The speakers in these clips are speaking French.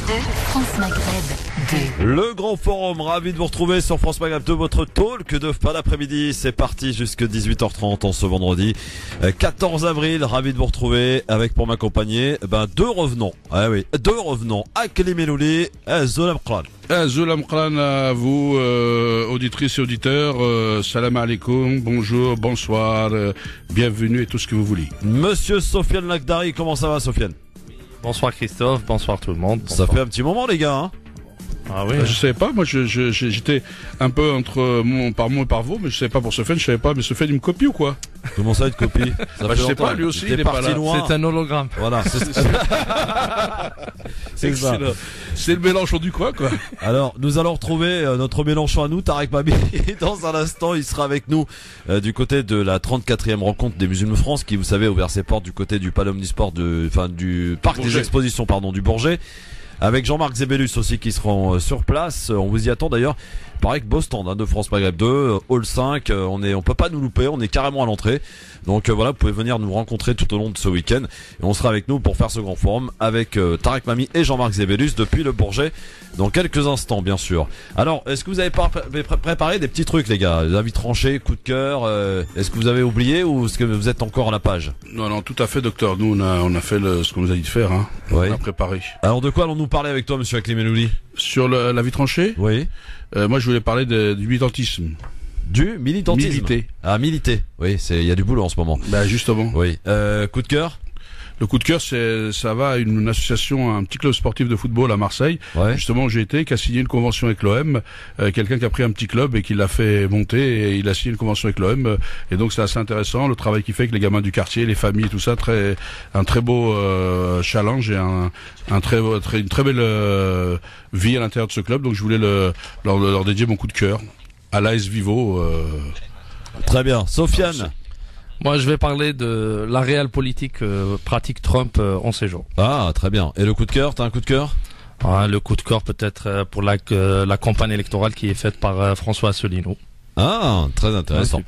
France Maghreb 2. Le grand forum, ravi de vous retrouver sur France Maghreb 2, votre talk de fin d'après-midi. C'est parti jusqu'à 18h30 en ce vendredi 14 avril. Ravi de vous retrouver avec pour m'accompagner deux revenants. Ah oui, deux revenants. Akli Melouli et Zolam Kran. Zolam Kran à vous, auditrices et auditeurs. Salam alaikum, bonjour, bonsoir, bienvenue et tout ce que vous voulez. Monsieur Sofiane Lakdari, comment ça va Sofiane? Bonsoir Christophe, bonsoir tout le monde. Bonsoir. Ça fait un petit moment les gars, hein? Ah oui. Je savais pas, moi j'étais un peu entre par moi et par vous, mais je savais pas pour Sofiane, je savais pas, mais Sofiane il me copie ou quoi? Comment ça, il te copie? Je sais pas, lui aussi il est pas là. C'est un hologramme. Voilà. C'est ça. C'est le Mélenchon du coin, quoi. Alors, nous allons retrouver notre Mélenchon à nous, Tarek Mami. Dans un instant, il sera avec nous du côté de la 34e rencontre des musulmans de France, qui, vous savez, a ouvert ses portes du côté du Palais Omnisport, du parc Bourget. des expositions, du Bourget. Avec Jean-Marc Zébélus aussi qui seront sur place. On vous y attend d'ailleurs. Pareil que beau stand de France Maghreb 2, Hall 5, on peut pas nous louper, on est carrément à l'entrée. Donc voilà, vous pouvez venir nous rencontrer tout au long de ce week-end. Et on sera avec nous pour faire ce grand forum avec Tarek Mami et Jean-Marc Zébélus depuis le Bourget dans quelques instants bien sûr. Alors, est-ce que vous avez préparé des petits trucs les gars? Des avis tranchés, coup de cœur, est-ce que vous avez oublié ou est-ce que vous êtes encore à la page? Non, tout à fait docteur, nous on a fait ce qu'on nous a dit de faire, hein. Ouais. On a préparé. Alors de quoi allons-nous parler avec toi monsieur Akli Melouli? Sur la vie tranchée, Oui. moi je voulais parler du militantisme. Du militantisme. Militer. Ah, militer. Oui, il y a du boulot en ce moment. Bah justement. Oui. Coup de cœur? Le coup de cœur, ça va à une association, un petit club sportif de football à Marseille. Ouais. Justement, où j'ai été, qui a signé une convention avec l'OM. Quelqu'un qui a pris un petit club et qui l'a fait monter et il a signé une convention avec l'OM. Et donc c'est assez intéressant le travail qu'il fait avec les gamins du quartier, les familles, tout ça. Un très beau challenge et une très belle vie à l'intérieur de ce club. Donc je voulais leur dédier mon coup de cœur à l'AS Vivo. Très bien. Sofiane? Moi je vais parler de la réelle politique pratique Trump en ces jours. Ah, très bien. Et le coup de cœur, t'as un coup de cœur? Le coup de cœur peut-être pour la campagne électorale qui est faite par François Asselineau. Ah, très intéressant.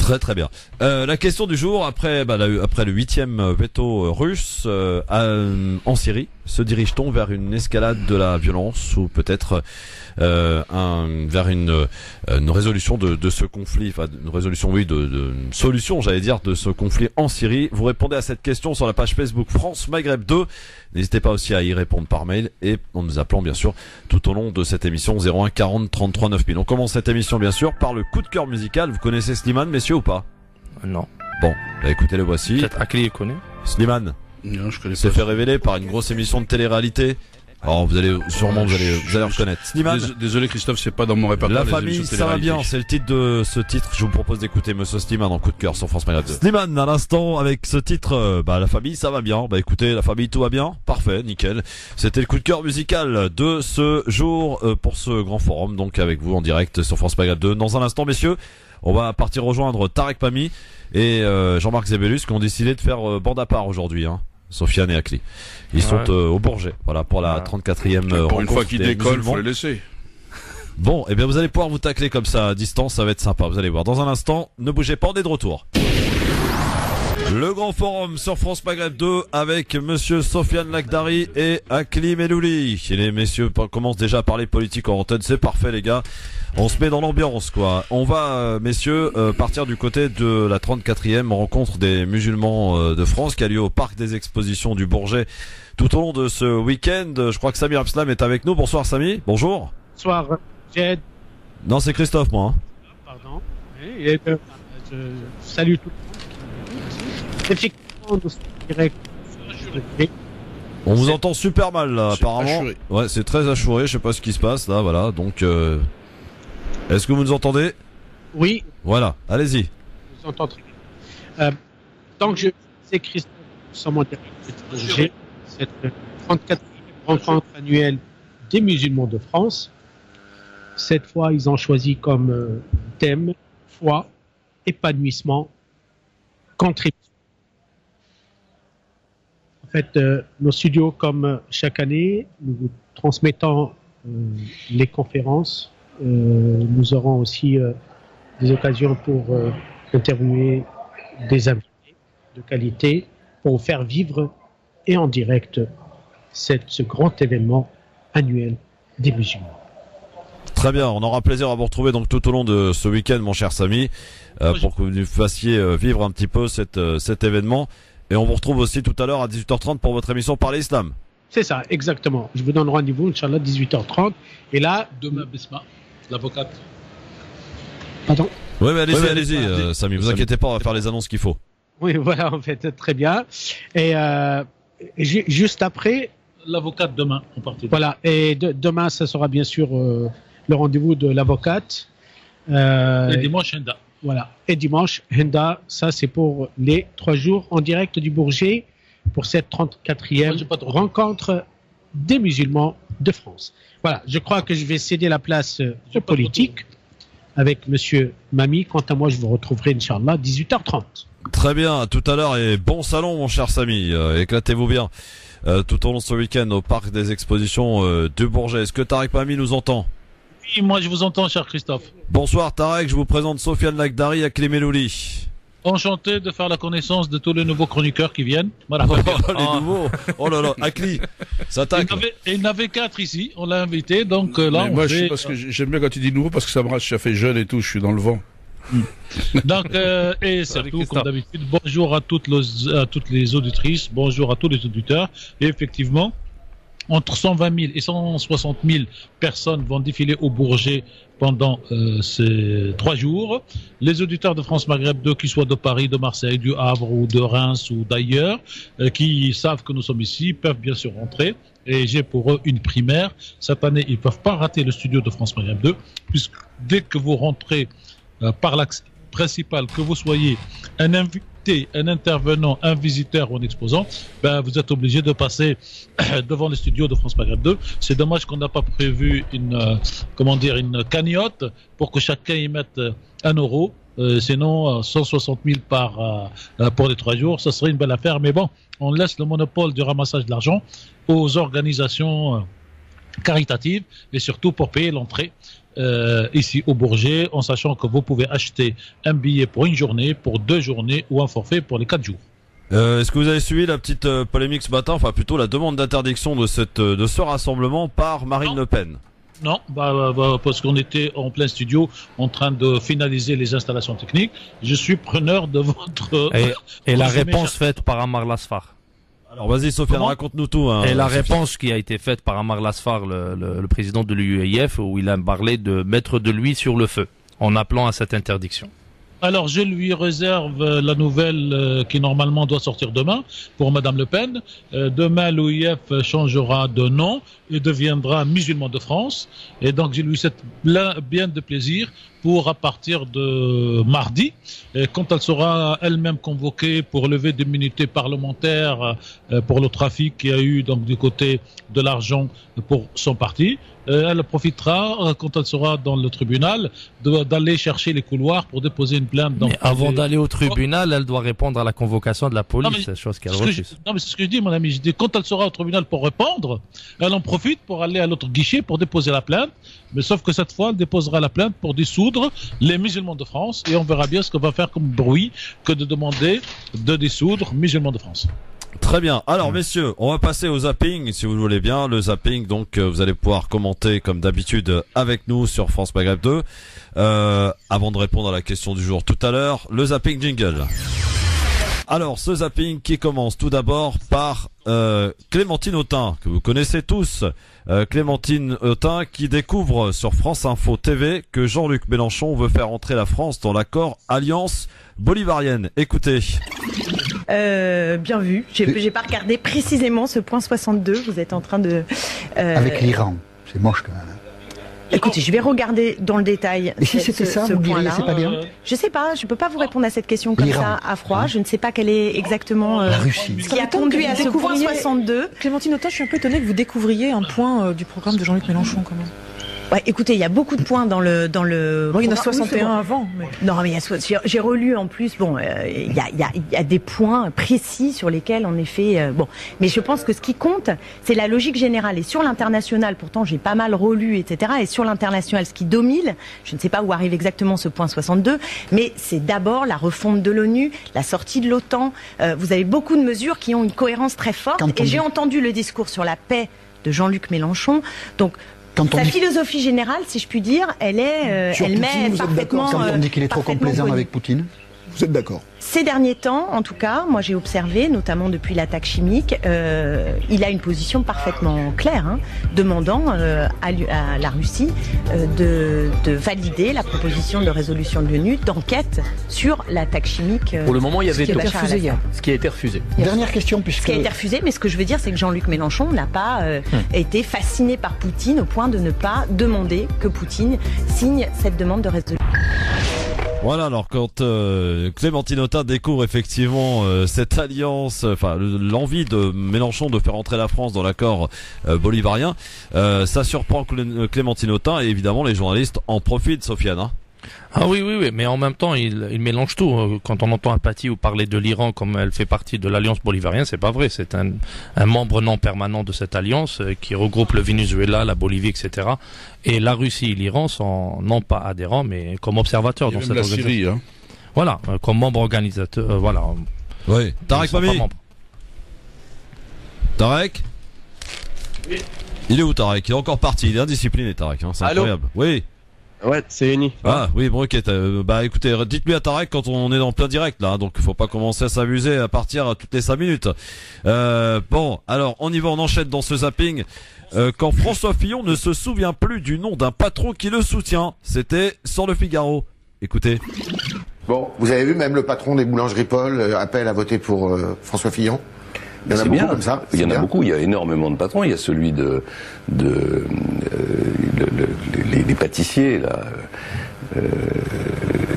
Ouais, très bien. La question du jour, après le 8e veto russe en Syrie, se dirige-t-on vers une escalade de la violence ou peut-être vers une résolution de ce conflit, enfin une résolution, oui, une solution, j'allais dire, de ce conflit en Syrie? Vous répondez à cette question sur la page Facebook France Maghreb 2. N'hésitez pas aussi à y répondre par mail et en nous appelant bien sûr tout au long de cette émission 01 40 33 9000. On commence cette émission bien sûr par le coup de cœur musical. Vous connaissez Slimane, messieurs, ou pas? Non. Bon, bah écoutez, le voici. Peut-être Akli le connaît. Slimane Non, je connais s'est pas. fait révéler par une grosse émission de télé-réalité. Alors vous allez reconnaître. Slimane, Désolé Christophe, c'est pas dans mon répertoire. la les famille, émissions de ça va télé-réalité. bien, c'est le titre de ce titre. Je vous propose d'écouter Monsieur Slimane en coup de cœur sur France Maghreb 2. Slimane, à l'instant, avec ce titre, la famille, ça va bien. Bah écoutez, la famille, tout va bien. Parfait, nickel. C'était le coup de cœur musical de ce jour pour ce grand forum, donc avec vous en direct sur France Maghreb 2. Dans un instant, messieurs, on va partir rejoindre Tarek Mami et Jean-Marc Zébélus qui ont décidé de faire bande à part aujourd'hui, hein. Sofiane et Akli. Ils sont au Bourget, voilà, pour la 34e Pour rencontre une fois qu'il des décolle, musulmans. faut le laisser. Bon, eh bien vous allez pouvoir vous tacler comme ça à distance, ça va être sympa, vous allez voir. Dans un instant, ne bougez pas, on est de retour. Le grand forum sur France Maghreb 2 avec monsieur Sofiane Lakdari et Akli Melouli. Et les messieurs commencent déjà à parler politique en antenne, c'est parfait les gars. On se met dans l'ambiance quoi. On va messieurs partir du côté de la 34e rencontre des musulmans de France qui a lieu au parc des expositions du Bourget tout au long de ce week-end. Je crois que Sami Abslam est avec nous. Bonsoir Sami, bonjour. Bonsoir, Jed. Non, c'est Christophe moi. Pardon. Et, je salue tout le monde. Effectivement, nous sommes directs. On vous entend super mal là, C'est apparemment. assuré. Ouais, c'est très assuré, je sais pas ce qui se passe là, voilà. Donc est-ce que vous nous entendez? Oui, Voilà, allez-y. je vous entends très bien. Tant que je sais, Christophe, nous sommes en direct. J'ai cette 34e rencontre annuelle des musulmans de France. Cette fois, ils ont choisi comme thème foi, épanouissement, contribution. En fait, nos studios, comme chaque année, nous vous transmettons les conférences. Nous aurons aussi des occasions pour interviewer des invités de qualité pour vous faire vivre et en direct ce grand événement annuel des musulmans. Très bien, on aura plaisir à vous retrouver donc tout au long de ce week-end, mon cher Samy, pour que vous nous fassiez vivre un petit peu cet événement. Et on vous retrouve aussi tout à l'heure à 18h30 pour votre émission Parler Islam. C'est ça, exactement. Je vous donne rendez-vous, Inch'Allah, 18h30. Et là... Demain, Besma, l'avocate. Pardon? Oui, mais allez-y, Samy, vous inquiétez pas, on va faire les annonces qu'il faut. Oui, voilà, en fait, très bien. Et juste après... L'avocate demain, en partie. Voilà, et demain, ça sera bien sûr le rendez-vous de l'avocate. Et dimanche, Henda. Voilà, et dimanche, Henda, ça c'est pour les 3 jours en direct du Bourget pour cette 34e rencontre des musulmans de France. Voilà, je crois que je vais céder la place aux politiques avec Monsieur Mami. Quant à moi, je vous retrouverai, Inch'Allah, 18h30. Très bien, à tout à l'heure et bon salon, mon cher Samy. Éclatez-vous bien tout au long de ce week-end au parc des expositions du Bourget. Est-ce que Tarek Mami nous entend? Oui, moi je vous entends, cher Christophe. Bonsoir Tarek, je vous présente Sofiane Lakdari à Clémélouli. Enchanté de faire la connaissance de tous les nouveaux chroniqueurs qui viennent. Voilà. Les nouveaux. Oh là là, Akli, ça attaque. Il y en avait 4 ici, on l'a invité, donc là moi, parce que j'aime bien quand tu dis nouveau, parce que ça me rate, ça fait jeune et tout, je suis dans le vent. Donc, et surtout, comme d'habitude, bonjour à toutes les auditrices, bonjour à tous les auditeurs. Et effectivement, entre 120 000 et 160 000 personnes vont défiler au Bourget pendant ces 3 jours. Les auditeurs de France Maghreb 2, qu'ils soient de Paris, de Marseille, du Havre ou de Reims ou d'ailleurs, qui savent que nous sommes ici, peuvent bien sûr rentrer. Et j'ai pour eux une primaire. Cette année, ils ne peuvent pas rater le studio de France Maghreb 2, puisque dès que vous rentrez par l'axe principal, que vous soyez un invité, un intervenant, un visiteur ou un exposant, ben, vous êtes obligé de passer devant les studios de France Maghreb 2. C'est dommage qu'on n'a pas prévu une cagnotte pour que chacun y mette 1 euro. Sinon, 160 000 pour les 3 jours, ça serait une belle affaire. Mais bon, on laisse le monopole du ramassage de l'argent aux organisations caritatives et surtout pour payer l'entrée ici au Bourget, en sachant que vous pouvez acheter un billet pour 1 journée, pour 2 journées ou un forfait pour les 4 jours. Est-ce que vous avez suivi la petite polémique ce matin, enfin plutôt la demande d'interdiction de ce rassemblement par Marine Le Pen? Non, parce qu'on était en plein studio en train de finaliser les installations techniques. Je suis preneur de votre... Et la réponse faite par Ammar Lasfar. Alors vas-y Sofiane, raconte-nous tout. Et la réponse qui a été faite par Ammar Lasfar, le président de l'UEIF, où il a parlé de mettre de l'huile sur le feu, en appelant à cette interdiction. Alors, je lui réserve la nouvelle qui normalement doit sortir demain pour Madame Le Pen. Demain, l'OIF changera de nom et deviendra Musulmans de France. Et donc, je lui souhaite bien de plaisir pour à partir de mardi, quand elle sera elle-même convoquée pour lever des immunités parlementaires pour le trafic qu'il y a eu donc du côté de l'argent pour son parti. Elle profitera, quand elle sera dans le tribunal, d'aller chercher les couloirs pour déposer une plainte. Donc, mais avant d'aller au tribunal, elle doit répondre à la convocation de la police, chose qu'elle refuse. Non, mais c'est ce que je dis, mon ami. Je dis, quand elle sera au tribunal pour répondre, elle en profite pour aller à l'autre guichet pour déposer la plainte. Mais sauf que cette fois, elle déposera la plainte pour dissoudre les musulmans de France. Et on verra bien ce qu'on va faire comme bruit que de demander de dissoudre musulmans de France. Très bien. Alors messieurs, on va passer au zapping si vous le voulez bien. Le zapping, donc vous allez pouvoir commenter comme d'habitude avec nous sur France Maghreb 2. Avant de répondre à la question du jour tout à l'heure, le zapping jingle. Alors ce zapping qui commence tout d'abord par Clémentine Autain, que vous connaissez tous. Clémentine Autain qui découvre sur France Info TV que Jean-Luc Mélenchon veut faire entrer la France dans l'accord Alliance bolivarienne. Écoutez. Bien vu. J'ai pas regardé précisément ce point 62. Vous êtes en train de... Avec l'Iran. C'est moche quand même. Écoutez, je vais regarder dans le détail. Et si c'était ça, vous diriez c'est pas bien? Je sais pas, je peux pas vous répondre à cette question comme ça à froid. Je ne sais pas quelle est exactement la Russie. Ce qui a conduit à ce point 62. Clémentine Autain, je suis un peu étonnée que vous découvriez un point du programme de Jean-Luc Mélenchon quand même. Ouais, écoutez, il y a beaucoup de points dans le. Bon, il y en a 61 avant. Mais... Non, mais j'ai relu en plus. Bon, il y a des points précis sur lesquels, en effet, bon. Mais je pense que ce qui compte, c'est la logique générale. Et sur l'international, pourtant, j'ai pas mal relu, etc. Et sur l'international, ce qui domine, je ne sais pas où arrive exactement ce point 62, mais c'est d'abord la refonte de l'ONU, la sortie de l'OTAN. Vous avez beaucoup de mesures qui ont une cohérence très forte. Et j'ai entendu le discours sur la paix de Jean-Luc Mélenchon. Donc, sa philosophie générale, si je puis dire, elle est, elle met parfaitement. Quand on dit qu'il est trop complaisant avec Poutine, vous êtes d'accord? Ces derniers temps, en tout cas, moi j'ai observé, notamment depuis l'attaque chimique, il a une position parfaitement claire, demandant à la Russie de valider la proposition de résolution de l'ONU d'enquête sur l'attaque chimique. Pour le moment, il y avait tout refusé, ce qui a été refusé. Dernière question, puisque... Ce qui a été refusé, mais ce que je veux dire, c'est que Jean-Luc Mélenchon n'a pas été fasciné par Poutine au point de ne pas demander que Poutine signe cette demande de résolution. Voilà, alors quand Clémentine Autain découvre effectivement cette alliance, enfin l'envie de Mélenchon de faire entrer la France dans l'accord bolivarien, ça surprend Clémentine Autain et évidemment les journalistes en profitent, Sofiane. Ah oui, mais en même temps, il mélange tout. Quand on entend Apathy ou parler de l'Iran comme elle fait partie de l'alliance bolivarienne, c'est pas vrai. C'est un membre non permanent de cette alliance qui regroupe le Venezuela, la Bolivie, etc. Et la Russie et l'Iran sont non pas adhérents, mais comme observateurs dans cette organisation. La Syrie, Voilà, comme membre organisateur, voilà. Oui. Tarek Mami. Tarek. Oui. Il est où Tarek? Il est encore parti. Il est indiscipliné Tarek. C'est incroyable. Oui. Ouais, c'est Eni. Ah oui, bon, ok. Bah écoutez, dites-lui à Tarek quand on est en plein direct là, donc il faut pas commencer à s'amuser à partir toutes les 5 minutes. Bon, alors on y va, on enchaîne dans ce zapping. Quand François Fillon ne se souvient plus du nom d'un patron qui le soutient, c'était sur Le Figaro. Écoutez. Bon, vous avez vu, même le patron des boulangeries Paul appelle à voter pour François Fillon. Il y en a beaucoup comme ça. Il y en a beaucoup. Il y a énormément de patrons. Il y a celui les pâtissiers là.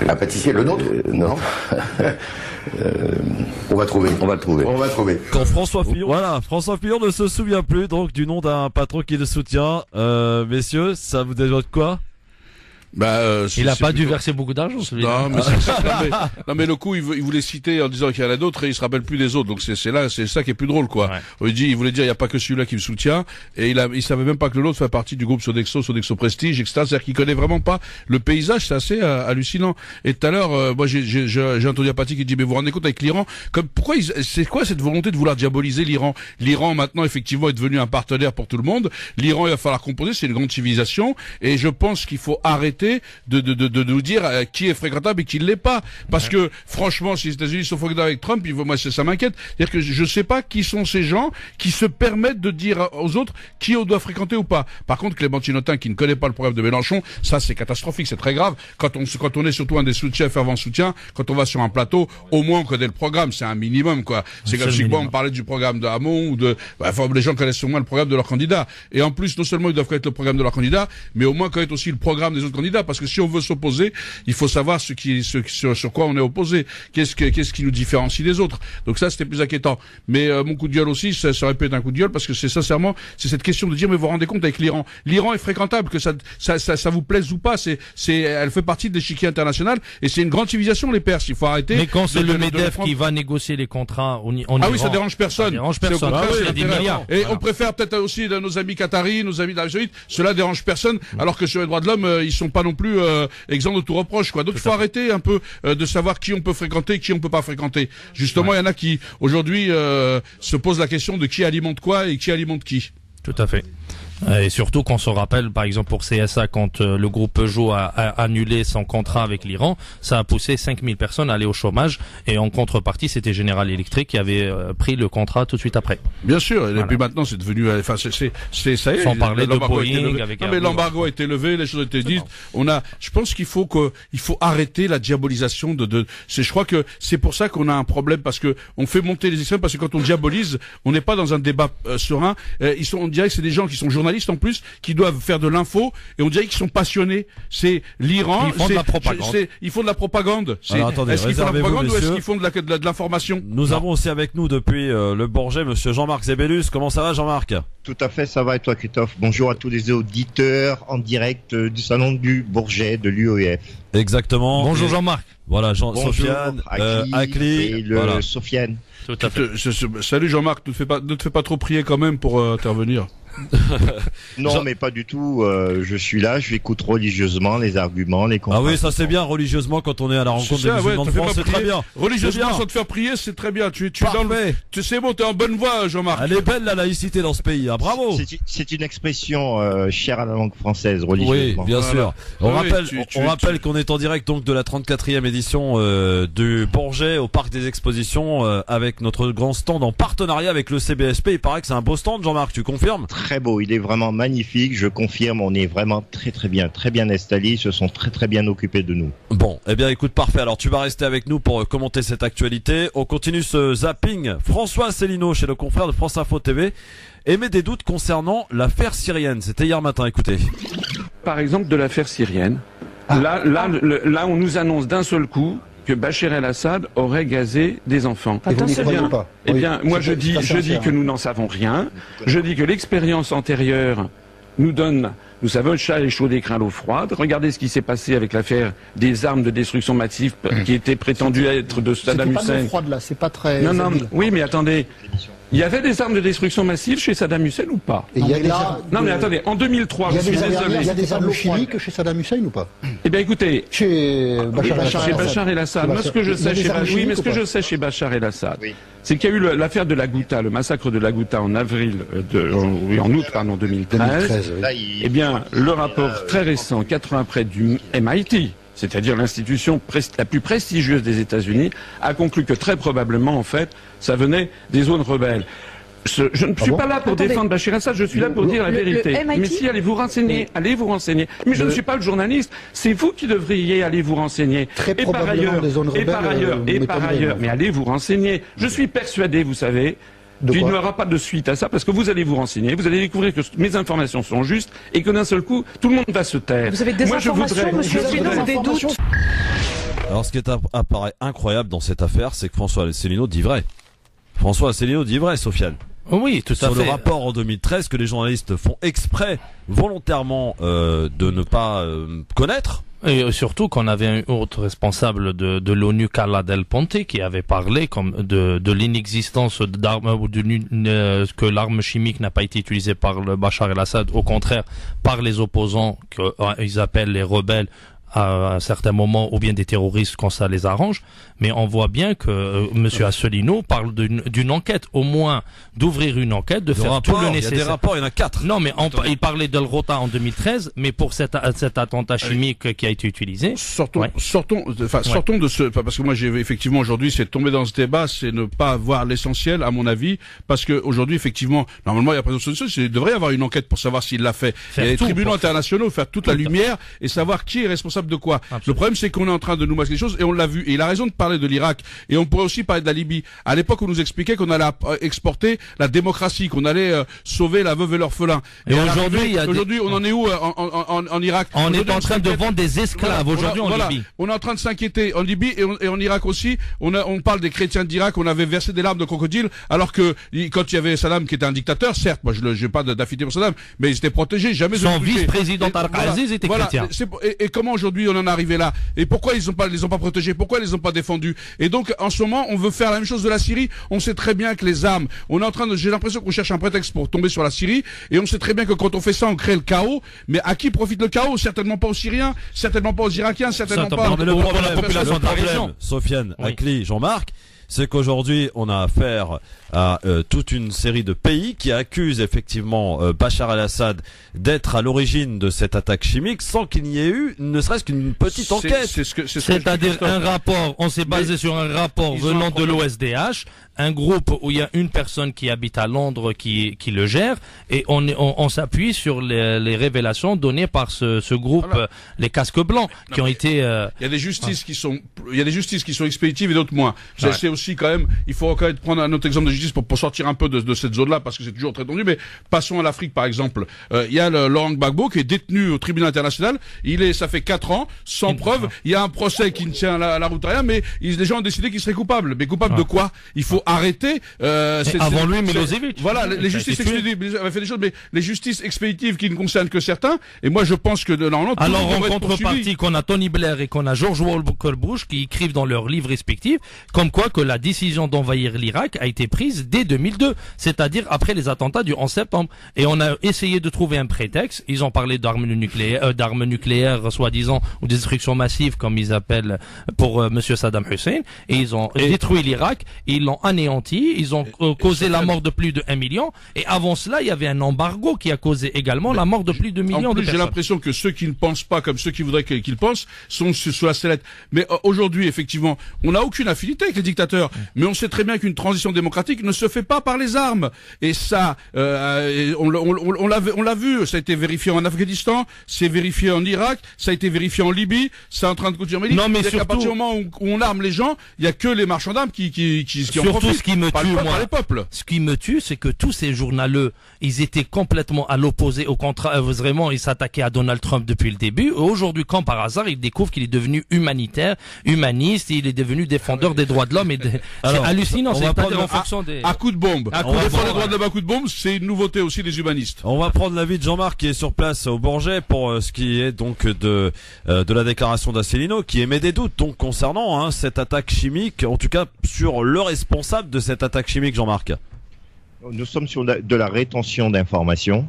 Un pâtissier, le nôtre Non. On va trouver. On va le trouver. On va trouver. Quand François Fillon ne se souvient plus donc du nom d'un patron qui le soutient. Messieurs, ça vous dénote quoi? Il a pas dû verser beaucoup d'argent, celui-là. Non, mais le coup, il voulait citer en disant qu'il y en a d'autres et il se rappelle plus des autres. Donc c'est ça qui est plus drôle, quoi. Ouais. Il voulait dire, il y a pas que celui-là qui me soutient. Et il savait même pas que l'autre fait partie du groupe Sodexo Prestige, etc. C'est-à-dire qu'il connaît vraiment pas le paysage. C'est assez hallucinant. Et tout à l'heure, moi, j'ai entendu Apathy qui dit, mais vous vous rendez compte avec l'Iran, c'est quoi cette volonté de vouloir diaboliser l'Iran? L'Iran, maintenant, effectivement, est devenu un partenaire pour tout le monde. L'Iran, il va falloir composer. C'est une grande civilisation. Et je pense qu'il faut arrêter de nous dire qui est fréquentable et qui ne l'est pas. Parce que, franchement, si les États-Unis sont fréquentables avec Trump, moi, ça m'inquiète. C'est-à-dire que je sais pas qui sont ces gens qui se permettent de dire aux autres qui on doit fréquenter ou pas. Par contre, Clémentine Autain, qui ne connaît pas le programme de Mélenchon, ça, c'est catastrophique, c'est très grave. Quand on est surtout un des soutiens, fervents soutiens, quand on va sur un plateau, au moins on connaît le programme, c'est un minimum, quoi. C'est comme si on parlait du programme de Hamon ou les gens connaissent au moins le programme de leur candidat. Et en plus, non seulement ils doivent connaître le programme de leur candidat, mais au moins connaître aussi le programme des autres candidats. Parce que si on veut s'opposer, il faut savoir sur quoi on est opposé. Qu'est-ce qui nous différencie des autres. Donc ça, c'était plus inquiétant. Mais mon coup de gueule aussi, ça aurait pu être un coup de gueule parce que c'est sincèrement, c'est cette question de dire, mais vous vous rendez compte avec l'Iran. L'Iran est fréquentable, que ça vous plaise ou pas. Elle fait partie de l'échiquier international et c'est une grande civilisation, les Perses. Il faut arrêter. Mais quand c'est le MEDEF qui va négocier les contrats en Iran. Ah oui, ça dérange personne. Ça dérange personne. C'est des milliards. Et on préfère peut-être aussi nos amis qataris, nos amis d'Arabie Saoudite. Cela dérange personne. Alors que sur les droits de l'homme, ils sont pas non plus exempt de tout reproche, quoi. Donc il faut arrêter un peu de savoir qui on peut fréquenter et qui on peut pas fréquenter. Justement, il y en a qui aujourd'hui se posent la question de qui alimente quoi et qui alimente qui. Tout à fait. Et surtout qu'on se rappelle, par exemple pour CSA, quand le groupe Peugeot a annulé son contrat avec l'Iran, ça a poussé 5000 personnes à aller au chômage. Et en contrepartie, c'était General Electric qui avait pris le contrat tout de suite après. Bien sûr. Et puis maintenant, c'est devenu, ça y est. Sans parler de Boeing avec. Non, mais l'embargo a été levé, les choses ont été dites. Je pense qu'il faut arrêter la diabolisation je crois que c'est pour ça qu'on a un problème parce que on fait monter les extrêmes parce que quand on diabolise, on n'est pas dans un débat serein. On dirait que c'est des gens qui sont journalistes en plus qui doivent faire de l'info et on dirait qu'ils sont passionnés. C'est l'Iran. Ils font de la propagande. Ils font de la propagande. Alors, attendez, est-ce qu'ils font de la propagande ou est-ce qu'ils font de l'information? Nous avons aussi avec nous depuis le Bourget monsieur Jean-Marc Zébellus. Comment ça va Jean-Marc? Tout à fait, ça va et toi Christophe? Bonjour à tous les auditeurs en direct du salon du Bourget de l'UEF. Exactement. Bonjour Jean-Marc. Voilà, Sofiane, Akli et Sofiane. Salut Jean-Marc, ne te fais pas trop prier quand même pour intervenir. Non, mais pas du tout. Je suis là, je l'écoute religieusement, les arguments, les Ah oui, ça c'est bien, religieusement, quand on est à la rencontre des musulmans de France, c'est très bien. Religieusement, sans te faire prier, c'est très bien. Tu es dans le... Tu sais bon, t'es en bonne voie, Jean-Marc. Elle est belle, la laïcité dans ce pays, hein. Bravo. C'est une expression chère à la langue française, religieusement. Oui, bien sûr. On rappelle qu'on est en direct donc de la 34e édition du Bourget au Parc des Expositions avec notre grand stand en partenariat avec le CBSP. Il paraît que c'est un beau stand, Jean-Marc, tu confirmes? Très beau, il est vraiment magnifique, je confirme, on est vraiment très bien installés, ils se sont très bien occupés de nous. Bon, eh bien écoute, parfait, alors tu vas rester avec nous pour commenter cette actualité. On continue ce zapping. François Asselineau, chez le confrère de France Info TV, émet des doutes concernant l'affaire syrienne. C'était hier matin, écoutez. Par exemple de l'affaire syrienne, là on nous annonce d'un seul coup que Bachar el-Assad aurait gazé des enfants. Eh bien, moi je dis que nous n'en savons rien. Je dis que l'expérience antérieure nous donne, nous savons, le chat est chaud des craint l'eau froide. Regardez ce qui s'est passé avec l'affaire des armes de destruction massive qui étaient prétendues être de Saddam Hussein. C'est pas l'eau froide là, c'est pas très... Non, oui, mais attendez. Il y avait des armes de destruction massive chez Saddam Hussein ou pas? Non, mais attendez, en 2003, je suis désolé. Il y a des armes chimiques chez Saddam Hussein ou pas? Eh bien, écoutez, chez Bachar el-Assad, moi, ce que je sais chez Bachar el-Assad, c'est qu'il y a eu l'affaire de la Ghouta, le massacre de la Ghouta en en août, 2013. Eh bien, le rapport très récent, 4 ans après, du MIT, c'est-à-dire l'institution la plus prestigieuse des États-Unis, a conclu que très probablement, en fait, ça venait des zones rebelles. Je ne suis pas là pour défendre Bachar el-Assad, je suis là pour dire la vérité. Mais si, allez vous renseigner. Mais je ne suis pas le journaliste, c'est vous qui devriez aller vous renseigner. Et par ailleurs, mais allez vous renseigner. Je suis persuadé, vous savez, qu'il n'y aura pas de suite à ça, parce que vous allez vous renseigner, vous allez découvrir que mes informations sont justes, et que d'un seul coup, tout le monde va se taire. Vous avez des informations, monsieur Asselineau, des doutes? Alors ce qui apparaît incroyable dans cette affaire, c'est que François Asselineau dit vrai. François Asselineau dit vrai, Sofiane. Oui, tout à fait. Sur le rapport en 2013 que les journalistes font exprès, volontairement, de ne pas connaître. Et surtout qu'on avait un autre responsable de l'ONU, Carla Del Ponte, qui avait parlé de l'inexistence d'armes ou que l'arme chimique n'a pas été utilisée par le Bachar el-Assad, au contraire par les opposants qu'ils appellent les rebelles à un certain moment, ou bien des terroristes quand ça les arrange. Mais on voit bien que monsieur Asselineau parle d'une enquête, au moins d'ouvrir une enquête, de faire tout le nécessaire. Il y a des rapports, il y en a 4. Non, mais il parlait d'El Rota en 2013, mais pour cet attentat chimique qui a été utilisé. Sortons de ce, parce que moi j'ai effectivement aujourd'hui, c'est de tomber dans ce débat, c'est ne pas voir l'essentiel, à mon avis, parce que aujourd'hui effectivement, normalement il y a présomption de innocence, il devrait y avoir une enquête pour savoir s'il l'a fait. Il y a les tribunaux internationaux, faire toute la lumière et savoir qui est responsable de quoi. Absolument. Le problème, c'est qu'on est en train de nous masquer les choses et on l'a vu. Et il a raison de parler de l'Irak. Et on pourrait aussi parler de la Libye. À l'époque, on nous expliquait qu'on allait exporter la démocratie, qu'on allait sauver la veuve et l'orphelin. Et aujourd'hui, on en est où en Irak? On est en train de vendre des esclaves aujourd'hui en Libye. On est en train de s'inquiéter en Libye et en Irak aussi. On parle des chrétiens d'Irak. On avait versé des larmes de crocodile, alors que quand il y avait Saddam qui était un dictateur, certes, moi je n'ai pas d'affidité pour Saddam, mais ils étaient protégés. Jamais son vice-président Al-Aziz était chrétien. Et comment aujourd'hui on en est arrivé là? Et pourquoi ils les ont pas protégés? Pourquoi ils les ont pas défendus? Et donc en ce moment, on veut faire la même chose de la Syrie. On sait très bien que les armes, j'ai l'impression qu'on cherche un prétexte pour tomber sur la Syrie, et on sait très bien que quand on fait ça, on crée le chaos. Mais à qui profite le chaos? Certainement pas aux Syriens, certainement pas aux Irakiens, certainement pas à la population de la région. Sofiane, Akli, Jean-Marc, c'est qu'aujourd'hui, on a affaire à toute une série de pays qui accusent effectivement Bachar el-Assad d'être à l'origine de cette attaque chimique sans qu'il n'y ait eu ne serait-ce qu'une petite enquête. C'est-à-dire un rapport, on s'est basé sur un rapport venant de l'OSDH, un groupe où il y a une personne qui habite à Londres qui le gère, et on s'appuie sur les révélations données par ce groupe, les casques blancs, qui ont été... Il y a des justices qui sont expéditives et d'autres moins. C'est aussi quand même, il faut quand même prendre un autre exemple de justice pour sortir un peu de cette zone-là, parce que c'est toujours très tendu, mais passons à l'Afrique par exemple. Il y a Laurent Gbagbo qui est détenu au tribunal international, ça fait 4 ans, sans preuve, il y a un procès qui ne tient la route à rien, mais les gens ont décidé qu'il serait coupable. Mais coupable de quoi? Il faut arrêter... avant lui, Milosevic. Voilà, les justices expéditives, avait fait des choses, mais les justices expéditives qui ne concernent que certains, et moi je pense que normalement... Alors en contrepartie, qu'on a Tony Blair et qu'on a George Walker Bush qui écrivent dans leurs livres respectifs, comme quoi que la décision d'envahir l'Irak a été prise dès 2002, c'est-à-dire après les attentats du 11 septembre. Et on a essayé de trouver un prétexte. Ils ont parlé d'armes nucléaires, soi-disant, ou de destruction massive, comme ils appellent, pour Monsieur Saddam Hussein. Et ils ont détruit l'Irak, ils l'ont anéanti, ils ont causé la mort de plus de 1 million. Et avant cela, il y avait un embargo qui a causé également la mort de plus de millions de personnes. J'ai l'impression que ceux qui ne pensent pas comme ceux qui voudraient qu'ils pensent sont sous la sellette. Mais aujourd'hui, effectivement, on n'a aucune affinité avec les dictateurs. Mais on sait très bien qu'une transition démocratique ne se fait pas par les armes. Et ça, on l'a vu, ça a été vérifié en Afghanistan, c'est vérifié en Irak, ça a été vérifié en Libye, c'est en train de continuer. Non, mais surtout, à partir du moment où on arme les gens, il y a que les marchands d'armes qui en profitent. Surtout, ce qui me tue, moi, ce qui me tue, c'est que tous ces journaleux, ils étaient complètement à l'opposé, au contraire, vraiment, ils s'attaquaient à Donald Trump depuis le début. Aujourd'hui, quand par hasard, ils découvrent qu'il est devenu humanitaire, humaniste, il est devenu défendeur des droits de l'homme. C'est hallucinant, c'est-à-dire en fonction des... À coup de bombe. Défendre les droits de l'homme à coup de bombe, c'est une nouveauté aussi des humanistes. On va prendre l'avis de Jean-Marc qui est sur place au Bourget pour ce qui est donc de la déclaration d'Asselineau, qui émet des doutes donc concernant cette attaque chimique, en tout cas sur le responsable de cette attaque chimique, Jean-Marc. Nous sommes sur de la rétention d'informations.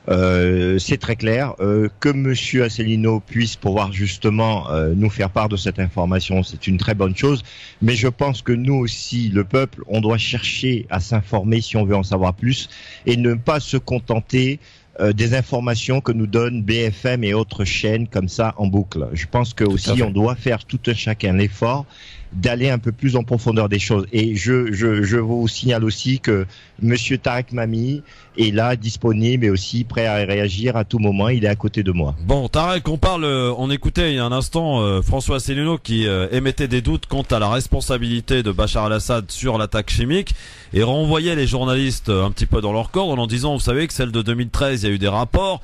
C'est très clair. Que Monsieur Asselineau puisse pouvoir justement nous faire part de cette information, c'est une très bonne chose. Mais je pense que nous aussi, le peuple, on doit chercher à s'informer si on veut en savoir plus et ne pas se contenter des informations que nous donnent BFM et autres chaînes comme ça en boucle. Je pense que aussi on doit faire tout un chacun l'effort d'aller un peu plus en profondeur des choses. Et je vous signale aussi que Monsieur Tarek Mami est là, disponible et aussi prêt à réagir à tout moment. Il est à côté de moi. Bon, Tarek, on écoutait il y a un instant François Asselineau qui émettait des doutes quant à la responsabilité de Bachar el-Assad sur l'attaque chimique et renvoyait les journalistes un petit peu dans leur corde en disant, vous savez que celle de 2013, il y a eu des rapports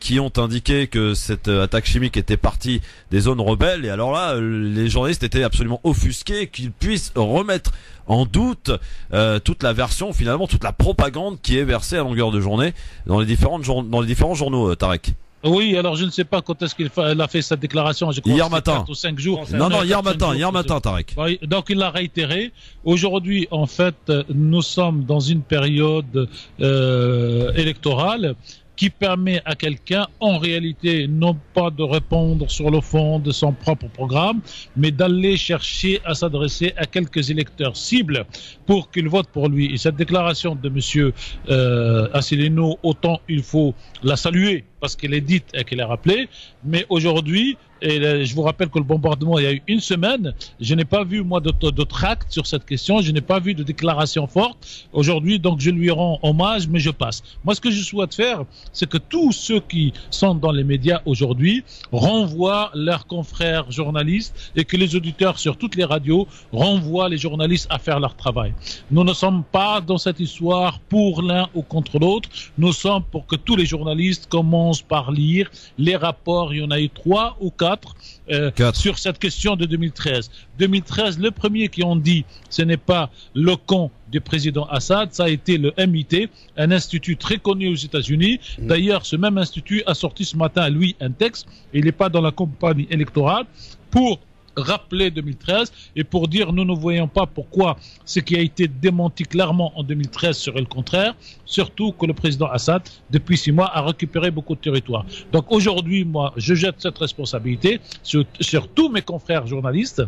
qui ont indiqué que cette attaque chimique était partie des zones rebelles. Et alors là, les journalistes étaient absolument offusqués qu'ils puissent remettre en doute toute la version, finalement, toute la propagande qui est versée à longueur de journée dans les différents journaux, Tarek. Oui, alors je ne sais pas quand est-ce qu'il a fait cette déclaration. Je crois hier matin. 4 ou 5 jours. Non, hier matin, Tarek. Donc il l'a réitéré. Aujourd'hui, en fait, nous sommes dans une période électorale qui permet à quelqu'un, en réalité, non pas de répondre sur le fond de son propre programme, mais d'aller chercher à s'adresser à quelques électeurs cibles pour qu'ils votent pour lui. Et cette déclaration de Monsieur Asselineau, autant il faut la saluer, parce qu'elle est dite et qu'elle est rappelée, mais aujourd'hui, et je vous rappelle que le bombardement, il y a eu 1 semaine, je n'ai pas vu, moi, de tract sur cette question, je n'ai pas vu de déclaration forte. Aujourd'hui, donc, je lui rends hommage, mais je passe. Moi, ce que je souhaite faire, c'est que tous ceux qui sont dans les médias aujourd'hui renvoient leurs confrères journalistes et que les auditeurs sur toutes les radios renvoient les journalistes à faire leur travail. Nous ne sommes pas dans cette histoire pour l'un ou contre l'autre. Nous sommes pour que tous les journalistes commencent par lire les rapports. Il y en a eu 3 ou 4 sur cette question de 2013. 2013, le premier qui ont dit ce n'est pas le camp du président Assad, ça a été le MIT, un institut très connu aux États-Unis. D'ailleurs, ce même institut a sorti ce matin, lui, un texte, il n'est pas dans la campagne électorale, pour rappeler 2013 et pour dire nous ne voyons pas pourquoi ce qui a été démenti clairement en 2013 serait le contraire, surtout que le président Assad depuis 6 mois a récupéré beaucoup de territoire. Donc aujourd'hui, moi je jette cette responsabilité sur tous mes confrères journalistes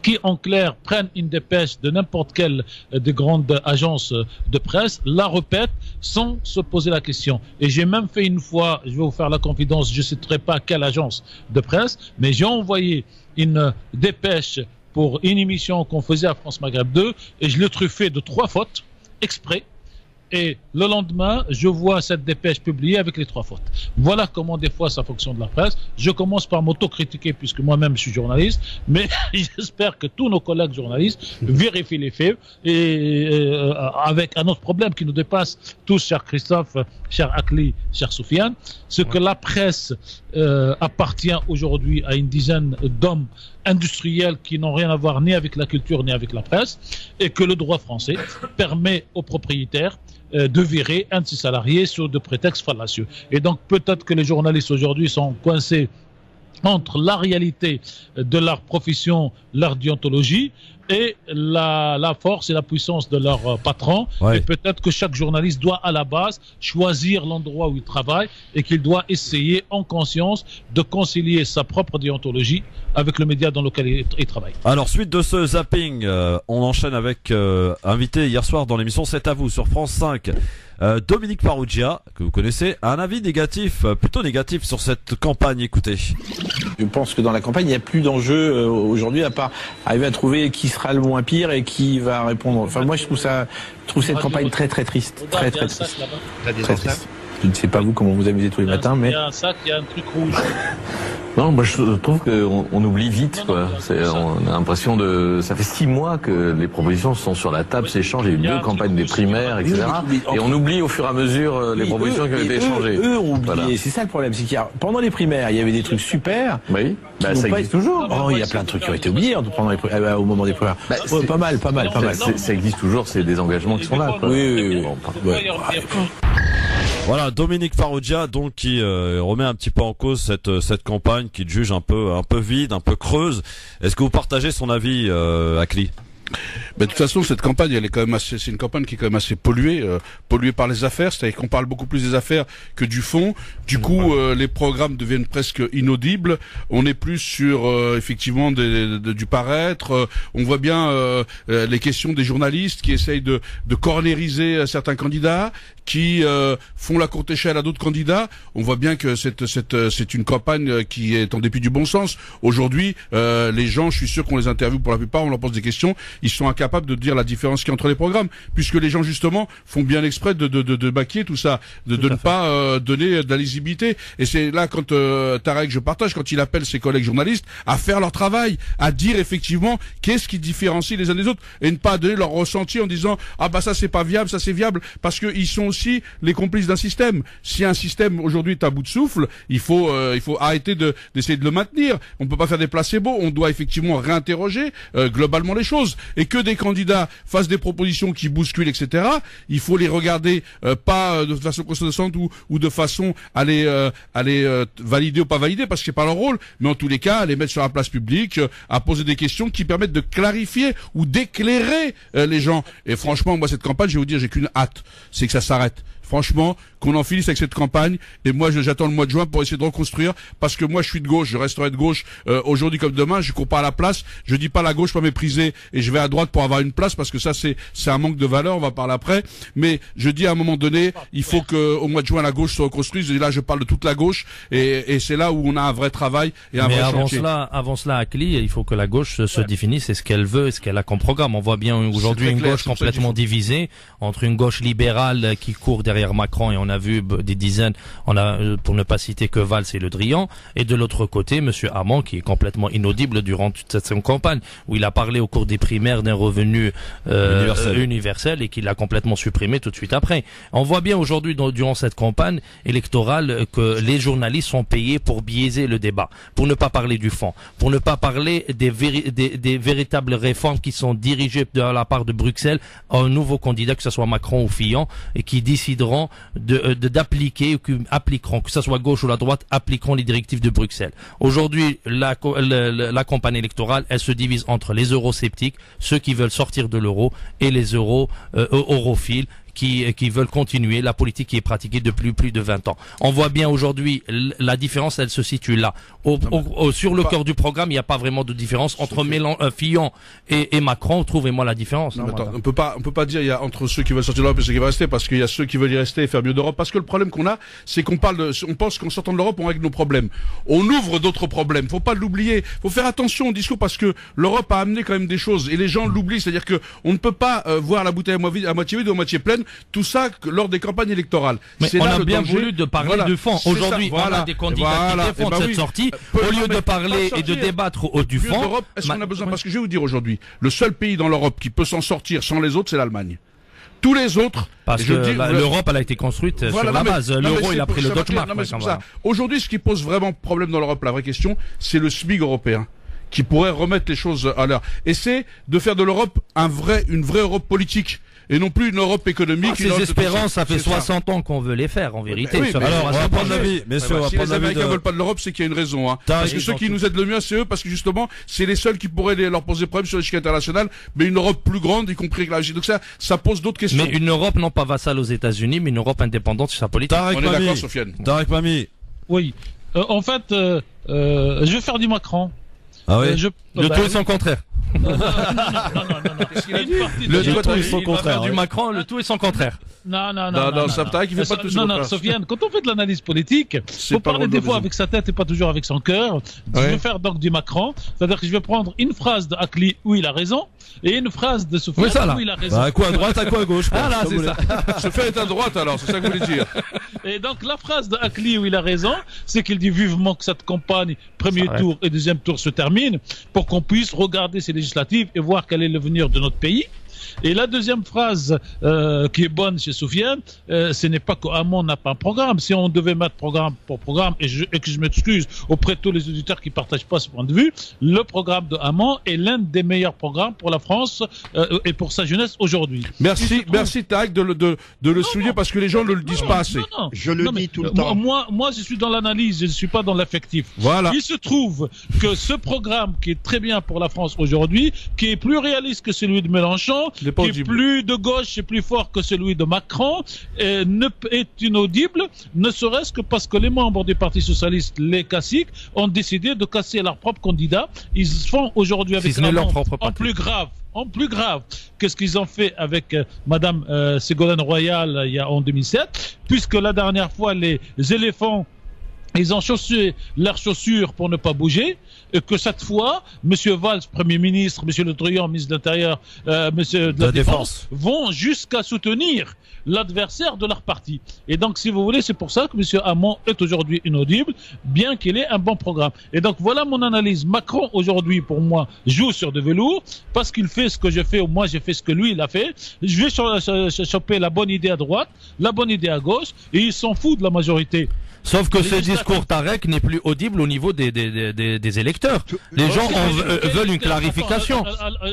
qui en clair prennent une dépêche de n'importe quelle des grandes agences de presse, la répètent sans se poser la question. Et j'ai même fait une fois, je vais vous faire la confidence, je ne citerai pas quelle agence de presse, mais j'ai envoyé une dépêche pour une émission qu'on faisait à France Maghreb 2 et je l'ai truffé de 3 fautes exprès. Et le lendemain, je vois cette dépêche publiée avec les 3 fautes. Voilà comment des fois ça fonctionne de la presse. Je commence par m'autocritiquer puisque moi-même je suis journaliste, mais j'espère que tous nos collègues journalistes vérifient les faits et avec un autre problème qui nous dépasse tous, cher Christophe, cher Akli, cher Soufiane, c'est que la presse appartient aujourd'hui à une dizaine d'hommes industriels qui n'ont rien à voir ni avec la culture ni avec la presse et que le droit français permet aux propriétaires de virer un de ses salariés sur de prétextes fallacieux. Et donc peut-être que les journalistes aujourd'hui sont coincés entre la réalité de leur profession, leur déontologie et la force et la puissance de leur patron. Ouais. Et peut-être que chaque journaliste doit à la base choisir l'endroit où il travaille et qu'il doit essayer en conscience de concilier sa propre déontologie avec le média dans lequel il travaille. Alors, suite de ce zapping, on enchaîne avec invité hier soir dans l'émission C'est à vous sur France 5. Dominique Farrugia, que vous connaissez, a un avis négatif, plutôt négatif sur cette campagne. Écoutez. Je pense que dans la campagne, il n'y a plus d'enjeu aujourd'hui à part arriver à trouver qui sera le moins pire et qui va répondre. Enfin, moi, je trouve cette campagne très très triste, très très triste, très triste. Je ne sais pas vous comment vous amusez tous les matins, mais il y a un sac, il y a un truc rouge. Non, moi je trouve qu'on oublie vite, quoi. On a l'impression ça fait 6 mois que les propositions sont sur la table, s'échangent, il y a eu 2 campagnes des primaires, etc. Et on oublie au fur et à mesure les propositions qui ont été échangées. Eux ont oublié, voilà. C'est ça le problème, c'est qu'il y a, pendant les primaires, il y avait des trucs super. Oui, ça existe toujours. Oh, il y a plein de trucs qui ont été oubliés au moment des primaires. Pas mal. Ça existe toujours, c'est des engagements qui sont là, quoi. Oui. Voilà, Dominique Farrugia, donc, qui remet un petit peu en cause cette campagne qu'il juge un peu vide, un peu creuse. Est-ce que vous partagez son avis, Akli? Mais de toute façon, cette campagne, elle est quand même c'est une campagne qui est quand même assez polluée par les affaires. C'est-à-dire qu'on parle beaucoup plus des affaires que du fond. Du coup, les programmes deviennent presque inaudibles. On est plus sur effectivement du paraître. On voit bien les questions des journalistes qui essayent de cornériser certains candidats, qui font la courte échelle à d'autres candidats. On voit bien que c'est une campagne qui est en dépit du bon sens. Aujourd'hui, les gens, je suis sûr qu'on les interviewe pour la plupart, on leur pose des questions, ils sont incapables de dire la différence qu'il y a entre les programmes, puisque les gens justement font bien exprès de maquiller tout ça, de ne pas donner de la lisibilité. Et c'est là quand Tarek, je partage, quand il appelle ses collègues journalistes à faire leur travail, à dire effectivement qu'est-ce qui différencie les uns des autres, et ne pas donner leur ressenti en disant ah bah ça c'est pas viable, ça c'est viable, parce que ils sont aussi les complices d'un système. Si un système aujourd'hui est à bout de souffle, il faut arrêter d'essayer de le maintenir. On peut pas faire des placebos, on doit effectivement réinterroger globalement les choses. Et que des candidats fassent des propositions qui bousculent, etc., il faut les regarder pas de façon condescendante ou de façon à les valider ou pas valider, parce que c'est pas leur rôle, mais en tous les cas, à les mettre sur la place publique, à poser des questions qui permettent de clarifier ou d'éclairer les gens. Et franchement, moi, cette campagne, je vais vous dire, j'ai qu'une hâte, c'est que ça s'arrête. Franchement, qu'on en finisse avec cette campagne. Et moi, j'attends le mois de juin pour essayer de reconstruire, parce que moi, je suis de gauche, je resterai de gauche aujourd'hui comme demain. Je cours pas à la place. Je dis pas la gauche pas mépriser et je vais à droite pour avoir une place, parce que ça, c'est un manque de valeur. On va parler après. Mais je dis à un moment donné, il faut que au mois de juin la gauche se reconstruise. Et là, je parle de toute la gauche. Et c'est là où on a un vrai travail et un vrai chantier. Avant cela, Akli, il faut que la gauche se définisse et ce qu'elle veut, et ce qu'elle a comme programme. On voit bien aujourd'hui une gauche complètement divisée entre une gauche libérale qui court derrière Macron, et on a vu des dizaines, pour ne pas citer que Valls et Le Drian, et de l'autre côté, Monsieur Hamon, qui est complètement inaudible durant toute cette campagne, où il a parlé au cours des primaires d'un revenu universel et qu'il l'a complètement supprimé tout de suite après. On voit bien aujourd'hui, durant cette campagne électorale, que les journalistes sont payés pour biaiser le débat, pour ne pas parler du fond, pour ne pas parler des véritables réformes qui sont dirigées de la part de Bruxelles à un nouveau candidat, que ce soit Macron ou Fillon, et qui décideront d'appliquer, ou qui appliqueront, que ce soit gauche ou la droite, appliqueront les directives de Bruxelles. Aujourd'hui, la campagne électorale, elle se divise entre les eurosceptiques, ceux qui veulent sortir de l'euro, et les europhiles, qui veulent continuer la politique qui est pratiquée depuis plus de 20 ans. On voit bien aujourd'hui, la différence, elle se situe là. Sur le cœur du programme, il n'y a pas vraiment de différence entre Fillon et Macron. Trouvez-moi la différence. On peut pas dire il y a entre ceux qui veulent sortir de l'Europe et ceux qui veulent rester, parce qu'il y a ceux qui veulent y rester et faire mieux d'Europe. Parce que le problème qu'on a, c'est qu'on pense qu'en sortant de l'Europe, on règle nos problèmes. On ouvre d'autres problèmes. Faut pas l'oublier. Faut faire attention au discours, parce que l'Europe a amené quand même des choses et les gens l'oublient. C'est-à-dire que on ne peut pas voir la bouteille à moitié vide ou à moitié pleine. Tout ça lors des campagnes électorales. Mais on a bien voulu de parler de fond. Aujourd'hui, on a des candidats qui défendent cette sortie. Au lieu de parler et de débattre du fond. Est-ce qu'on a besoin? Parce que je vais vous dire aujourd'hui, le seul pays dans l'Europe qui peut s'en sortir sans les autres, c'est l'Allemagne. Tous les autres. Parce que l'Europe, elle a été construite sur la base. L'euro, il a pris le Deutschmark. Aujourd'hui, ce qui pose vraiment problème dans l'Europe, la vraie question, c'est le SMIC européen, qui pourrait remettre les choses à l'heure. Et c'est de faire de l'Europe une vraie Europe politique. et non plus une Europe économique. Ces espérances, ça fait 60 ans qu'on veut les faire, en vérité. Oui, alors, on va prendre l'avis, messieurs, si les Américains veulent pas de l'Europe, c'est qu'il y a une raison. Hein. Parce que ceux qui nous aident le mieux, c'est eux, parce que justement, c'est les seuls qui pourraient leur poser problème sur l'échiquier international, mais une Europe plus grande, y compris avec la Russie. Donc ça pose d'autres questions. Mais une Europe non pas vassale aux États-Unis, mais une Europe indépendante sur sa politique. On est d'accord, Sofiane. Tarek Mami. Oui. En fait, je vais faire du Macron. Ah oui. Le tout est son contraire. Non. Le tout est son contraire. Du Macron, le tout est son contraire. Non, Tarek, il fait pas tout ça. Non, Sofiane, quand on fait de l'analyse politique, faut parler des fois avec sa tête et pas toujours avec son cœur. Je vais faire donc du Macron, c'est-à-dire que je vais prendre une phrase de Akli où il a raison et une phrase de Sofiane où il a raison. À quoi à droite, à quoi à gauche. Ah là, c'est ça. Sofiane est à droite alors, c'est ça que vous voulez dire. Et donc la phrase de Akli où il a raison, c'est qu'il dit vivement que cette campagne premier tour et deuxième tour se termine pour qu'on puisse regarder ces législatives et voir quel est l'avenir de notre pays. Et la deuxième phrase qui est bonne chez Soufiane, ce n'est pas que Hamon n'a pas un programme. Si on devait mettre programme pour programme, et que je m'excuse auprès de tous les auditeurs qui ne partagent pas ce point de vue, le programme de Hamon est l'un des meilleurs programmes pour la France et pour sa jeunesse aujourd'hui. Merci Tarek de le souligner parce que les gens ne le disent pas assez. Je le dis tout le temps. Moi, je suis dans l'analyse, je ne suis pas dans l'affectif. Voilà. Il se trouve que ce programme qui est très bien pour la France aujourd'hui, qui est plus réaliste que celui de Mélenchon, qui est plus de gauche et plus fort que celui de Macron, est inaudible, ne serait-ce que parce que les membres du Parti Socialiste, les caciques, ont décidé de casser leur propre candidat. Ils font aujourd'hui avec en plus grave que ce qu'ils ont fait avec Madame Ségolène Royal en 2007, puisque la dernière fois les éléphants ils ont chaussé leurs chaussures pour ne pas bouger, et que cette fois, Monsieur Valls, Premier ministre, Monsieur Le Drian, ministre de l'Intérieur, Monsieur de la Défense, vont jusqu'à soutenir l'adversaire de leur parti. Et donc, si vous voulez, c'est pour ça que Monsieur Hamon est aujourd'hui inaudible, bien qu'il ait un bon programme. Et donc, voilà mon analyse. Macron, aujourd'hui, pour moi, joue sur de velours, parce qu'il fait ce que je fais, ou moi, j'ai fait ce que lui, il a fait. Je vais choper la bonne idée à droite, la bonne idée à gauche, et il s'en fout de la majorité. Sauf que ce discours Tarek n'est plus audible au niveau des électeurs. Les gens veulent une clarification.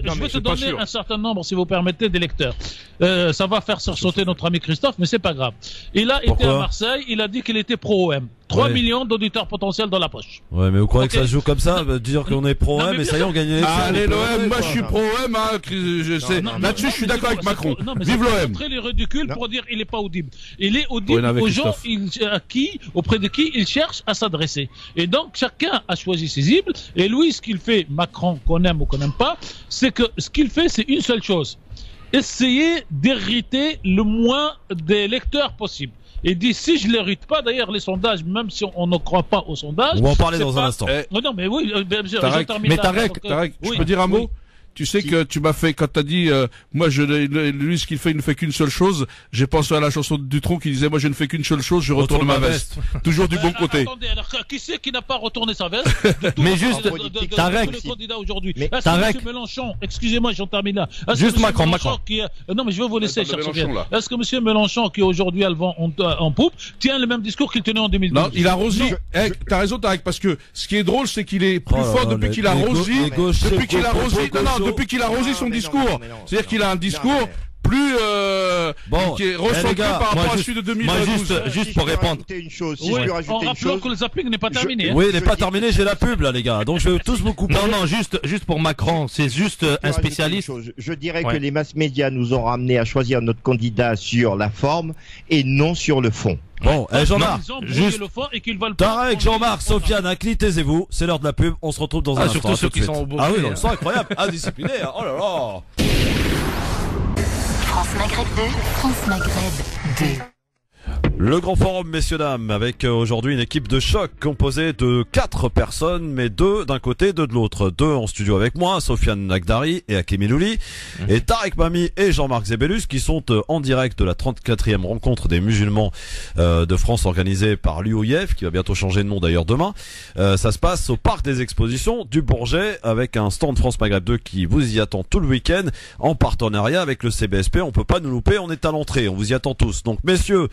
Je vais te donner un certain nombre, si vous permettez, d'électeurs. Ça va faire sursauter notre ami Christophe, mais c'est pas grave. Il a été à Marseille, il a dit qu'il était pro-OM. 3 millions d'auditeurs potentiels dans la poche. Ouais, mais vous croyez que ça se joue comme ça? Dire qu'on est pro-OM, mais ça y est, on gagne les élections. Allez, l'OM, moi je suis pro-OM, hein, je sais. Là-dessus, je suis d'accord avec Macron. Vive l'OM. Très les ridicules pour dire il est pas audible. Il est audible aux gens auprès de qui il cherche à s'adresser. Et donc, chacun a choisi ses cibles. Et lui, ce qu'il fait, Macron, qu'on aime ou qu'on n'aime pas, c'est que ce qu'il fait, c'est une seule chose. Essayer d'hériter le moins d'électeurs possible. Et dit, si je l'hérite pas, d'ailleurs, les sondages, même si on ne croit pas aux sondages. On va en parler dans un instant. Non, mais oui, Tarek, je peux dire un mot? Tu sais que tu m'as fait, quand t'as dit, moi, lui, ce qu'il fait, il ne fait qu'une seule chose. J'ai pensé à la chanson de Dutronc qui disait, moi, je ne fais qu'une seule chose, je retourne ma veste. Toujours du bon côté. Attendez, alors, qui c'est qui n'a pas retourné sa veste? Mais juste, Tarek. Tarek. Monsieur Mélenchon, excusez-moi, j'en termine là. Juste Macron. Non, mais je vais vous laisser, cher Sofiane. Est-ce que monsieur Mélenchon, qui est aujourd'hui à le vent en poupe, tient le même discours qu'il tenait en 2012? Non, il a rosé. T'as raison, Tarek, parce que ce qui est drôle, c'est qu'il est plus fort depuis qu'il a rosé. Depuis qu'il a rosé son discours. C'est-à-dire qu'il a un discours plus qui est recentré par rapport à celui de 2012. Juste pour répondre. En rappelant que le zapping n'est pas terminé. Oui, il n'est pas terminé, j'ai la pub là les gars. Donc je vais tous vous couper. Non, juste pour Macron, c'est juste un spécialiste. Je dirais que les mass médias nous ont ramené à choisir notre candidat sur la forme et non sur le fond. Bon, Jean-Marc, juste Tarek, Jean-Marc, Sofiane, Akli, taisez-vous, c'est l'heure de la pub, on se retrouve dans un instant. Surtout ceux qui sont au bout. Ah oui, non, c'est incroyable, indiscipliné, oh là là. France Maghreb 2, France Maghreb 2. Le grand forum, messieurs dames, avec aujourd'hui une équipe de choc composée de 4 personnes, mais 2 d'un côté, 2 de l'autre. 2 en studio avec moi, Sofiane Nagdari et Hakim Elouli, et Tarek Mami et Jean-Marc Zebellus qui sont en direct de la 34e rencontre des musulmans de France organisée par l'UOIF, qui va bientôt changer de nom d'ailleurs demain. Ça se passe au Parc des Expositions du Bourget avec un stand France Maghreb 2 qui vous y attend tout le week-end en partenariat avec le CBSP. On peut pas nous louper, on est à l'entrée, on vous y attend tous. Donc messieurs,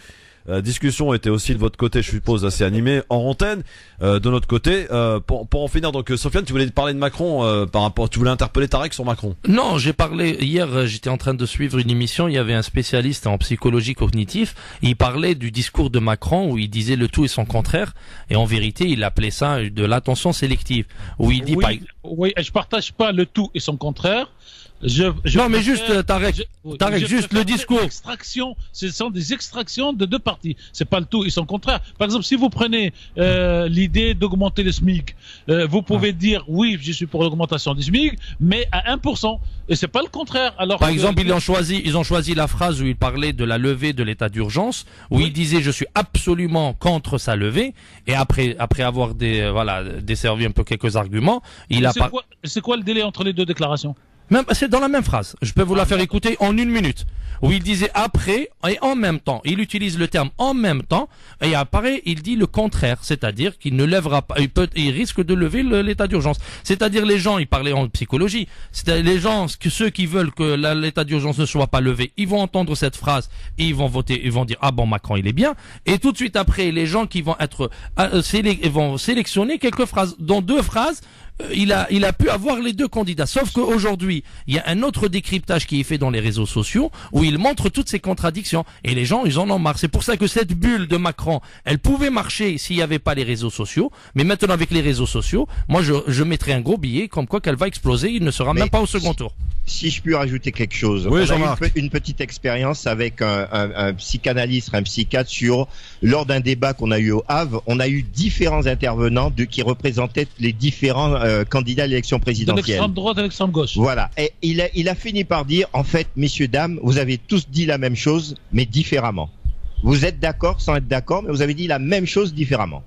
discussion était aussi de votre côté, je suppose, assez animée en antenne. De notre côté, pour en finir, donc Sofiane, tu voulais parler de Macron par rapport, tu voulais interpeller Tarek sur Macron. Non, j'ai parlé hier. J'étais en train de suivre une émission. Il y avait un spécialiste en psychologie cognitive. Il parlait du discours de Macron où il disait le tout et son contraire. Et en vérité, il appelait ça de l'attention sélective. Où il dit oui, je partage pas le tout et son contraire. Non, mais juste, Tarek, juste le discours. Ce sont des extractions de deux parties. C'est pas le tout, ils sont contraires. Par exemple, si vous prenez l'idée d'augmenter le SMIC, vous pouvez dire oui, je suis pour l'augmentation du SMIC, mais à 1%. Et c'est pas le contraire. Alors par exemple, ils ont choisi la phrase où il parlait de la levée de l'état d'urgence, où il disait je suis absolument contre sa levée. Et après avoir desservi un peu quelques arguments, c'est quoi le délai entre les deux déclarations? C'est dans la même phrase. Je peux vous la faire écouter en 1 minute. Où il disait après et en même temps. Il utilise le terme en même temps. Et après, il dit le contraire. C'est-à-dire qu'il ne lèvera pas, il risque de lever l'état d'urgence. C'est-à-dire les gens, il parlait en psychologie. C'est-à-dire les gens, ceux qui veulent que l'état d'urgence ne soit pas levé, ils vont entendre cette phrase et ils vont voter, ils vont dire, ah bon, Macron, il est bien. Et tout de suite après, les gens qui vont être, vont sélectionner quelques phrases. Dans 2 phrases, il a pu avoir les 2 candidats. Sauf qu'aujourd'hui, il y a un autre décryptage qui est fait dans les réseaux sociaux où il montre toutes ces contradictions. Et les gens, ils en ont marre. C'est pour ça que cette bulle de Macron, elle pouvait marcher s'il n'y avait pas les réseaux sociaux. Mais maintenant, avec les réseaux sociaux, moi, je mettrai un gros billet comme quoi qu'elle va exploser. Il ne sera même pas au second tour. Si je puis rajouter quelque chose. Oui, on a eu une petite expérience avec un psychanalyste, un psychiatre lors d'un débat qu'on a eu au Havre, on a eu différents intervenants qui représentaient les différents candidats à l'élection présidentielle. De l'extrême droite à l'extrême gauche. Voilà. Et il a fini par dire, en fait, messieurs, dames, vous avez tous dit la même chose, mais différemment. Vous êtes d'accord sans être d'accord, mais vous avez dit la même chose différemment.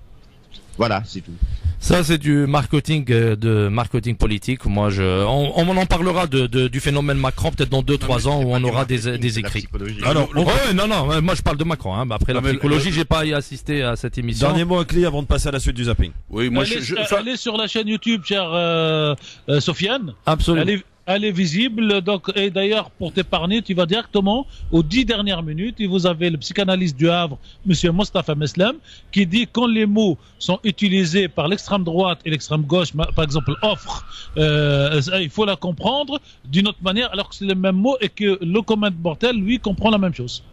Voilà, c'est tout. Ça, c'est du marketing, politique. Moi, on en parlera du phénomène Macron peut-être dans 2-3 ans où on aura des écrits. Alors, non, moi je parle de Macron. Hein. Après la psychologie, j'ai pas assisté à cette émission. Dernier mot à clé avant de passer à la suite du zapping. Oui, moi allez sur la chaîne YouTube, cher Sofiane. Absolument. Elle est visible, donc, et d'ailleurs, pour t'épargner, tu vas directement aux 10 dernières minutes et vous avez le psychanalyste du Havre, monsieur Mostafa Meslem, qui dit quand les mots sont utilisés par l'extrême droite et l'extrême gauche, par exemple, offre, il faut la comprendre d'une autre manière, alors que c'est le même mot et que le commun mortel, lui, comprend la même chose.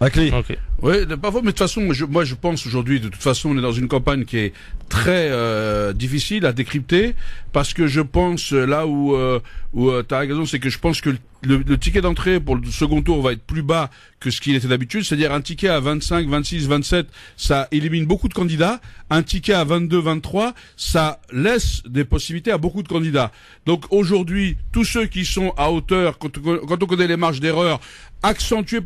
Okay. Oui, pas faux, mais de toute façon, moi je pense aujourd'hui, de toute façon, on est dans une campagne qui est très difficile à décrypter, parce que je pense là où t'as raison, c'est que je pense que le ticket d'entrée pour le second tour va être plus bas que ce qu'il était d'habitude, c'est-à-dire un ticket à 25, 26, 27, ça élimine beaucoup de candidats. Un ticket à 22, 23, ça laisse des possibilités à beaucoup de candidats. Donc aujourd'hui, tous ceux qui sont à hauteur, quand on connaît les marges d'erreur, accentuées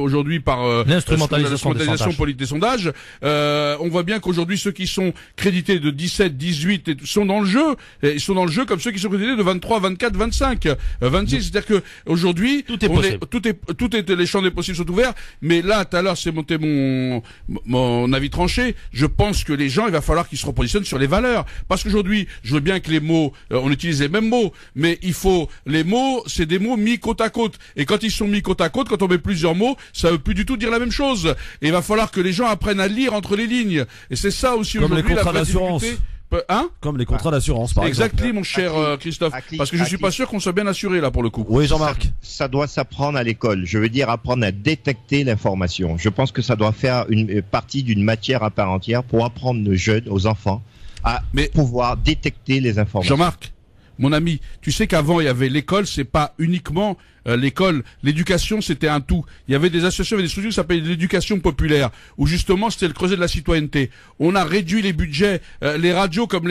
aujourd'hui par l'instrumentalisation politique des sondages, on voit bien qu'aujourd'hui ceux qui sont crédités de 17, 18 sont dans le jeu. Ils sont dans le jeu comme ceux qui sont crédités de 23, 24, 25, 26. C'est-à-dire que aujourd'hui, tout est les champs des possibles sont ouverts. Mais là, tout à l'heure, c'est monté mon avis tranché. Je pense que les gens, il va falloir qu'ils se repositionnent sur les valeurs. Parce qu'aujourd'hui, je veux bien que les mots, on utilise les mêmes mots, mais les mots, c'est des mots mis côte à côte. Et quand ils sont mis côte à côte, quand on met plusieurs mots, ça veut plus du tout dire la même chose. Et il va falloir que les gens apprennent à lire entre les lignes. Et c'est ça aussi aujourd'hui la vraie difficulté. Comme les contrats d'assurance, par exemple. Exactement, mon cher Christophe. Parce que je suis pas sûr qu'on soit bien assuré là pour le coup. Oui, Jean-Marc. Ça doit s'apprendre à l'école. Je veux dire apprendre à détecter l'information. Je pense que ça doit faire une partie d'une matière à part entière pour apprendre nos jeunes, aux enfants, à pouvoir détecter les informations. Jean-Marc, mon ami, tu sais qu'avant il y avait l'école, c'est pas uniquement l'école, l'éducation c'était un tout. Il y avait des associations, il y avait des structures qui s'appelaient l'éducation populaire, où justement c'était le creuset de la citoyenneté. On a réduit les budgets, les radios comme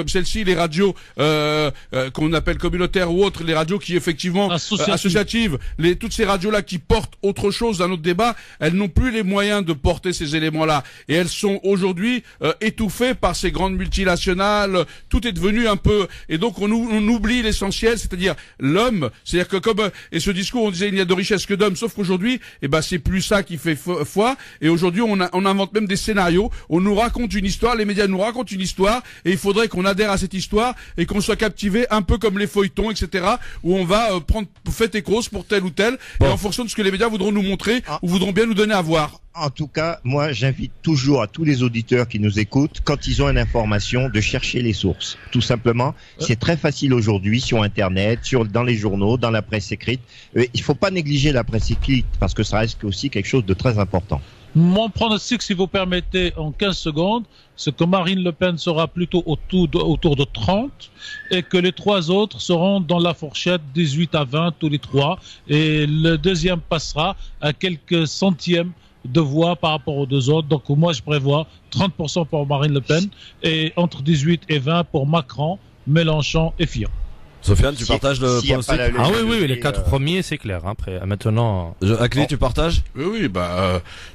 celle-ci, les radios qu'on appelle communautaires ou autres, les radios qui effectivement associatives, toutes ces radios-là qui portent autre chose dans notre débat, elles n'ont plus les moyens de porter ces éléments-là. Et elles sont aujourd'hui étouffées par ces grandes multinationales, tout est devenu un peu... Et donc on oublie l'essentiel, c'est-à-dire l'homme, c'est-à-dire que comme... Et ce discours, on disait il n'y a de richesse que d'hommes, sauf qu'aujourd'hui, c'est plus ça qui fait foi. Et aujourd'hui, on invente même des scénarios. On nous raconte une histoire, les médias nous racontent une histoire, et il faudrait qu'on adhère à cette histoire et qu'on soit captivé un peu comme les feuilletons, etc. Où on va prendre fait et cause pour tel ou tel, et en fonction de ce que les médias voudront nous montrer ou voudront bien nous donner à voir. En tout cas, moi, j'invite toujours à tous les auditeurs qui nous écoutent, quand ils ont une information, de chercher les sources. Tout simplement, c'est très facile aujourd'hui sur Internet, dans les journaux, dans la presse écrite. Il faut pas négliger la presse écrite parce que ça reste aussi quelque chose de très important. Mon pronostic, si vous permettez, en 15 secondes, c'est que Marine Le Pen sera plutôt autour de 30 et que les trois autres seront dans la fourchette 18 à 20 tous les trois. Et le deuxième passera à quelques centièmes de voix par rapport aux deux autres. Donc moi, je prévois 30% pour Marine Le Pen et entre 18 et 20 pour Macron, Mélenchon et Fillon. Sofiane, tu partages le pronostic? Ah oui, les quatre premiers, c'est clair. Hein, après, maintenant. Akli, tu partages? Oui,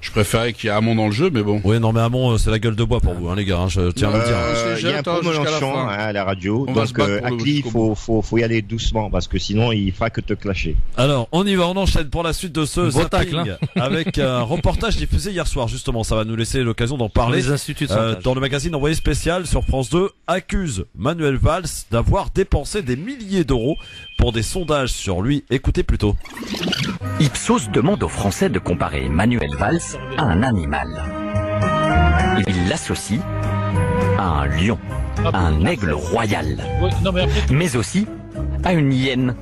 je préférais qu'il y ait Hamon dans le jeu, mais bon. Oui, non, mais Hamon, c'est la gueule de bois pour vous, hein, les gars. Hein, je tiens à le dire. Il y a un peu Mélenchon à la radio, donc Akli, faut y aller doucement parce que sinon, il fera que te clasher. Alors, on y va, on enchaîne pour la suite de ce zapping avec un reportage diffusé hier soir. Justement, ça va nous laisser l'occasion d'en parler. Les instituts de sondage. Dans le magazine Envoyé spécial sur France 2, accuse Manuel Valls d'avoir dépensé des milliers d'euros pour des sondages sur lui. Écoutez plutôt. Ipsos demande aux Français de comparer Manuel Valls à un animal. Il l'associe à un lion, à un aigle royal, mais aussi à une hyène,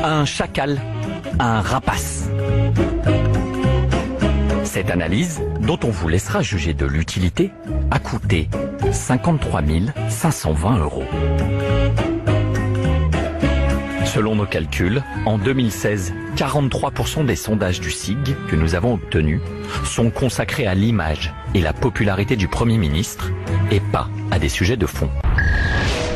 à un chacal, à un rapace. Cette analyse, dont on vous laissera juger de l'utilité, a coûté 53 520 €. Selon nos calculs, en 2016, 43% des sondages du SIG que nous avons obtenus sont consacrés à l'image et la popularité du Premier ministre et pas à des sujets de fond.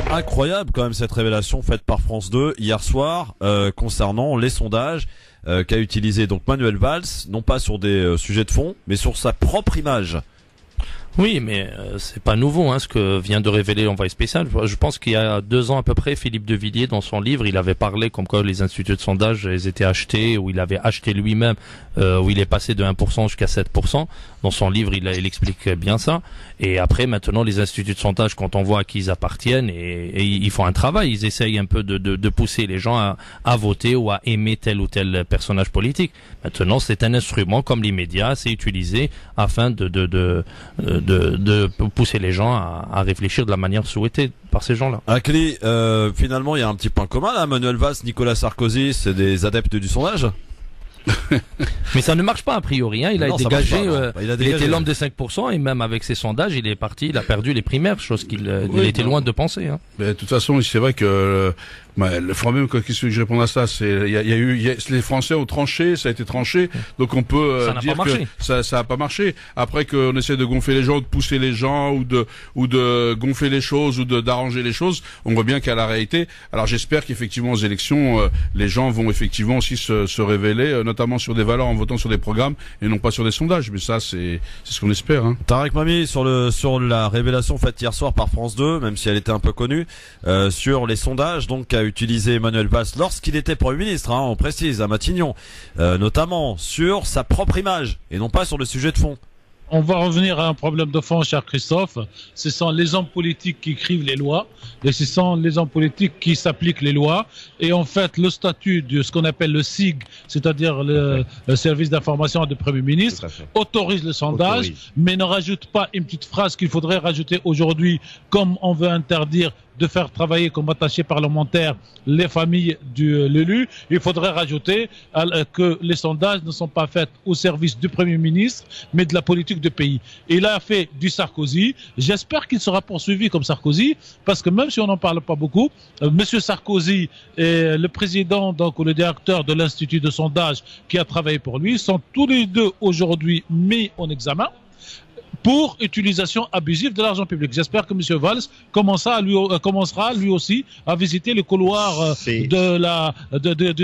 Incroyable quand même cette révélation faite par France 2 hier soir concernant les sondages qu'a utilisé donc Manuel Valls, non pas sur des sujets de fond, mais sur sa propre image. Oui, mais c'est pas nouveau, hein, ce que vient de révéler Envoyé spécial. Je pense qu'il y a 2 ans à peu près, Philippe de Villiers, dans son livre, il avait parlé comme quoi les instituts de sondage, ils étaient achetés, ou il avait acheté lui-même, où il est passé de 1% jusqu'à 7%. Dans son livre, il explique bien ça. Et après, maintenant, les instituts de sondage, quand on voit à qui ils appartiennent, et ils font un travail, ils essayent un peu de pousser les gens à voter ou à aimer tel ou tel personnage politique. Maintenant, c'est un instrument comme les médias, c'est utilisé afin de pousser les gens à réfléchir de la manière souhaitée par ces gens-là. Akli, finalement, il y a un petit point commun là. Manuel Valls, Nicolas Sarkozy, c'est des adeptes du sondage. Mais ça ne marche pas a priori, hein. Il a non, été gagé, il était l'homme des 5% et même avec ses sondages, il est parti, il a perdu les primaires, chose qu'il était loin de penser. Hein. Mais de toute façon, c'est vrai que le problème, qu'est-ce que je réponds à ça, c'est il y a eu les Français ont tranché, ça a été tranché, donc on peut dire que ça a pas marché. Après qu'on essaie de gonfler les gens, de pousser les gens ou de gonfler les choses ou d'arranger les choses, on voit bien qu'à la réalité. Alors j'espère qu'effectivement aux élections, les gens vont effectivement aussi se révéler, notamment sur des valeurs en votant sur des programmes et non pas sur des sondages. Mais ça, c'est ce qu'on espère. Hein. Tarek Mami, sur la révélation faite hier soir par France 2, même si elle était un peu connue, sur les sondages, donc qu'a utilisé Manuel Valls lorsqu'il était Premier ministre, hein, on précise, à Matignon, notamment sur sa propre image et non pas sur le sujet de fond. On va revenir à un problème de fond, cher Christophe. Ce sont les hommes politiques qui écrivent les lois et ce sont les hommes politiques qui s'appliquent les lois. Et en fait, le statut de ce qu'on appelle le SIG, c'est-à-dire le service d'information du Premier ministre, autorise le sondage, mais ne rajoute pas une petite phrase qu'il faudrait rajouter aujourd'hui, comme on veut interdire de faire travailler comme attachés parlementaires les familles de l'élu. Il faudrait rajouter que les sondages ne sont pas faits au service du Premier ministre, mais de la politique du pays. Il a fait du Sarkozy. J'espère qu'il sera poursuivi comme Sarkozy, parce que même si on n'en parle pas beaucoup, Monsieur Sarkozy et le président, donc le directeur de l'Institut de sondage qui a travaillé pour lui, sont tous les deux aujourd'hui mis en examen pour utilisation abusive de l'argent public. J'espère que M. Valls commencera lui aussi à visiter les couloirs du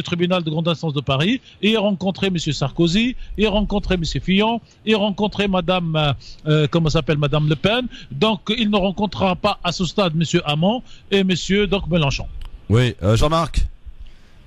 tribunal de grande instance de Paris et rencontrer M. Sarkozy, et rencontrer M. Fillon, et rencontrer Madame Le Pen. Donc il ne rencontrera pas à ce stade M. Hamon et M. Mélenchon. Oui, Jean-Marc.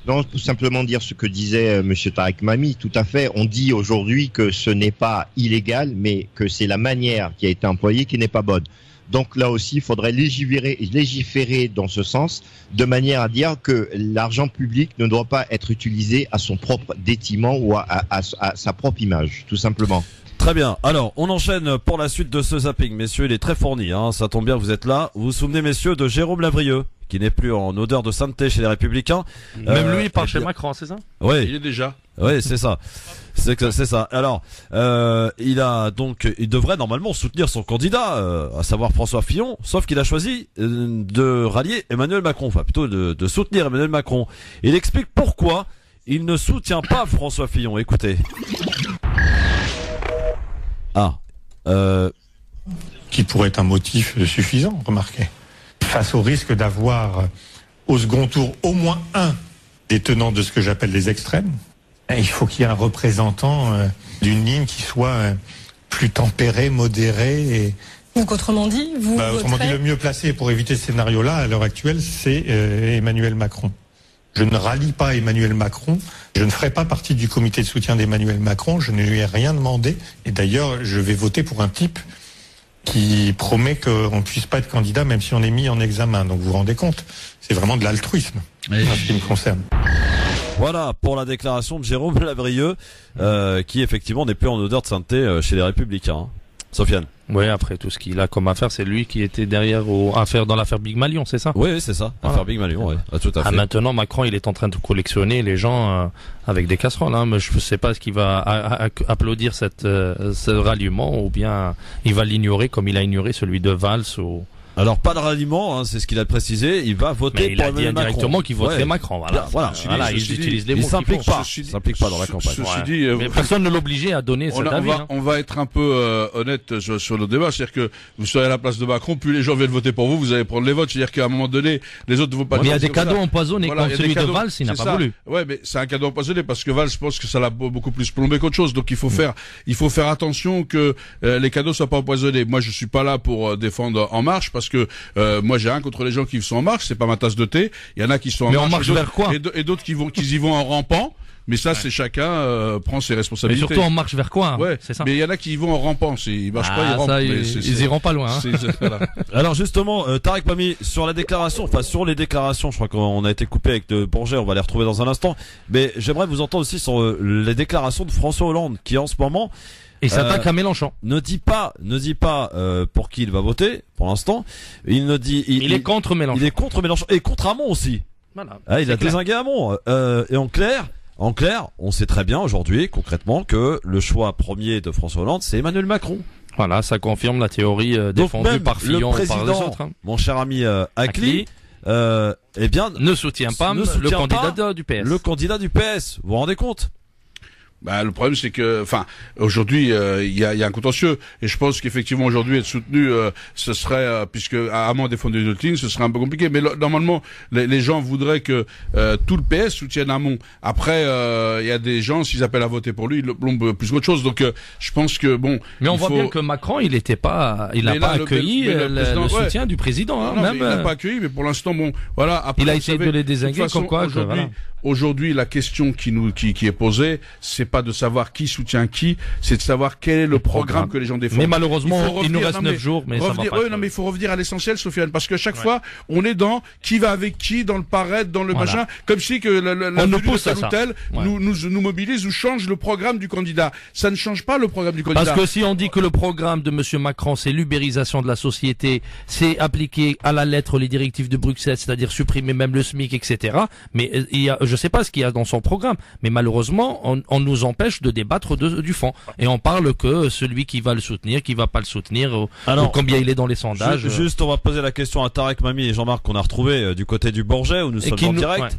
Non, tout simplement dire ce que disait Monsieur Tarek Mami. Tout à fait. On dit aujourd'hui que ce n'est pas illégal, mais que c'est la manière qui a été employée qui n'est pas bonne. Donc là aussi, il faudrait légiférer dans ce sens, de manière à dire que l'argent public ne doit pas être utilisé à son propre détriment ou à sa propre image, tout simplement. Très bien. Alors, on enchaîne pour la suite de ce zapping. Messieurs, il est très fourni, hein. Ça tombe bien, vous êtes là. Vous vous souvenez, messieurs, de Jérôme Lavrieux, qui n'est plus en odeur de sainteté chez les Républicains. Même lui, il part chez Macron, c'est ça? Oui. Il est déjà. Oui, c'est ça. C'est ça. Alors, il devrait normalement soutenir son candidat, à savoir François Fillon, sauf qu'il a choisi de rallier Emmanuel Macron, enfin plutôt de soutenir Emmanuel Macron. Il explique pourquoi il ne soutient pas François Fillon. Écoutez. Qui pourrait être un motif suffisant, remarquez. Face au risque d'avoir au second tour au moins un des tenants de ce que j'appelle les extrêmes, il faut qu'il y ait un représentant d'une ligne qui soit plus tempérée, modérée. Et... Donc autrement dit, le mieux placé pour éviter ce scénario-là à l'heure actuelle, c'est Emmanuel Macron. Je ne rallie pas Emmanuel Macron, je ne ferai pas partie du comité de soutien d'Emmanuel Macron, je ne lui ai rien demandé. Et d'ailleurs, je vais voter pour un type qui promet qu'on ne puisse pas être candidat même si on est mis en examen. Donc vous vous rendez compte, c'est vraiment de l'altruisme en ce qui me concerne. Voilà pour la déclaration de Jérôme Lavrieux, qui effectivement n'est plus en odeur de sainteté chez les Républicains. Hein. Sofiane. Oui, après tout ce qu'il a comme affaire, c'est lui qui était derrière dans l'affaire Big Malion, c'est ça? Oui, c'est ça. Voilà. Affaire Big Malion, oui. Tout à fait. Maintenant, Macron, il est en train de collectionner les gens avec des casseroles. Hein. Mais je ne sais pas ce qu'il va applaudir ce ralliement ou bien il va l'ignorer comme il a ignoré celui de Valls ou... Alors pas de ralliement, hein, c'est ce qu'il a précisé. Il va voter pour Emmanuel Macron. Il a dit indirectement qu'il voterait Macron. Voilà. Il utilise les mots. Il s'implique pas dans la campagne. Mais personne ne l'obligeait à donner cet avis. On va être un peu honnête sur le débat, c'est-à-dire que vous serez à la place de Macron, plus les gens viennent voter pour vous, vous allez prendre les votes. C'est-à-dire qu'à un moment donné, les autres ne vont pas. Mais il y a des cadeaux empoisonnés comme celui de Valls, il n'a pas voulu. Ouais, mais c'est un cadeau empoisonné parce que Valls pense que ça l'a beaucoup plus plombé qu'autre chose. Donc il faut faire attention que les cadeaux soient pas empoisonnés. Moi, je suis pas là pour défendre En Marche parce que moi j'ai rien contre les gens qui sont en marche, c'est pas ma tasse de thé. Il y en a qui sont en marche vers quoi et d'autres qui y vont en rampant. Mais ça, c'est chacun prend ses responsabilités. Mais surtout, on marche vers quoi? Ouais, c'est ça. Mais il y en a qui y vont en rampant. Ils marchent pas, ils rampent. Ils iront pas loin. Hein. Voilà. Alors justement, Tarek Mami, sur la déclaration, sur les déclarations, je crois qu'on a été coupé avec de Bourget, on va les retrouver dans un instant. Mais j'aimerais vous entendre aussi sur les déclarations de François Hollande, qui en ce moment et s'attaque à Mélenchon. Ne dit pas pour qui il va voter pour l'instant. Il est contre Mélenchon. Il est contre Mélenchon et contre Hamon aussi. Voilà. Il a dézingué Hamon. Et en clair, on sait très bien aujourd'hui, concrètement, que le choix premier de François Hollande, c'est Emmanuel Macron. Voilà, ça confirme la théorie défendue par Fillon ou par les autres. Mon cher ami Akli, ne soutient pas le candidat du PS. Le candidat du PS, vous vous rendez compte? Le problème c'est que, aujourd'hui il y a un contentieux et je pense qu'effectivement aujourd'hui être soutenu, ce serait puisque Hamon défendait une autre ligne, ce serait un peu compliqué. Mais normalement les gens voudraient que tout le PS soutienne Hamon. Après il y a des gens s'ils appellent à voter pour lui, ils le plombent plus qu'autre chose. Donc je pense que bon. Mais on voit bien que Macron il n'a pas accueilli le soutien du président. Hein, non, il n'a pas accueilli, mais pour l'instant bon voilà. Après, il a essayé de les dézinguer comme quoi. Aujourd'hui, la question qui est posée, c'est pas de savoir qui soutient qui, c'est de savoir quel est le programme que les gens défendent. Mais malheureusement, il nous reste 9 jours, mais ça va pas. Mais il faut revenir à l'essentiel, Sofiane, parce que chaque fois, on est dans qui va avec qui, dans le paraître, dans le machin, comme si que la venue de tel ou tel nous mobilise ou change le programme du candidat. Ça ne change pas le programme du candidat. Parce que si on dit que le programme de monsieur Macron, c'est l'ubérisation de la société, c'est appliquer à la lettre les directives de Bruxelles, c'est-à-dire supprimer même le SMIC, etc. Mais je sais pas ce qu'il y a dans son programme, mais malheureusement, on nous empêche de débattre du fond. Et on parle que celui qui va le soutenir, qui va pas le soutenir, ou combien il est dans les sondages. Juste, on va poser la question à Tarek Mami et Jean-Marc qu'on a retrouvé du côté du Bourget où nous sommes en direct.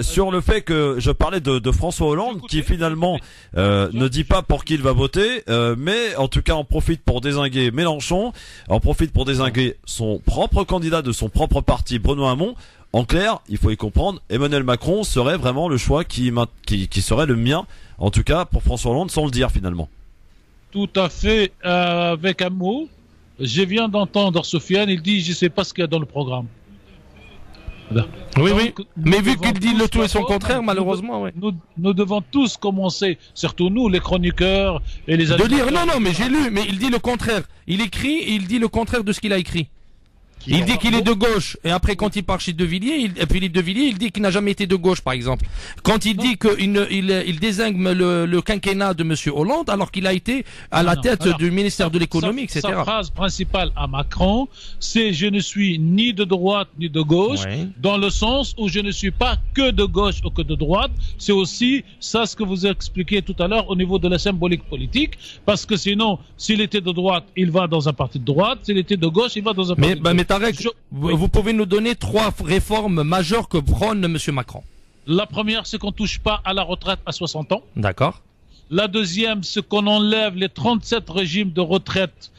Sur le fait que je parlais de François Hollande qui finalement ne dit pas pour qui il va voter, mais en tout cas en profite pour dézinguer Mélenchon, en profite pour dézinguer son propre candidat de son propre parti, Bruno Hamon. En clair, il faut y comprendre, Emmanuel Macron serait vraiment le choix qui serait le mien, en tout cas pour François Hollande, sans le dire finalement. Tout à fait, avec un mot. Je viens d'entendre Sofiane, il dit « je ne sais pas ce qu'il y a dans le programme ». Oui, mais vu qu'il dit le tout et son contraire, malheureusement, nous devons tous commencer, surtout nous, les chroniqueurs et les... De lire, non, mais j'ai lu, mais il dit le contraire. Il dit le contraire de ce qu'il a écrit. Il dit qu'il est de gauche, et après quand il parle chez Philippe de Villiers, il dit qu'il n'a jamais été de gauche, par exemple. Quand il dit qu'il désigne le quinquennat de Monsieur Hollande, alors qu'il a été à la tête du ministère de l'économie, etc. Sa phrase principale à Macron, c'est « je ne suis ni de droite ni de gauche », dans le sens où je ne suis pas que de gauche ou que de droite. C'est aussi ça ce que vous expliquiez tout à l'heure au niveau de la symbolique politique, parce que sinon, s'il était de droite, il va dans un parti de droite, s'il était de gauche, il va dans un parti de gauche. Vous pouvez nous donner 3 réformes majeures que prône M. Macron? La première, c'est qu'on touche pas à la retraite à 60 ans. D'accord. La deuxième, c'est qu'on enlève les 37 régimes de retraite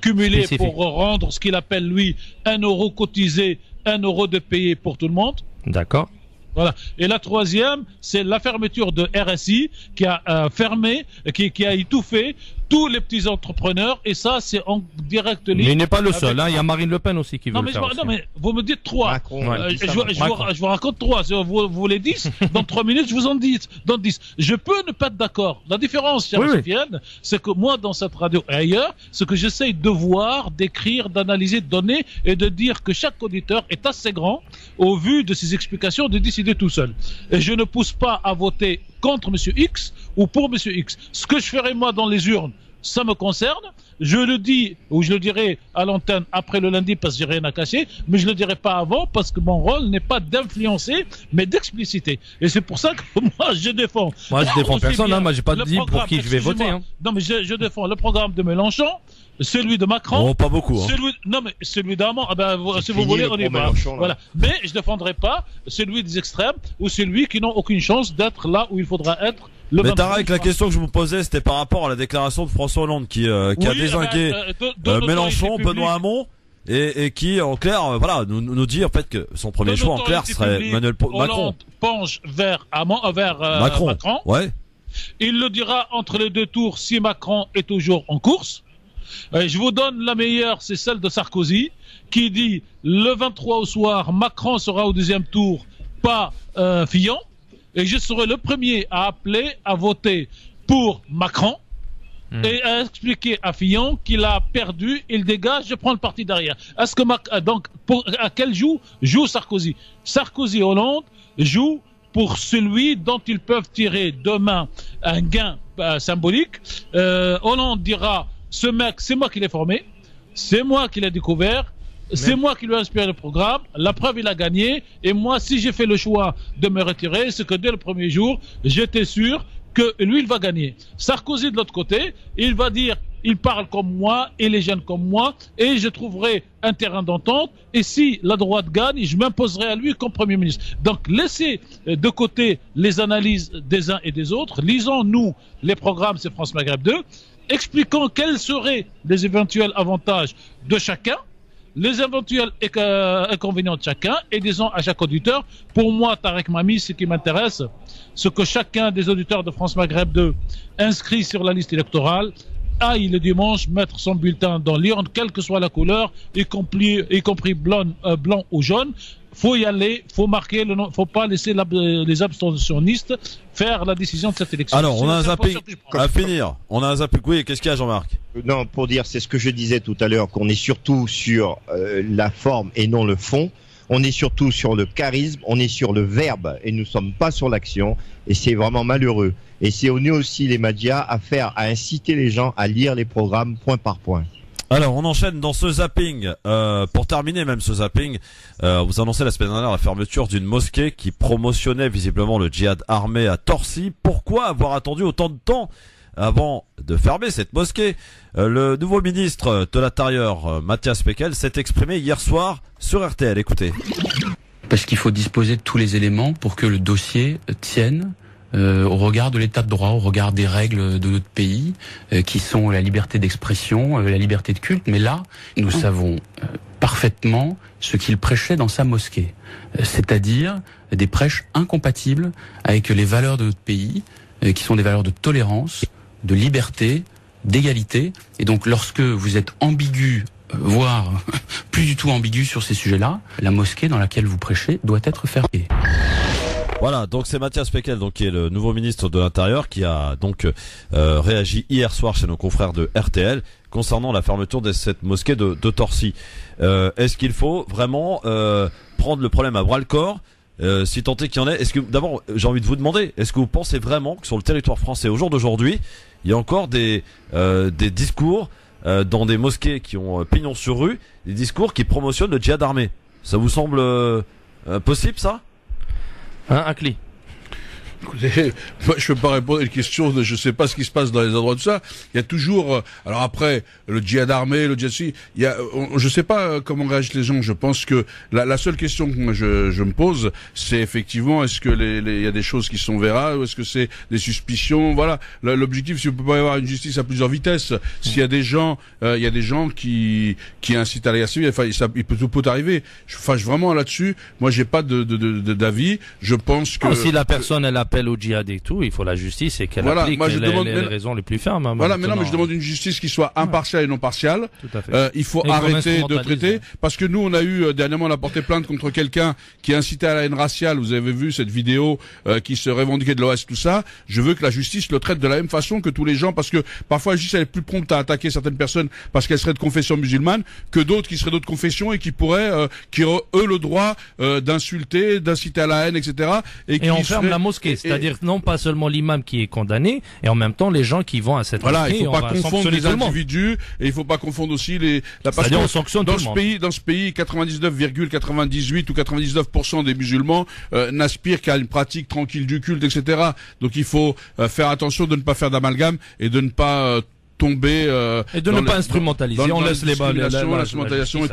cumulés pour rendre ce qu'il appelle, lui, 1 euro cotisé, 1 euro de payé pour tout le monde. D'accord. Voilà. Et la troisième, c'est la fermeture de RSI qui a fermé, qui a étouffé tous les petits entrepreneurs, et ça, c'est en direct lien. Mais il n'est pas le seul, hein. Il y a Marine Le Pen aussi qui veut le faire. Non, mais vous me dites 3. Je vous raconte 3. Vous voulez 10? Dans 3 minutes, je vous en dis. Dans 10. Je peux ne pas être d'accord. La différence, chère Sofiane, c'est que moi, dans cette radio et ailleurs, ce que j'essaye de voir, d'écrire, d'analyser, de donner, et de dire que chaque auditeur est assez grand, au vu de ses explications, de décider tout seul. Et je ne pousse pas à voter contre M. X ou pour M. X. Ce que je ferai moi dans les urnes, ça me concerne. Je le dis, ou je le dirai à l'antenne après le lundi parce que j'ai rien à cacher, mais je le dirai pas avant parce que mon rôle n'est pas d'influencer, mais d'expliciter. Et c'est pour ça que moi je défends. Moi je défends personne, hein. Moi j'ai pas dit pour qui je vais voter. Hein. Non mais je défends le programme de Mélenchon, celui de Macron. Oh, pas beaucoup. Hein. Non mais celui d'Armand, si vous voulez, on y va. Voilà. Mais je défendrai pas celui des extrêmes ou celui qui n'ont aucune chance d'être là où il faudra être. Mais Tarek, la question que je vous posais, c'était par rapport à la déclaration de François Hollande qui a dézingué Mélenchon, Benoît Hamon, et qui, en clair, nous dit en fait que son premier choix, en clair, serait Emmanuel Macron. Hollande penche vers Macron. Ouais. Il le dira entre les 2 tours si Macron est toujours en course. Je vous donne la meilleure, c'est celle de Sarkozy, qui dit le 23 au soir, Macron sera au 2e tour, pas Fillon. Et je serai le premier à appeler à voter pour Macron et à expliquer à Fillon qu'il a perdu, il dégage, je prends le parti derrière. Est-ce que à quel joue Sarkozy? Sarkozy et Hollande jouent pour celui dont ils peuvent tirer demain un gain symbolique. Hollande dira, ce mec, c'est moi qui l'ai formé, c'est moi qui l'ai découvert, c'est moi qui lui ai inspiré le programme, la preuve il a gagné, et moi si j'ai fait le choix de me retirer, c'est que dès le premier jour, j'étais sûr que lui il va gagner. Sarkozy de l'autre côté, il va dire, il parle comme moi, et les jeunes comme moi, et je trouverai un terrain d'entente, et si la droite gagne, je m'imposerai à lui comme Premier ministre. Donc laissez de côté les analyses des uns et des autres, lisons-nous les programmes, c'est France Maghreb 2, expliquons quels seraient les éventuels avantages de chacun, les éventuels inconvénients de chacun, et disons à chaque auditeur, pour moi, Tarek Mami, ce qui m'intéresse, c'est que chacun des auditeurs de France Maghreb 2 inscrits sur la liste électorale aille le dimanche mettre son bulletin dans l'urne, quelle que soit la couleur, y compris blanc ou jaune. Faut y aller, faut marquer le nom, faut pas laisser les abstentionnistes faire la décision de cette élection. Alors, on a un zapping à finir. On a un zapping. Oui, qu'est-ce qu'il y a, Jean-Marc? Non, pour dire, c'est ce que je disais tout à l'heure, qu'on est surtout sur la forme et non le fond. On est surtout sur le charisme, on est sur le verbe et nous ne sommes pas sur l'action. Et c'est vraiment malheureux. Et c'est au nous aussi les médias à inciter les gens à lire les programmes point par point. Alors, on enchaîne dans ce zapping. Pour terminer même ce zapping, vous annoncez la semaine dernière la fermeture d'une mosquée qui promotionnait visiblement le djihad armé à Torcy. Pourquoi avoir attendu autant de temps avant de fermer cette mosquée? Le nouveau ministre de l'Intérieur, Matthias Pekel, s'est exprimé hier soir sur RTL. Écoutez. Parce qu'il faut disposer de tous les éléments pour que le dossier tienne au regard de l'état de droit, au regard des règles de notre pays, qui sont la liberté d'expression, la liberté de culte. Mais là, nous savons parfaitement ce qu'il prêchait dans sa mosquée, c'est-à-dire des prêches incompatibles avec les valeurs de notre pays, qui sont des valeurs de tolérance, de liberté, d'égalité. Et donc, lorsque vous êtes ambigu, voire plus du tout ambigu sur ces sujets-là, la mosquée dans laquelle vous prêchez doit être fermée. Voilà, donc c'est Matthias Pekel, donc qui est le nouveau ministre de l'Intérieur, qui a donc réagi hier soir chez nos confrères de RTL concernant la fermeture de cette mosquée de Torcy. Est-ce qu'il faut vraiment prendre le problème à bras le corps, si tant est qu'il y en ait? Est-ce que, d'abord, j'ai envie de vous demander, est-ce que vous pensez vraiment que sur le territoire français au jour d'aujourd'hui, il y a encore des discours dans des mosquées qui ont pignon sur rue, des discours qui promotionnent le djihad armé? Ça vous semble possible, ça? Akli. Écoutez, moi je peux pas répondre à une question de je sais pas ce qui se passe dans les endroits de ça. Il y a toujours, alors après le djihad armé, le djihad, il y a, je sais pas comment réagissent les gens. Je pense que la seule question que moi je me pose, c'est effectivement est-ce que il y a des choses qui sont véraces ou est-ce que c'est des suspicions. Voilà, l'objectif, c'est qu'on peut pas y avoir une justice à plusieurs vitesses. S'il y a des gens, qui incitent à la guerre civile, enfin tout peut arriver. Vraiment là-dessus, moi j'ai pas d'avis. Je pense que si la personne elle appelle au djihad et tout, il faut la justice et qu'elle applique les raisons les plus fermes. Voilà, mais non, mais je demande une justice qui soit impartiale et non partiale. Tout à fait. Il faut arrêter de traiter, parce que nous, on a eu, dernièrement, on a porté plainte contre quelqu'un qui incitait à la haine raciale. Vous avez vu cette vidéo, qui se revendiquait de l'OS, tout ça. Je veux que la justice le traite de la même façon que tous les gens, parce que parfois la justice elle est plus prompte à attaquer certaines personnes parce qu'elles seraient de confession musulmane que d'autres qui seraient d'autres confessions et qui pourraient, qui auraient eux le droit d'insulter, d'inciter à la haine, etc. Et on ferme la mosquée. C'est-à-dire non pas seulement l'imam qui est condamné, et en même temps les gens qui vont à cette mosquée. Voilà, il faut pas confondre les individus, et il faut pas confondre aussi c'est-à-dire on sanctionne dans ce pays, 99,98 ou 99% des musulmans n'aspirent qu'à une pratique tranquille du culte, etc. Donc il faut faire attention de ne pas faire d'amalgame et de ne pas tomber et de ne pas instrumentaliser. On laisse les balles, l'instrumentalisation et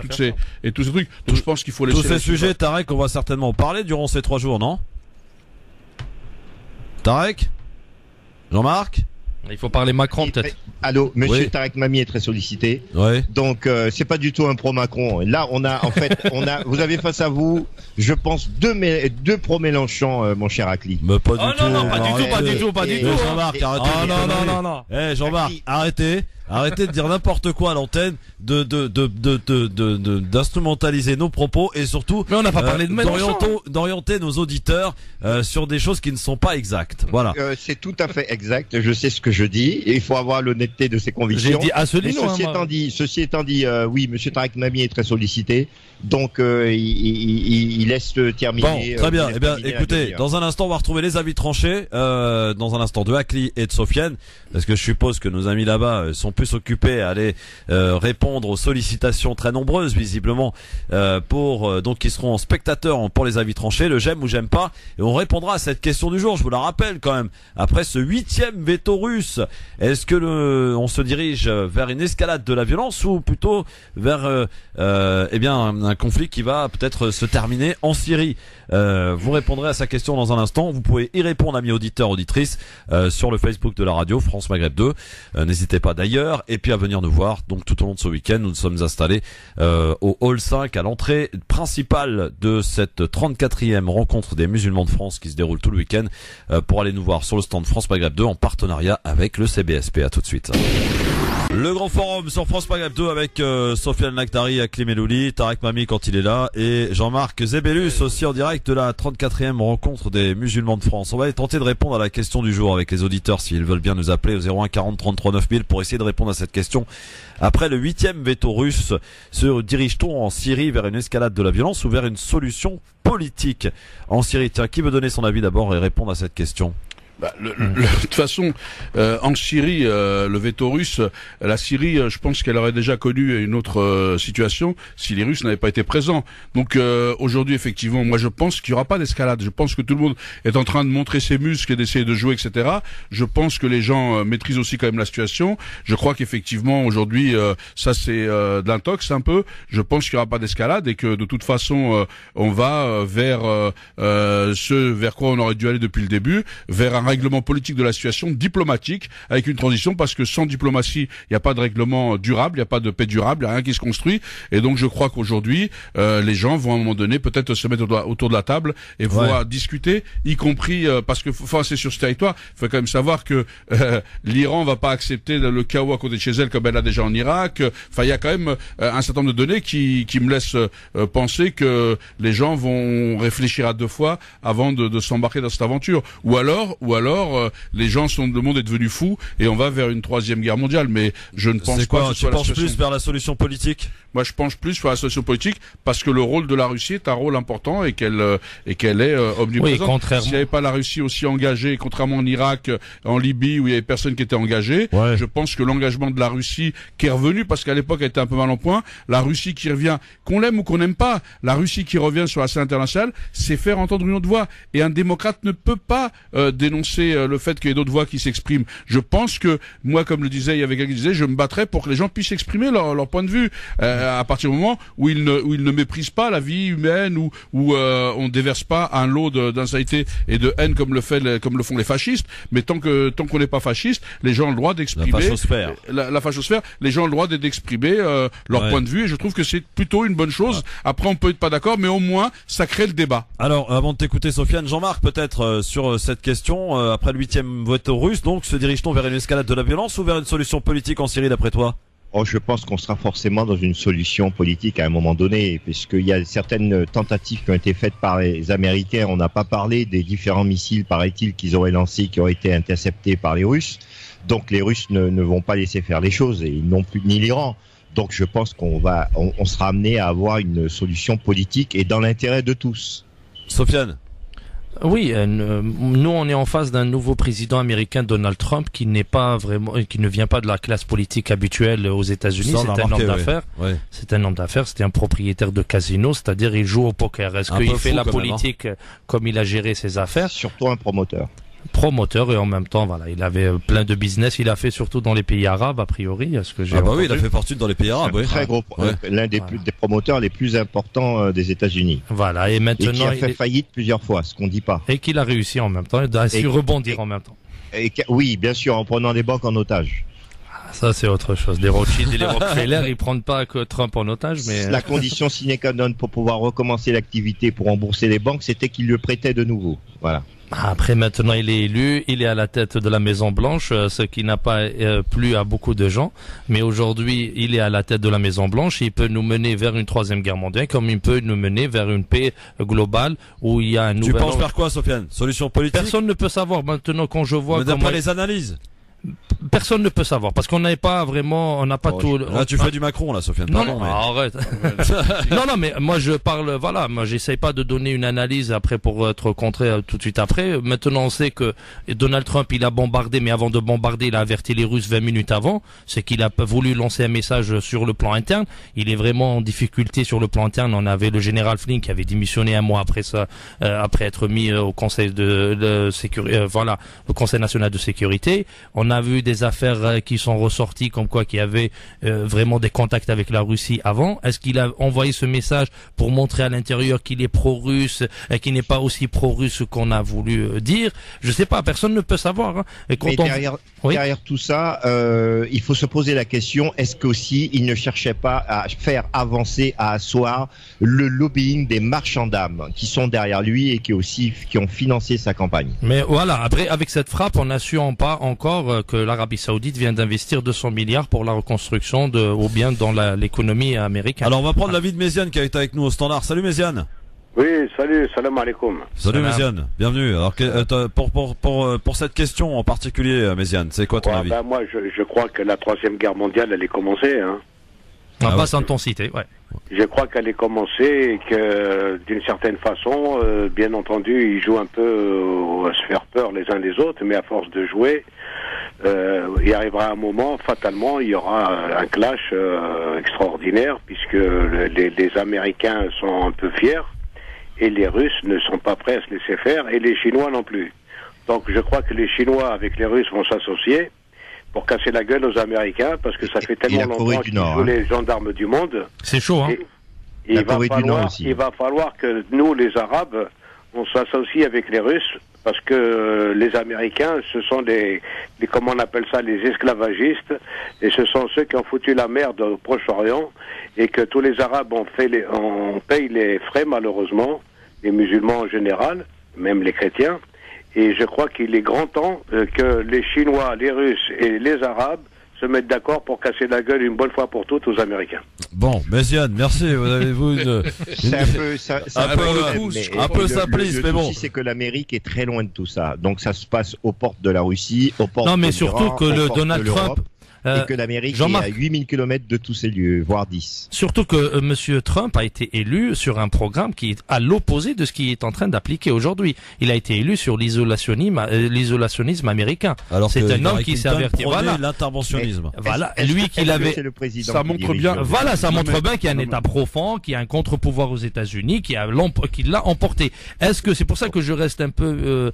tous ces trucs. Donc je pense qu'il faut laisser tous ces sujets, Tarek, on va certainement en parler durant ces 3 jours, non? Tarek? Jean-Marc? Il faut parler Macron peut-être. Allô, monsieur Tarek Mami est très sollicité. Ouais. Donc c'est pas du tout un pro-Macron. Là on a vous avez face à vous, je pense deux pro-Mélenchon, mon cher Akli. Mais pas du tout. Non, pas du tout. Jean-Marc, arrêtez. Non. Jean-Marc, arrêtez de dire n'importe quoi à l'antenne, d'instrumentaliser nos propos et surtout mais on n'a pas parlé de d'orienter nos auditeurs sur des choses qui ne sont pas exactes. Voilà. C'est tout à fait exact. Je sais ce que je dis et il faut avoir l'honnêteté de ses convictions. J'ai dit Asselineau. Ceci étant dit, oui, monsieur Tarek Mami est très sollicité, donc il laisse terminer. Bon, très bien. Eh bien, écoutez, dans un instant, on va retrouver les avis tranchés, dans un instant de Akli et de Sofiane, parce que je suppose que nos amis là-bas sont plus occupés à aller répondre aux sollicitations très nombreuses, visiblement, donc qui seront spectateurs pour les avis tranchés, le j'aime ou j'aime pas, et on répondra à cette question du jour. Je vous la rappelle quand même. Après ce 8e veto russe, est-ce que on se dirige vers une escalade de la violence ou plutôt vers un conflit qui va peut-être se terminer en Syrie? Vous répondrez à sa question dans un instant. Vous pouvez y répondre, amis auditeurs, auditrices, sur le Facebook de la radio France Maghreb 2. N'hésitez pas d'ailleurs, et puis à venir nous voir. Donc tout au long de ce week-end, nous nous sommes installés au Hall 5, à l'entrée principale de cette 34e rencontre des musulmans de France qui se déroule tout le week-end, pour aller nous voir sur le stand France Maghreb 2 en partenariat avec le CBSP. À tout de suite. Le grand forum sur France Maghreb 2 avec Sofiane Lakhdari, Akli Melouli, Tarek Mami quand il est là, et Jean-Marc Zébellus aussi en direct de la 34e rencontre des musulmans de France. On va tenter de répondre à la question du jour avec les auditeurs s'ils veulent bien nous appeler au 01 40 33 9000 pour essayer de répondre à cette question. Après le 8e veto russe, se dirige-t-on en Syrie vers une escalade de la violence ou vers une solution politique en Syrie? Tiens, qui veut donner son avis d'abord et répondre à cette question? De toute façon, en Syrie, le veto russe, la Syrie, je pense qu'elle aurait déjà connu une autre situation si les Russes n'avaient pas été présents. Donc aujourd'hui, effectivement, moi je pense qu'il n'y aura pas d'escalade. Je pense que tout le monde est en train de montrer ses muscles et d'essayer de jouer, etc. Je pense que les gens maîtrisent aussi quand même la situation. Je crois qu'effectivement, aujourd'hui, ça c'est de l'intox un peu. Je pense qu'il n'y aura pas d'escalade et que de toute façon, on va vers ce vers quoi on aurait dû aller depuis le début, vers un règlement politique de la situation, diplomatique, avec une transition, parce que sans diplomatie, il n'y a pas de règlement durable, il n'y a pas de paix durable, il n'y a rien qui se construit. Et donc je crois qu'aujourd'hui, les gens vont à un moment donné peut-être se mettre autour de la table et vont discuter, y compris parce que c'est sur ce territoire, il faut quand même savoir que l'Iran va pas accepter le chaos à côté de chez elle comme elle a déjà en Irak. Enfin, il y a quand même un certain nombre de données qui me laissent penser que les gens vont réfléchir à 2 fois avant de s'embarquer dans cette aventure. Ou alors ou alors le monde est devenu fou et on va vers une troisième guerre mondiale. Mais je ne pense pas que ce soit la situation. Tu penses plus vers la solution politique? Moi, je penche plus sur la solution politique parce que le rôle de la Russie est un rôle important et qu'elle est omniprésente. Oui, contrairement. S'il n'y avait pas la Russie aussi engagée, contrairement en Irak, en Libye où il y avait personne qui était engagé, je pense que l'engagement de la Russie qui est revenu, parce qu'à l'époque elle était un peu mal en point, la Russie qui revient, qu'on l'aime ou qu'on n'aime pas, la Russie qui revient sur la scène internationale, c'est faire entendre une autre voix. Et un démocrate ne peut pas dénoncer le fait qu'il y ait d'autres voix qui s'expriment. Je pense que moi, comme le disait, il y avait quelqu'un qui disait, je me battrais pour que les gens puissent exprimer leur point de vue. À partir du moment où ils ne méprisent pas la vie humaine, où on déverse pas un lot d'insécurité et de haine comme le font les fascistes, mais tant qu'on n'est pas fasciste, les gens ont le droit d'exprimer la fachosphère, les gens ont le droit d'exprimer leur point de vue, et je trouve que c'est plutôt une bonne chose. Après, on peut être pas d'accord, mais au moins ça crée le débat. Alors, avant de t'écouter, Sofiane, Jean-Marc, peut-être sur cette question, après le 8e veto russe, donc se dirige-t-on vers une escalade de la violence ou vers une solution politique en Syrie, d'après toi? Je pense qu'on sera forcément dans une solution politique à un moment donné, puisqu'il y a certaines tentatives qui ont été faites par les Américains. On n'a pas parlé des différents missiles, paraît-il, qu'ils auraient lancés, qui auraient été interceptés par les Russes. Donc les Russes ne vont pas laisser faire les choses, et non plus ni l'Iran. Donc je pense qu'on sera amené à avoir une solution politique et dans l'intérêt de tous. Sofiane? Oui, nous on est en face d'un nouveau président américain, Donald Trump, qui n'est pas vraiment, qui ne vient pas de la classe politique habituelle aux États-Unis. C'est un homme d'affaires. Ouais. C'est un homme d'affaires. C'était un propriétaire de casino, c'est-à-dire il joue au poker. Est-ce qu'il fait la politique comme il a géré ses affaires? Surtout un promoteur. Et en même temps, voilà, il avait plein de business. Il a fait surtout dans les pays arabes, a priori, à ce que j'ai entendu. Oui, il a fait fortune dans les pays arabes. Très gros, l'un des promoteurs les plus importants des États-Unis. Voilà, et maintenant qui a fait faillite plusieurs fois, ce qu'on dit pas. Et qu'il a réussi en même temps, il a su rebondir en même temps. Oui, bien sûr, en prenant les banques en otage. Ça, c'est autre chose. Les Rothschild et les Rockefeller, ils prennent pas que Trump en otage, mais... La condition sine qua non pour pouvoir recommencer l'activité, pour rembourser les banques, c'était qu'il le prêtait de nouveau. Voilà. Après, maintenant, il est élu, il est à la tête de la Maison Blanche, ce qui n'a pas plu à beaucoup de gens. Mais aujourd'hui, il est à la tête de la Maison Blanche. Il peut nous mener vers une troisième guerre mondiale, comme il peut nous mener vers une paix globale où il y a un nouvel... Tu penses faire quoi, Sofiane? Solution politique? Personne ne peut savoir. Maintenant, quand je vois... Mais d'après les analyses, personne ne peut savoir parce qu'on n'a pas vraiment, on n'a pas tout. Là, tu fais du Macron, là, Sofiane. Non, mais... arrête. non, mais moi je parle, voilà, moi j'essaye pas de donner une analyse après pour être contré tout de suite après. Maintenant, on sait que Donald Trump, il a bombardé, mais avant de bombarder, il a averti les Russes 20 minutes avant. C'est qu'il a voulu lancer un message sur le plan interne. Il est vraiment en difficulté sur le plan interne. On avait le général Flynn qui avait démissionné un mois après ça, après être mis au Conseil de sécurité, voilà, au Conseil national de sécurité. On a vu des affaires qui sont ressorties comme quoi qu'il y avait vraiment des contacts avec la Russie avant. Est-ce qu'il a envoyé ce message pour montrer à l'intérieur qu'il est pro-russe et qu'il n'est pas aussi pro-russe qu'on a voulu dire? Je sais pas, personne ne peut savoir. Hein. Et quand derrière tout ça, il faut se poser la question, est-ce qu'aussi il ne cherchait pas à faire avancer, à asseoir le lobbying des marchands d'armes qui sont derrière lui et qui ont financé sa campagne? Mais voilà, après avec cette frappe, on n'assure pas encore que l'Arabie Saoudite vient d'investir 200 milliards pour la reconstruction ou bien dans l'économie américaine. Alors on va prendre l'avis de Méziane qui est avec nous au standard. Salut Méziane. Oui, salut, salam alaikum. Salut Méziane, bienvenue. Alors pour cette question en particulier, Méziane, c'est quoi ton avis? Moi, je crois que la troisième guerre mondiale, elle est commencée. Hein. À basse intensité, ouais. Je crois qu'elle est commencée et que d'une certaine façon, bien entendu, ils jouent un peu à se faire peur les uns les autres, mais à force de jouer, il arrivera un moment, fatalement, il y aura un clash extraordinaire, puisque les Américains sont un peu fiers et les Russes ne sont pas prêts à se laisser faire, et les Chinois non plus. Donc je crois que les Chinois avec les Russes vont s'associer pour casser la gueule aux Américains, parce que ça fait tellement longtemps qu'ils sont les gendarmes du monde. C'est chaud, hein. Et il va falloir que nous, les Arabes, on s'associe avec les Russes, parce que les Américains, ce sont comment on appelle ça, les esclavagistes, et ce sont ceux qui ont foutu la merde au Proche-Orient, et que tous les Arabes on paye les frais, malheureusement, les musulmans en général, même les chrétiens. Et je crois qu'il est grand temps que les Chinois, les Russes et les Arabes se mettre d'accord pour casser la gueule une bonne fois pour toutes aux Américains. Bon, Méziane, merci. Vous avez-vous c'est un peu, un peu simpliste, mais bon. Le souci, c'est que l'Amérique est très loin de tout ça. Donc ça se passe aux portes de la Russie, aux portes de l'Iran, mais surtout que le Donald Trump et que l'Amérique est à 8000 km de tous ces lieux, voire 10. Surtout que Monsieur Trump a été élu sur un programme qui est à l'opposé de ce qu'il est en train d'appliquer aujourd'hui. Il a été élu sur l'isolationnisme américain. Alors c'est un homme qui s'est averti. Voilà, l'interventionnisme. Voilà, lui qu'il avait. Ça montre bien. Voilà, ça montre bien qu'il y a un État profond, qu'il y a un contre-pouvoir aux États-Unis, qui l'a emporté. Est-ce que c'est pour ça que je reste un peu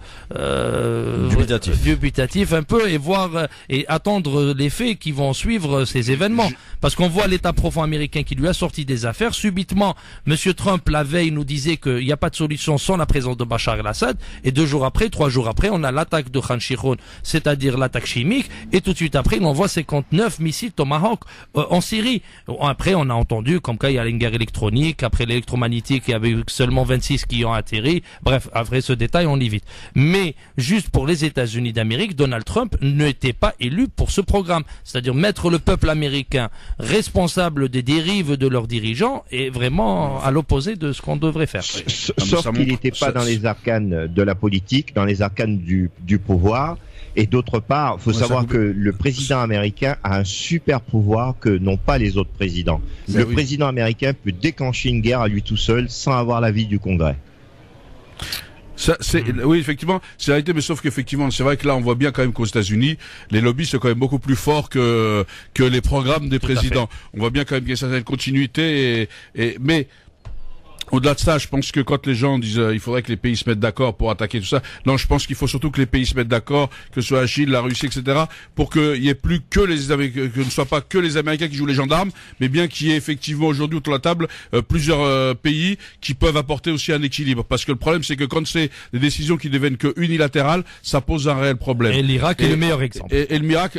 dubitatif un peu et voir et attendre les faits qui vont suivre ces événements. Parce qu'on voit l'État profond américain qui lui a sorti des affaires. Subitement, Monsieur Trump, la veille, nous disait qu'il n'y a pas de solution sans la présence de Bachar el-Assad. Et 3 jours après, on a l'attaque de Khan Shaykhun, c'est-à-dire l'attaque chimique. Et tout de suite après, il envoie 59 missiles Tomahawk en Syrie. Après, on a entendu, comme quoi il y a une guerre électronique. Après l'électromagnétique, il y avait seulement 26 qui ont atterri. Bref, après ce détail, on y vite. Mais, juste pour les États-Unis d'Amérique, Donald Trump n'était pas élu pour ce programme. C'est-à-dire mettre le peuple américain responsable des dérives de leurs dirigeants est vraiment à l'opposé de ce qu'on devrait faire. Sauf qu'il n'était pas dans les arcanes de la politique, dans les arcanes du pouvoir. Et d'autre part, il faut savoir que le président américain a un super pouvoir que n'ont pas les autres présidents. Le président américain peut déclencher une guerre à lui tout seul sans avoir l'avis du Congrès. Oui, effectivement, c'est la réalité, mais sauf qu'effectivement, c'est vrai que là, on voit bien quand même qu'aux États-Unis, les lobbies sont quand même beaucoup plus forts que les programmes des présidents. On voit bien quand même qu'il y a une certaine continuité mais au-delà de ça, je pense que quand les gens disent il faudrait que les pays se mettent d'accord pour attaquer tout ça, non, je pense qu'il faut surtout que les pays se mettent d'accord, que ce soit la Chine, la Russie, etc., pour qu'il y ait plus que que ne soit pas que les Américains qui jouent les gendarmes, mais bien qu'il y ait effectivement aujourd'hui autour de la table plusieurs pays qui peuvent apporter aussi un équilibre. Parce que le problème, c'est que quand c'est des décisions qui deviennent que unilatérales, ça pose un réel problème. Et l'Irak est le meilleur exemple. Et l'Irak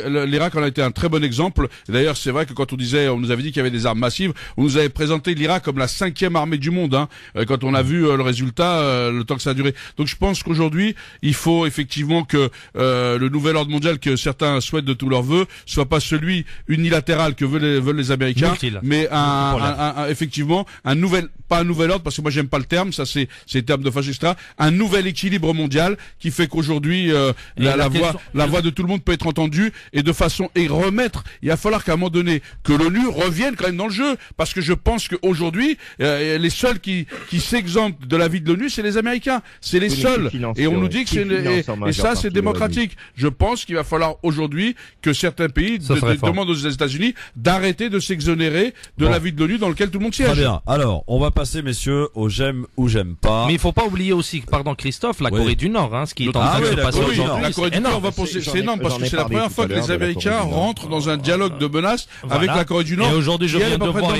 en a été un très bon exemple. D'ailleurs, c'est vrai que quand on nous avait dit qu'il y avait des armes massives, on nous avait présenté l'Irak comme la 5e armée du monde. Quand on a vu le résultat, le temps que ça a duré. Donc je pense qu'aujourd'hui, il faut effectivement que le nouvel ordre mondial que certains souhaitent de tous leurs vœux soit pas celui unilatéral que veulent les Américains, mais effectivement pas un nouvel ordre, parce que moi j'aime pas le terme, ça c'est le terme de fasciste, un nouvel équilibre mondial qui fait qu'aujourd'hui la voix de tout le monde peut être entendue et de façon remettre. Il va falloir qu'à un moment donné que l'ONU revienne quand même dans le jeu, parce que je pense qu'aujourd'hui les seuls qui s'exemptent de la vie de l'ONU, c'est les Américains. C'est les seuls. Et on nous dit que et ça, c'est démocratique. Je pense qu'il va falloir aujourd'hui que certains pays demandent aux États-Unis d'arrêter de s'exonérer de la vie de l'ONU dans lequel tout le monde siège. Très bien. Alors, on va passer, messieurs, au j'aime ou j'aime pas. Mais il faut pas oublier aussi, pardon Christophe, la Corée du Nord, ce qui est en train de se passer aujourd'hui. La Corée du Nord c'est énorme parce que c'est la première fois que les Américains rentrent dans un dialogue de menace avec la Corée du Nord. Et aujourd'hui, je viens de voir,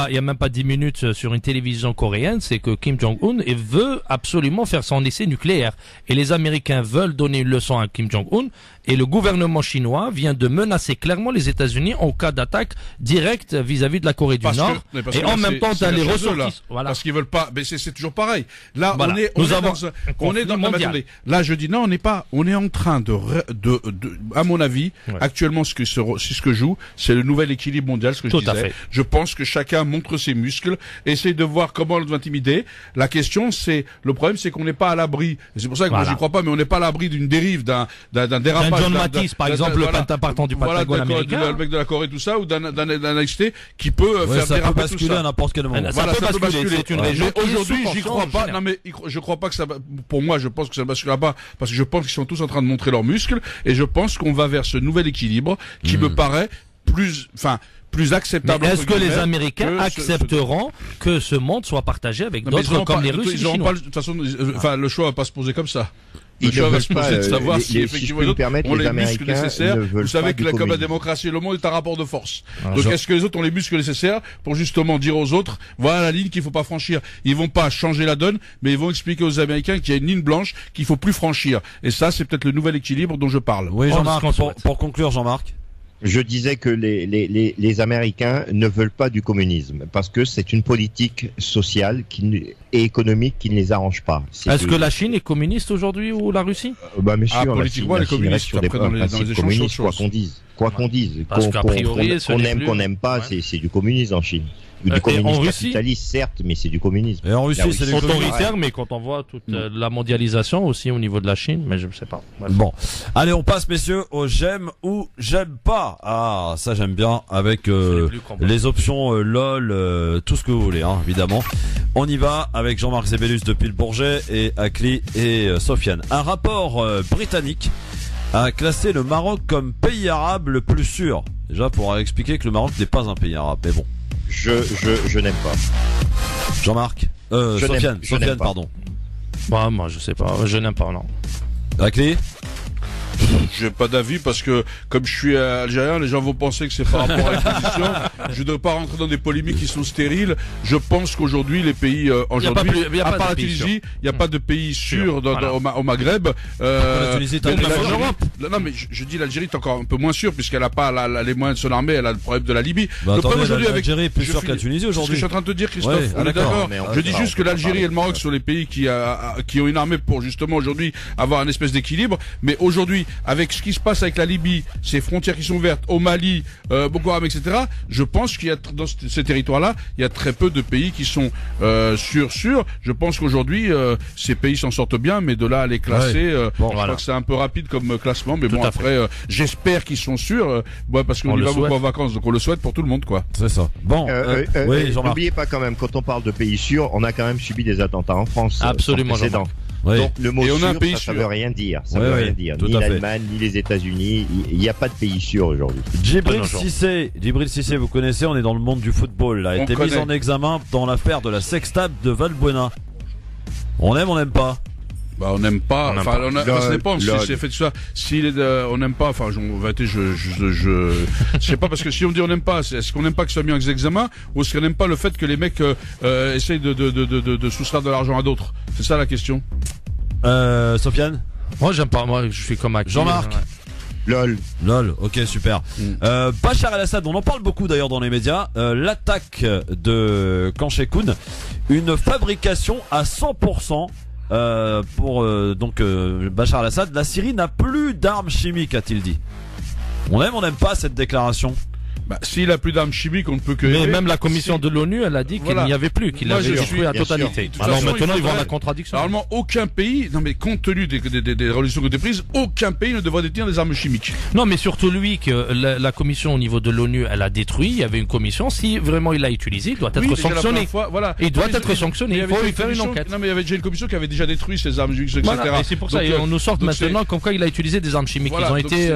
il y a même pas 10 minutes sur une télévision coréenne, c'est que Kim Jong-un veut absolument faire son essai nucléaire. Et les Américains veulent donner une leçon à Kim Jong-un. Et le gouvernement chinois vient de menacer clairement les États-Unis en cas d'attaque directe vis-à-vis de la Corée du Nord. Et en même temps, t'as les ressortissants. Voilà. Parce qu'ils veulent pas. Mais c'est toujours pareil. Là, on est dans attendez. Là, je dis non, on n'est pas. On est en train à mon avis, actuellement, ce que joue, c'est le nouvel équilibre mondial, ce que je disais. Je pense que chacun montre ses muscles, essaye de voir comment on doit intimider. La question, le problème, c'est qu'on n'est pas à l'abri. C'est pour ça que moi, j'y crois pas, mais on n'est pas à l'abri d'une dérive, d'un dérapage. John Matisse, par exemple, le pentathlon du Pentagone américain. Le mec de la Corée, tout ça, ou d'un XT qui peut faire déraper tout ça. À n'importe quel moment. Voilà, ça peut basculer. C'est une région. Aujourd'hui, j'y crois pas. Non, mais je crois pas que ça va, pour moi, je pense que ça ne basculera pas, parce que je pense qu'ils sont tous en train de montrer leurs muscles, et je pense qu'on va vers ce nouvel équilibre qui me paraît plus acceptable. Est-ce que les Américains accepteront que ce monde soit partagé avec d'autres comme les Russes et les Chinois? De toute façon, le choix va pas se poser comme ça. Le choix va se poser de savoir si effectivement ont les muscles nécessaires. Vous savez que comme la démocratie et le monde est un rapport de force. Donc est-ce que les autres ont les muscles nécessaires pour justement dire aux autres, voilà la ligne qu'il faut pas franchir. Ils vont pas changer la donne, mais ils vont expliquer aux Américains qu'il y a une ligne blanche qu'il faut plus franchir. Et ça, c'est peut-être le nouvel équilibre dont je parle. Oui, Jean-Marc, pour conclure, Jean-Marc. Je disais que les Américains ne veulent pas du communisme parce que c'est une politique sociale et économique qui ne les arrange pas. Est-ce que la Chine est communiste aujourd'hui ou la Russie? Bien sûr, politiquement, les communistes, sur des principes communistes, quoi qu'on dise. quoi qu'on dise. Parce qu'a priori, qu'on aime, qu'on n'aime pas, c'est du communisme en Chine. Du communisme capitaliste, certes, mais c'est du communisme. Et en Russie, c'est autoritaire, mais quand on voit toute la mondialisation aussi au niveau de la Chine, mais je ne sais pas. Ouais. Bon, allez, on passe, messieurs, au j'aime ou j'aime pas. Ah, ça j'aime bien, avec les options LOL, tout ce que vous voulez, hein, évidemment. On y va avec Jean-Marc Zébellus depuis le Bourget et Akli et Sofiane. Un rapport britannique a classé le Maroc comme pays arabe le plus sûr. Déjà, pour expliquer que le Maroc n'est pas un pays arabe, mais bon. Je n'aime pas. Jean-Marc, Sofiane, pardon. Bah, moi, je sais pas, je n'aime pas, non. Akli? J'ai pas d'avis parce que comme je suis algérien, les gens vont penser que c'est par rapport à la position. Je ne dois pas rentrer dans des polémiques qui sont stériles. Je pense qu'aujourd'hui les pays aujourd'hui, à part la Tunisie, il n'y a pas de pays sûr au Maghreb. La Tunisie est en Europe. Non mais je dis l'Algérie est encore un peu moins sûre puisqu'elle n'a pas les moyens de son armée. Elle a le problème de la Libye. Bah, le problème aujourd'hui avec l'Algérie est plus sûre que la Tunisie aujourd'hui. Je suis en train de te dire, Christophe. Ouais, on est d'accord. Je dis juste que l'Algérie et le Maroc sont les pays qui ont une armée pour justement aujourd'hui avoir un espèce d'équilibre. Mais aujourd'hui, avec ce qui se passe avec la Libye, ces frontières qui sont ouvertes, au Mali, Boko Haram, etc., je pense qu'il y a dans ces territoires-là, il y a très peu de pays qui sont sûrs. Je pense qu'aujourd'hui, ces pays s'en sortent bien, mais de là à les classer, je crois que c'est un peu rapide comme classement. Mais bon, après, j'espère qu'ils sont sûrs, parce qu'on y va beaucoup en vacances, donc on le souhaite pour tout le monde, quoi. C'est ça. Bon, oui, n'oubliez pas quand même, quand on parle de pays sûrs, on a quand même subi des attentats en France. Absolument. Oui. Donc le mot sûr, ça veut rien dire. Ça veut rien dire. Ni l'Allemagne, ni les États-Unis. Il n'y a pas de pays sûr aujourd'hui. Djibril Cissé, vous connaissez, on est dans le monde du football. Là, a été mis en examen dans l'affaire de la sextape de Valbuena. On aime, on n'aime pas. Bah on n'aime pas. Enfin, ça dépend. Si c'est fait de ça. Si on n'aime pas. Enfin, je sais pas parce que si on dit on n'aime pas, est-ce qu'on n'aime pas que ça soit mis en examen ou est-ce qu'on n'aime pas le fait que les mecs essayent de soustraire de l'argent à d'autres? C'est ça la question. Sofiane? Moi j'aime pas. Moi je suis comme Akli. Jean-Marc? LOL, ok, super. Bachar el-Assad, on en parle beaucoup d'ailleurs dans les médias. L'attaque de Khan Sheikhoun, une fabrication à 100%. Pour Bachar el-Assad, la Syrie n'a plus d'armes chimiques, a-t-il dit. On aime, on n'aime pas cette déclaration. Bah, s'il a plus d'armes chimiques, on ne peut que. Mais même la commission de l'ONU, elle a dit qu'il n'y avait plus, qu'il avait détruit la totalité. Alors maintenant, ils vont à la contradiction. Normalement, aucun pays, non mais compte tenu des résolutions qui ont été prises, aucun pays ne devrait détenir des armes chimiques. Non, mais surtout lui que la commission au niveau de l'ONU, elle a détruit. Il y avait une commission. Si vraiment il l'a utilisé, il doit être sanctionné. Voilà. Il doit être sanctionné. Il faut lui faire une enquête. Non, mais il y avait déjà une commission qui avait déjà détruit ces armes chimiques, etc. Et c'est pour ça on nous sort maintenant comme quoi il a utilisé des armes chimiques. Ils ont été.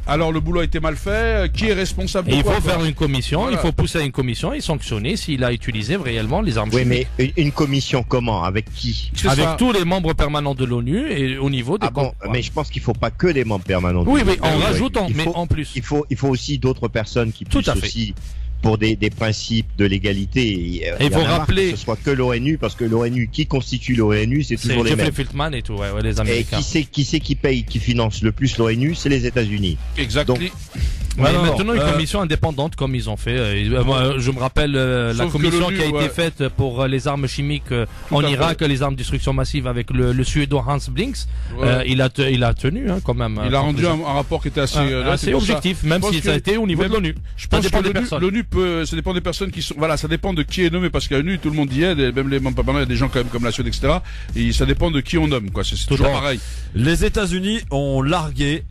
Alors le boulot a été mal fait. Qui est responsable? Il faut faire une commission. Il faut pousser à une commission et sanctionner s'il a utilisé réellement les armes chimiques. Oui, mais une commission comment? Avec qui? Avec tous les membres permanents de l'ONU et au niveau des mais je pense qu'il faut pas que des membres permanents. Oui, mais en rajoutant, mais en plus. Il faut aussi d'autres personnes qui puissent aussi pour des principes de l'égalité. Et il faut rappeler que ce soit que l'ONU, parce que l'ONU, qui constitue l'ONU, c'est toujours les mêmes. C'est Feltman et tout, les Américains. Et qui paye, qui finance le plus l'ONU, c'est les États-Unis. Exactement. Mais maintenant, une commission indépendante, comme ils ont fait. Moi, je me rappelle la commission qui a été faite pour les armes chimiques en Irak, les armes de destruction massive avec le Suédois Hans Blinks. Il a tenu quand même. Il a rendu un rapport qui était assez objectif, même si ça a été au niveau de l'ONU. Je pense que l'ONU ça dépend des personnes qui sont. Voilà, ça dépend de qui est nommé parce qu'à l'ONU, tout le monde y est, même les membres permanents, il y a des gens quand même comme la Suède, etc. Et ça dépend de qui on nomme, quoi. C'est toujours pareil. Les États-Unis ont largué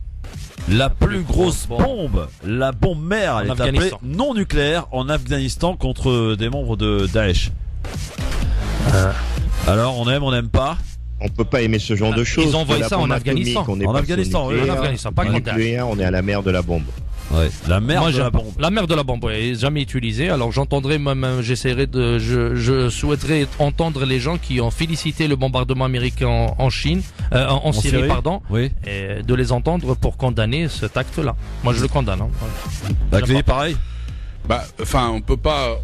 la plus grosse bombe, la bombe mère, elle est appelée non nucléaire en Afghanistan contre des membres de Daesh. Alors on aime, on n'aime pas. On peut pas aimer ce genre de choses. Ils envoient ça en Afghanistan. En Afghanistan, pas nucléaire, on est à la mer de la bombe. Ouais, la mer de la bombe. La mer de la bombe, jamais utilisée. Alors j'entendrai même, je souhaiterais entendre les gens qui ont félicité le bombardement américain en Chine, en Syrie, pardon, et de les entendre pour condamner cet acte-là. Moi je le condamne. Pareil. Enfin, on peut pas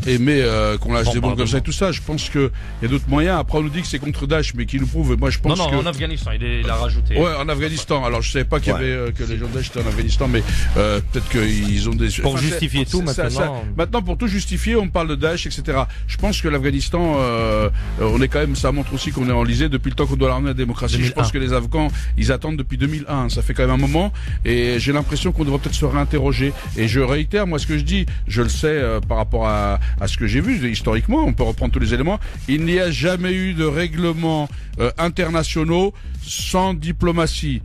aimer qu'on lâche des bombes comme ça et tout ça. Je pense que il y a d'autres moyens. Après, on nous dit que c'est contre Daesh, mais qui nous prouve. Moi, je pense que. Non, en Afghanistan, il a rajouté. Ouais, en Afghanistan. Alors, je savais pas qu'il y avait que les gens de Daesh étaient en Afghanistan, mais peut-être qu'ils ont des. Pour justifier tout maintenant. Maintenant, pour tout justifier, on parle de Daesh, etc. Je pense que l'Afghanistan, on est quand même. Ça montre aussi qu'on est enlisé depuis le temps qu'on doit ramener la démocratie. 2001. Je pense que les Afghans, ils attendent depuis 2001. Ça fait quand même un moment, et j'ai l'impression qu'on devrait peut-être se réinterroger. Et je réitère, moi, ce que je dis. Je le sais par rapport à ce que j'ai vu historiquement, on peut reprendre tous les éléments. Il n'y a jamais eu de règlements internationaux sans diplomatie.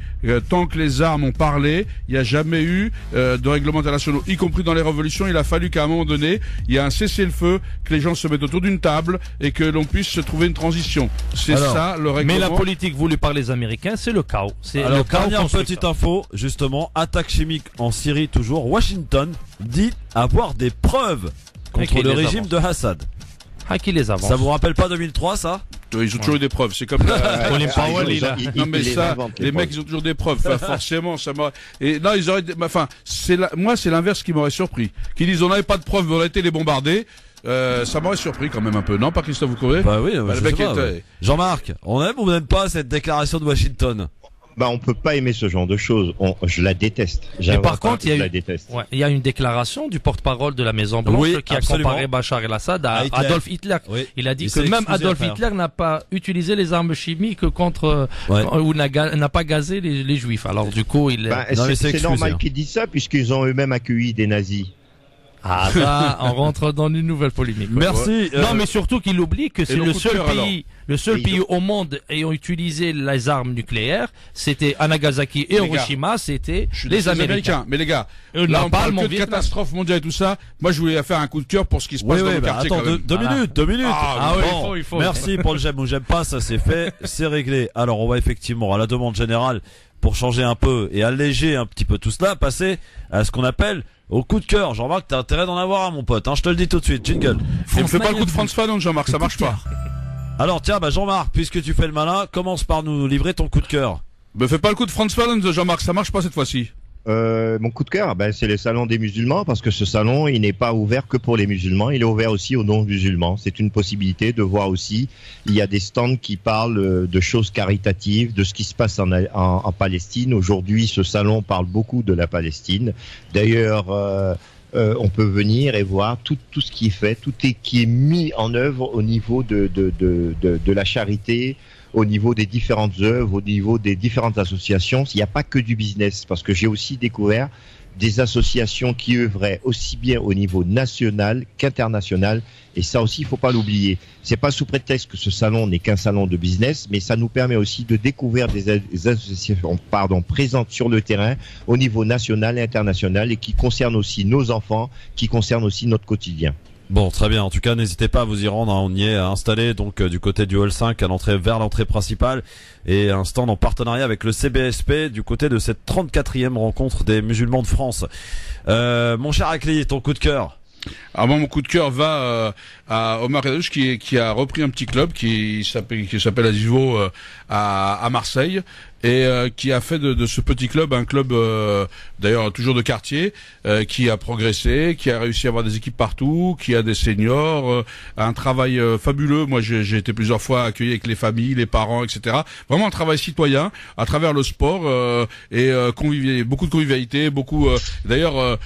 Tant que les armes ont parlé, il n'y a jamais eu de règlements internationaux, y compris dans les révolutions. Il a fallu qu'à un moment donné, il y ait un cessez-le-feu, que les gens se mettent autour d'une table et que l'on puisse se trouver une transition. C'est ça le règlement. Mais la politique voulue par les Américains, c'est le chaos. Alors, dernière petite info, justement, attaque chimique en Syrie toujours. Washington dit avoir des preuves contre le régime de Assad. Qui les avance. Ça vous rappelle pas 2003, ça? Ils ont toujours eu des preuves. C'est comme Colin Powell, non mais ça, les mecs ils ont toujours des preuves. Enfin, forcément, ça m'a. Et non, ils auraient. Enfin, moi, c'est l'inverse qui m'aurait surpris. Qu'ils disent on n'avait pas de preuves, mais on a été les bombarder. Ça m'aurait surpris quand même un peu. Non, pas Christophe, vous trouvez? Bah oui. Jean-Marc, on aime ou on n'aime pas cette déclaration de Washington? On peut pas aimer ce genre de choses. Je la déteste. Mais par contre, il y a une déclaration du porte-parole de la Maison Blanche qui a comparé Bachar el-Assad à Adolf Hitler. Oui. Il a dit que même Adolf Hitler n'a pas utilisé les armes chimiques contre ou n'a pas gazé les Juifs. Alors du coup, c'est normal qu'ils disent ça puisqu'ils ont eux-mêmes accueilli des nazis. Ah bah, on rentre dans une nouvelle polémique. Merci. Non, mais surtout qu'il oublie que c'est le seul pays au monde ayant utilisé les armes nucléaires. C'était à Nagasaki et Hiroshima, c'était les Américains. Mais les gars, là on parle que de catastrophe mondiale et tout ça. Moi, je voulais faire un coup de cœur pour ce qui se passe dans le quartier. Attends, deux minutes. Il faut. Merci pour le j'aime ou j'aime pas, ça c'est fait, c'est réglé. Alors, on va effectivement, à la demande générale, pour changer un peu et alléger un petit peu tout cela, passer à ce qu'on appelle au coup de cœur. Jean-Marc, t'as intérêt d'en avoir un, mon pote, je te le dis tout de suite. Jingle. Il me fait pas le coup de Franz Fanon, Jean-Marc, ça marche pas. Alors tiens, Jean-Marc, puisque tu fais le malin, commence par nous livrer ton coup de cœur. Me fais pas le coup de Franz Fanon, Jean-Marc, ça marche pas cette fois-ci. Mon coup de cœur, c'est le salon des musulmans, parce que ce salon, il n'est pas ouvert que pour les musulmans, il est ouvert aussi aux non-musulmans. C'est une possibilité de voir aussi, il y a des stands qui parlent de choses caritatives, de ce qui se passe en Palestine. Aujourd'hui, ce salon parle beaucoup de la Palestine. D'ailleurs, on peut venir et voir tout ce qui est fait, qui est mis en œuvre au niveau de la charité, au niveau des différentes œuvres, au niveau des différentes associations. Il n'y a pas que du business, parce que j'ai aussi découvert des associations qui œuvraient aussi bien au niveau national qu'international, et ça aussi, il faut pas l'oublier. C'est pas sous prétexte que ce salon n'est qu'un salon de business, mais ça nous permet aussi de découvrir des associations présentes sur le terrain au niveau national et international, et qui concernent aussi nos enfants, qui concernent aussi notre quotidien. Bon, très bien. En tout cas, n'hésitez pas à vous y rendre. On y est installé donc du côté du hall 5 vers l'entrée principale, et un stand en partenariat avec le CBSP du côté de cette 34e rencontre des musulmans de France. Mon cher Akli, ton coup de cœur? Alors mon coup de cœur va à Omar Kadouch qui a repris un petit club qui s'appelle Azivo à Marseille, et qui a fait de ce petit club un club d'ailleurs toujours de quartier, qui a progressé, qui a réussi à avoir des équipes partout, qui a des seniors, un travail fabuleux. Moi j'ai été plusieurs fois accueilli avec les familles, les parents, etc. Vraiment un travail citoyen à travers le sport, et beaucoup de convivialité, beaucoup d'ailleurs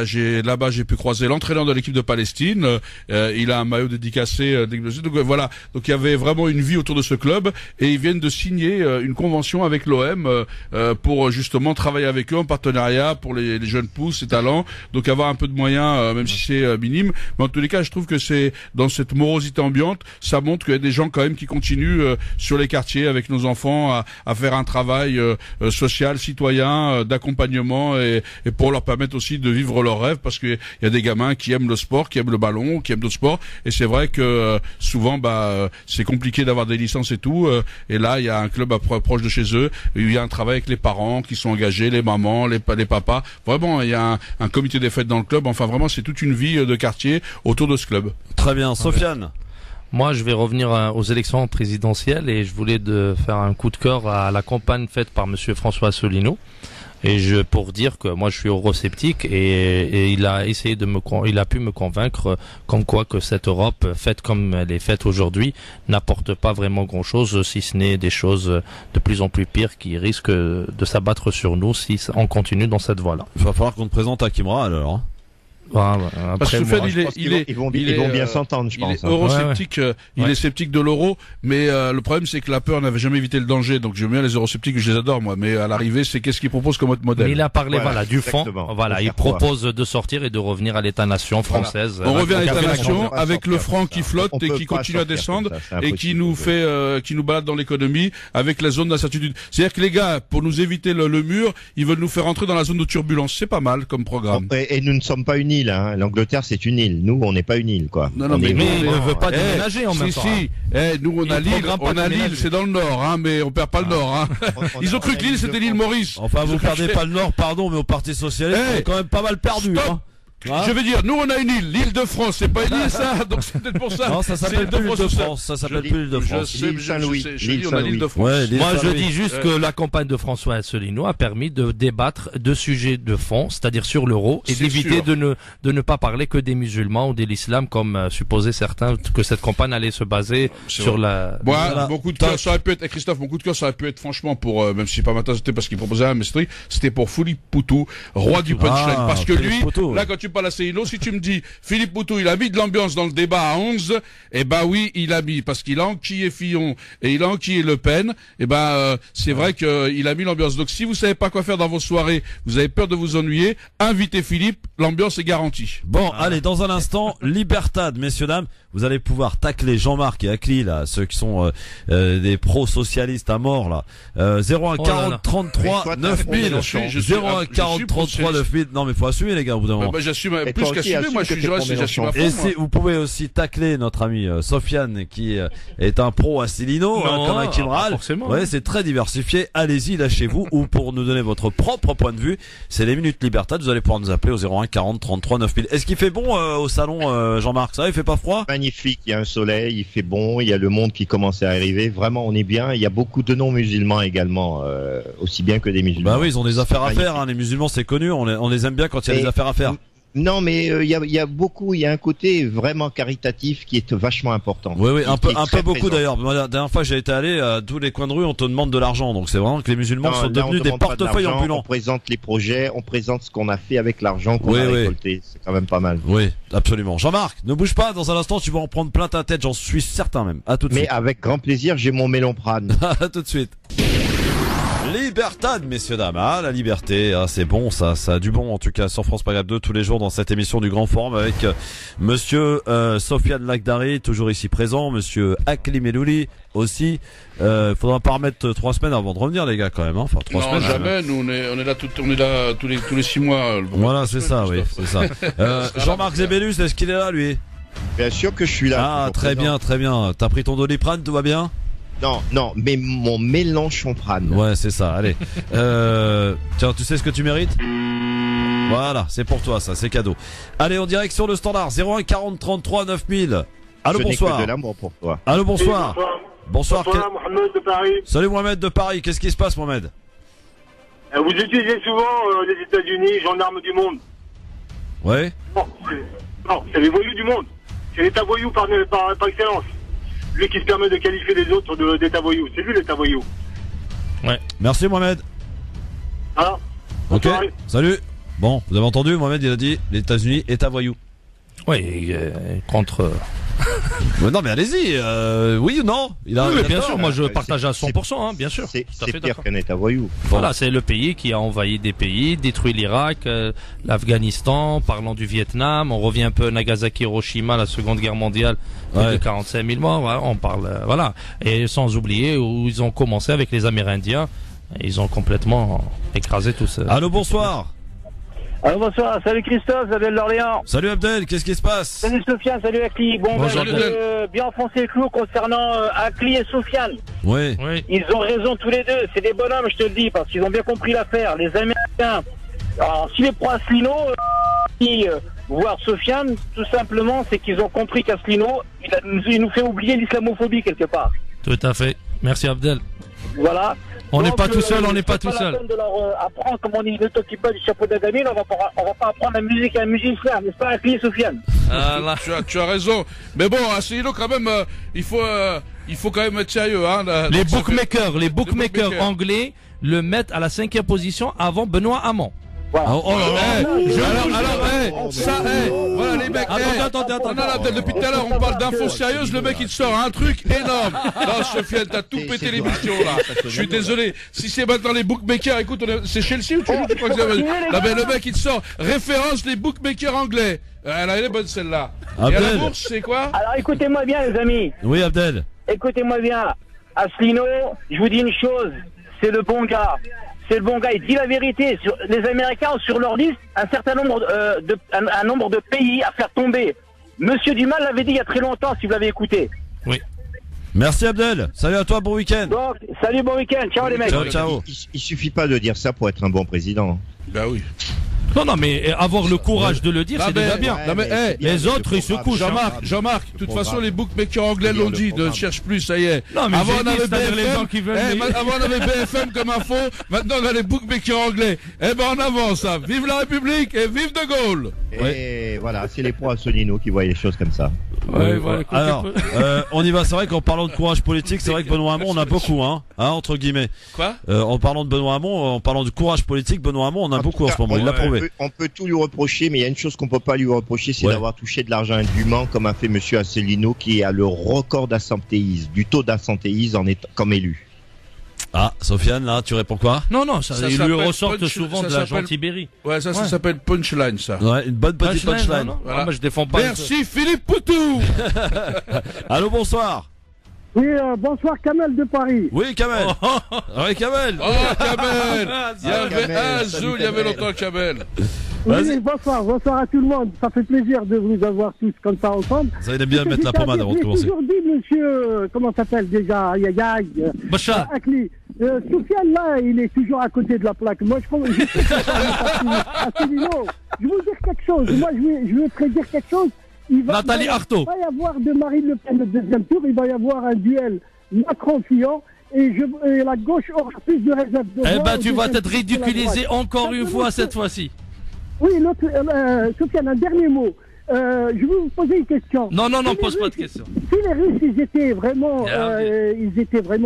j'ai pu croiser l'entraîneur de l'équipe de Palestine, il a un maillot dédicacé, donc voilà, donc il y avait vraiment une vie autour de ce club, et ils viennent de signer une convention avec l'OM pour justement travailler avec eux en partenariat pour les jeunes pousses et talents, donc avoir un peu de moyens, même si c'est minime, mais en tous les cas je trouve que c'est dans cette morosité ambiante, ça montre qu'il y a des gens quand même qui continuent sur les quartiers avec nos enfants à faire un travail social, citoyen, d'accompagnement, et pour leur permettre aussi de vivre leurs rêves, parce qu'il y a des gamins qui aiment le sport, qui aiment le ballon, qui aiment d'autres sports, et c'est vrai que souvent c'est compliqué d'avoir des licences et tout, et là il y a un club proche de chez eux, il y a un travail avec les parents qui sont engagés, les mamans, les papas, vraiment il y a un comité des fêtes dans le club, enfin vraiment c'est toute une vie de quartier autour de ce club. Très bien. Sofiane? Moi, je vais revenir aux élections présidentielles, et je voulais faire un coup de cœur à la campagne faite par monsieur François Asselineau. Et pour dire que moi je suis eurosceptique et il a essayé il a pu me convaincre comme quoi que cette Europe faite comme elle est faite aujourd'hui n'apporte pas vraiment grand chose, si ce n'est des choses de plus en plus pires qui risquent de s'abattre sur nous si on continue dans cette voie-là. Il va falloir qu'on te présente Hakim alors. Parce que ils vont bien s'entendre, je pense. Il est eurosceptique, il est sceptique de l'euro, mais le problème c'est que la peur n'avait jamais évité le danger. Donc j'aime bien les eurosceptiques, je les adore moi. Mais à l'arrivée, c'est qu'est-ce qu'il propose comme autre modèle. Mais il a parlé du fond. Voilà, il propose de sortir et de revenir à l'État-nation française. On revient à l'État-nation avec le franc qui flotte et qui continue à descendre et qui nous fait, qui nous balade dans l'économie avec la zone d'incertitude. C'est-à-dire que les gars, pour nous éviter le mur, ils veulent nous faire entrer dans la zone de turbulence. C'est pas mal comme programme. Et nous ne sommes pas une île. Hein. L'Angleterre, c'est une île. Nous, on n'est pas une île, quoi. Non, mais il ne veut pas déménager en même temps. Nous, on a l'île, c'est dans le nord, hein, mais on perd pas le nord, hein. Ils ont cru que l'île, c'était l'île Maurice. Enfin, vous perdez pas le nord, pardon, mais au Parti Socialiste, on est quand même pas mal perdu, hein. Je veux dire, nous on a une île, l'île de France, c'est pas une île ça, donc c'est peut-être pour ça. Non, ça s'appelle plus l'île de France, ça s'appelle plus l'île de France. L'île Saint-Louis, on a l'île de France. Moi je dis juste que la campagne de François Asselineau a permis de débattre de sujets de fond, c'est-à-dire sur l'euro, et d'éviter de ne pas parler que des musulmans ou de l'islam comme supposaient certains que cette campagne allait se baser sur la... Moi, mon coup de cœur, ça aurait pu être, Christophe, mon coup de cœur, ça aurait pu être franchement pour, même si c'est pas maintenant, c'était parce qu'il proposait un Mestri, c'était pour Philippe Poutou, roi du punchline. Parce que lui, là quand tu parles à Asselineau, si tu me dis Philippe Poutou, il a mis de l'ambiance dans le débat à 11, eh ben oui, il a mis, parce qu'il a enquillé Fillon et il a enquillé Le Pen, eh ben c'est vrai qu'il a mis l'ambiance. Donc si vous savez pas quoi faire dans vos soirées, vous avez peur de vous ennuyer, invitez Philippe, l'ambiance est garantie. Bon, allez, dans un instant, Libertad, messieurs, dames, vous allez pouvoir tacler Jean-Marc et Akli, là, ceux qui sont des pro-socialistes à mort, là. 01 40 33 9000. 01 40 33 9000. Non, mais faut assumer, les gars, au bout d'un moment. J'assume plus qu'assumer, moi j'assume à fond. Et vous pouvez aussi tacler notre ami Sofiane, qui est un pro Asselineau, comme un Kimral. Ouais, c'est très diversifié. Allez-y, lâchez-vous. Ou pour nous donner votre propre point de vue, c'est les minutes Libertad. Vous allez pouvoir nous appeler au 01 40 33 9000. Est-ce qu'il fait bon au salon, Jean-Marc? Ça, il fait pas froid? Magnifique, il y a un soleil, il fait bon, il y a le monde qui commence à arriver. Vraiment, on est bien. Il y a beaucoup de non-musulmans également, aussi bien que des musulmans. Bah oui, ils ont des affaires à faire. Hein. Les musulmans, c'est connu. On les aime bien quand il y a des affaires à faire. Non, mais il y a un côté vraiment caritatif qui est vachement important. Oui, un peu beaucoup d'ailleurs. La dernière fois que j'ai été allé à tous les coins de rue, on te demande de l'argent. Donc c'est vraiment que les musulmans sont devenus des portefeuilles ambulants. On présente les projets, on présente ce qu'on a fait avec l'argent qu'on a récolté. C'est quand même pas mal. Oui, absolument. Jean-Marc, ne bouge pas. Dans un instant, tu vas en prendre plein ta tête. J'en suis certain même. À tout de suite. Mais avec grand plaisir, j'ai mon Mélomprane. À tout de suite. Libertad, messieurs, dames. Ah, la liberté, c'est bon, ça a du bon, en tout cas, sur France Pagade 2, tous les jours dans cette émission du Grand Forum avec monsieur Sofiane Lakhdari, toujours ici présent, monsieur Akli Melouli aussi. Faudra pas remettre 3 semaines avant de revenir, les gars, quand même, hein. Enfin, 3 semaines. Non, jamais, nous, on est là tous les 6 mois. Voilà, c'est ça, oui, c'est ça. Jean-Marc Zébélus, est-ce qu'il est là, lui? Bien sûr que je suis là. Ah, très bien, très bien. T'as pris ton Doliprane, tout va bien? Non, mais mon Mélenchon-Prane. Ouais, c'est ça, allez. Tiens, tu sais ce que tu mérites? Voilà, c'est pour toi, ça, c'est cadeau. Allez, en direction le standard, 01 40 33 9000. Allô, bonsoir. Je n'ai que de l'amour pour toi. Allô, bonsoir. Bonsoir. Mohamed de Paris. Salut, Mohamed de Paris. Qu'est-ce qui se passe, Mohamed? Vous utilisez souvent les États-Unis, gendarmes du monde. Ouais. Non, c'est les voyous du monde. C'est l'État voyou par excellence. Lui qui se permet de qualifier les autres d'État voyou. C'est lui l'État voyou. Ouais. Merci, Mohamed. Ah. Ok. Salut. Bon, vous avez entendu, Mohamed, il a dit les États-Unis, État voyou. Oui, contre. Non, mais allez-y, oui ou non? Oui, bien sûr, moi je partage à 100%, hein, bien sûr. C'est pire qu'un État voyou. Voilà, c'est le pays qui a envahi des pays, détruit l'Irak, l'Afghanistan, parlant du Vietnam, on revient un peu à Nagasaki, Hiroshima, la Seconde Guerre mondiale, de 45 000 morts, voilà, on parle, voilà. Et sans oublier où ils ont commencé avec les Amérindiens, ils ont complètement écrasé tout ça. Allô, bonsoir. Alors bonsoir, salut Christophe, Abdel d'Orléans. Salut Abdel, qu'est-ce qui se passe? Salut Sofiane, salut Akli. Bon, bien enfoncer le clou concernant Akli et Sofiane. Oui. Ils ont raison tous les deux, c'est des bonhommes, je te le dis, parce qu'ils ont bien compris l'affaire. Les Américains, alors si les pro-Asselineau, voir Sofiane, tout simplement, c'est qu'ils ont compris qu'Asselineau, il nous fait oublier l'islamophobie quelque part. Tout à fait. Merci Abdel. Voilà. On n'est Donc, pas tout seul, on n'est pas c'est tout la seul. peine de leur apprendre, comme on dit, ne t'occupe pas du chapeau d'Agamine, on va pas apprendre la musique à un musicien, n'est-ce pas, Akli Sofiane? Tu as raison. Mais bon, Asselineau, quand même, il faut quand même être sérieux. Hein, Les bookmakers anglais le mettent à la 5e position avant Benoît Hamon. Voilà. Voilà les mecs. Attends. Depuis tout à l'heure, on parle d'infos sérieuses. Le mec, il te sort un truc énorme. Non, Sofiane, t'as tout pété l'émission là. Je suis désolé. Si c'est maintenant les bookmakers, écoute, c'est Chelsea ou tu joues, tu crois que c'est... Non, mais le mec, il te sort référence les bookmakers anglais. Elle est bonne celle-là. Et à la bourse, c'est quoi? Alors écoutez-moi bien, les amis. Oui, Abdel. Écoutez-moi bien. Asselineau, je vous dis une chose, c'est le bon gars. C'est le bon gars, il dit la vérité. Les Américains ont sur leur liste un certain nombre un nombre de pays à faire tomber. Monsieur Dumas l'avait dit il y a très longtemps, si vous l'avez écouté. Oui. Merci Abdel. Salut à toi, bon week-end. Donc, salut, bon week-end. Ciao les mecs. Ciao. Il suffit pas de dire ça pour être un bon président. Bah oui. Non, mais avoir le courage de le dire, c'est déjà bien. Les autres, ils se couchent. Jean-Marc, de toute façon, les bookmakers anglais l'ont dit, ne cherche plus, ça y est. Non, mais avant, on avait BFM, BFM comme info, maintenant on a les bookmakers anglais. Eh ben, en avant, ça. Vive la République et vive De Gaulle. Et voilà, c'est les pros Asselineau qui voient les choses comme ça. Alors, on y va. C'est vrai qu'en parlant de courage politique, c'est vrai que Benoît Hamon, on a beaucoup, entre guillemets. Quoi? En parlant de Benoît Hamon, en parlant de courage politique, Benoît Hamon, on a beaucoup en ce moment. Il l'a prouvé. On peut tout lui reprocher, mais il y a une chose qu'on peut pas lui reprocher, c'est d'avoir touché de l'argent indûment, comme a fait Monsieur Asselineau, qui a le record d'absentéisme, du taux d'absentéisme en étant comme élu. Ah, Sofiane, là, tu réponds quoi? Non, il lui ressortent souvent de l'argent Tibéri. Ouais, ça s'appelle punchline, ça. Ouais, une bonne petite punchline. Voilà. Moi, je défends pas. Merci Philippe Poutou. Allô, bonsoir. Oui, bonsoir Kamel de Paris. Oui, Kamel. Oui, Kamel. Oh, Kamel. Il y avait Azul, il y avait longtemps Kamel. Oui, bonsoir à tout le monde. Ça fait plaisir de vous avoir tous comme ça ensemble. Ça aide bien mettre la pommade avant de commencer. J'ai toujours dit, monsieur, comment s'appelle déjà, Bachar. Akli. Sofiane, là, il est toujours à côté de la plaque. Moi, je vous dire quelque chose. Moi, je veux prédire quelque chose. Nathalie Arthaud. Il va y avoir de Marine Le Pen le deuxième tour. Il va y avoir un duel Macron-Fillon. Et la gauche aura plus de réserve de voix. Eh ben, tu vas être ridiculisé encore une fois cette fois-ci. Oui, Sofiane, un dernier mot. Je vais vous poser une question. Non, pose pas de question. Si les Russes, ils étaient vraiment,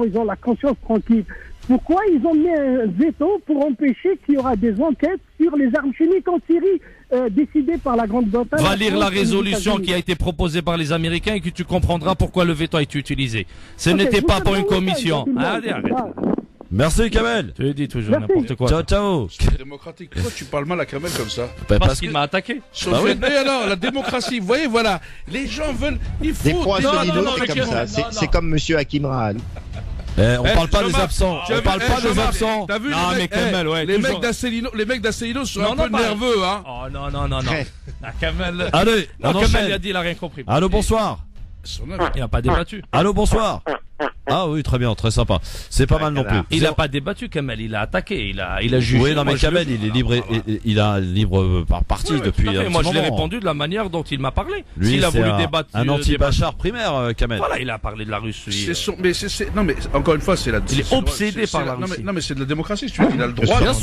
ils ont la conscience tranquille. Pourquoi ils ont mis un veto pour empêcher qu'il y aura des enquêtes sur les armes chimiques en Syrie décidées par la Grande-Bretagne? Va lire la résolution qui a été proposée par les Américains et que tu comprendras pourquoi le veto a été utilisé. Ce n'était pas pour une commission. Allez, arrête. Merci Kamel. Tu dis toujours n'importe quoi. Ciao. C'est démocratique. Pourquoi tu parles mal à Kamel comme ça? Parce qu'il m'a attaqué. Mais alors, la démocratie, vous voyez, voilà. Les gens veulent. Il faut. Des points c'est comme ça. C'est comme Monsieur Hakim Rahal. On parle pas des absents. On parle pas des absents. T'as vu les mecs d'Asselineau sont un peu nerveux, hein. Oh non. Kamel. Allez, Kamel a dit, il a rien compris. Allô, bonsoir. Il n'a pas débattu. Allô, bonsoir. Ah oui, très bien, très sympa. C'est pas mal non plus. Il n'a pas débattu, Kamel, il a attaqué, il a jugé. Oui, non mais Kamel, il est libre, il a libre par partie depuis. Moi, je l'ai répondu de la manière dont il m'a parlé. Lui, s'il a voulu débattre, un anti-Bachar primaire, Kamel. Voilà, il a parlé de la Russie. Non mais encore une fois, c'est la. Il est obsédé par la Russie. Non mais c'est de la démocratie. Tu il a le droit. Bien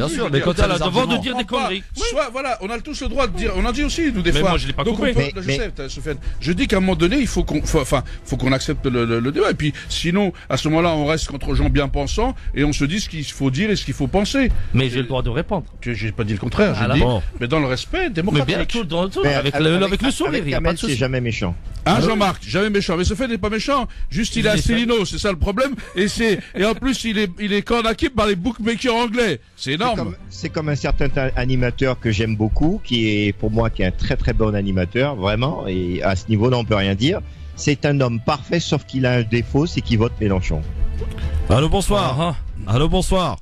sûr. Mais quand tu as le devoir de dire des conneries. Soit voilà, on a tous le droit de dire. On en dit aussi nous des fois. Mais moi, je l'ai pas compris. Je sais, Sofiane. Je dis qu'à un moment donné, il faut qu'on accepte le débat. Et puis sinon, à ce moment-là, on reste contre gens bien pensants et on se dit ce qu'il faut dire et ce qu'il faut penser. Mais j'ai le droit de répondre. J'ai pas dit le contraire. J'ai dit, mais dans le respect démocratique. Mais bien, avec le sourire, il n'y a pas de souci. C'est jamais méchant. Jean-Marc, jamais méchant. Mais ce fait n'est pas méchant. Juste, il est Asselineau, c'est ça le problème. Et en plus, il est cornaqué par les bookmakers anglais. C'est énorme. C'est comme un certain animateur que j'aime beaucoup, qui est un très très bon animateur, vraiment. Et à ce niveau-là, on peut rien dire. C'est un homme parfait, sauf qu'il a un défaut, c'est qu'il vote Mélenchon. Allô, bonsoir. Allô, bonsoir.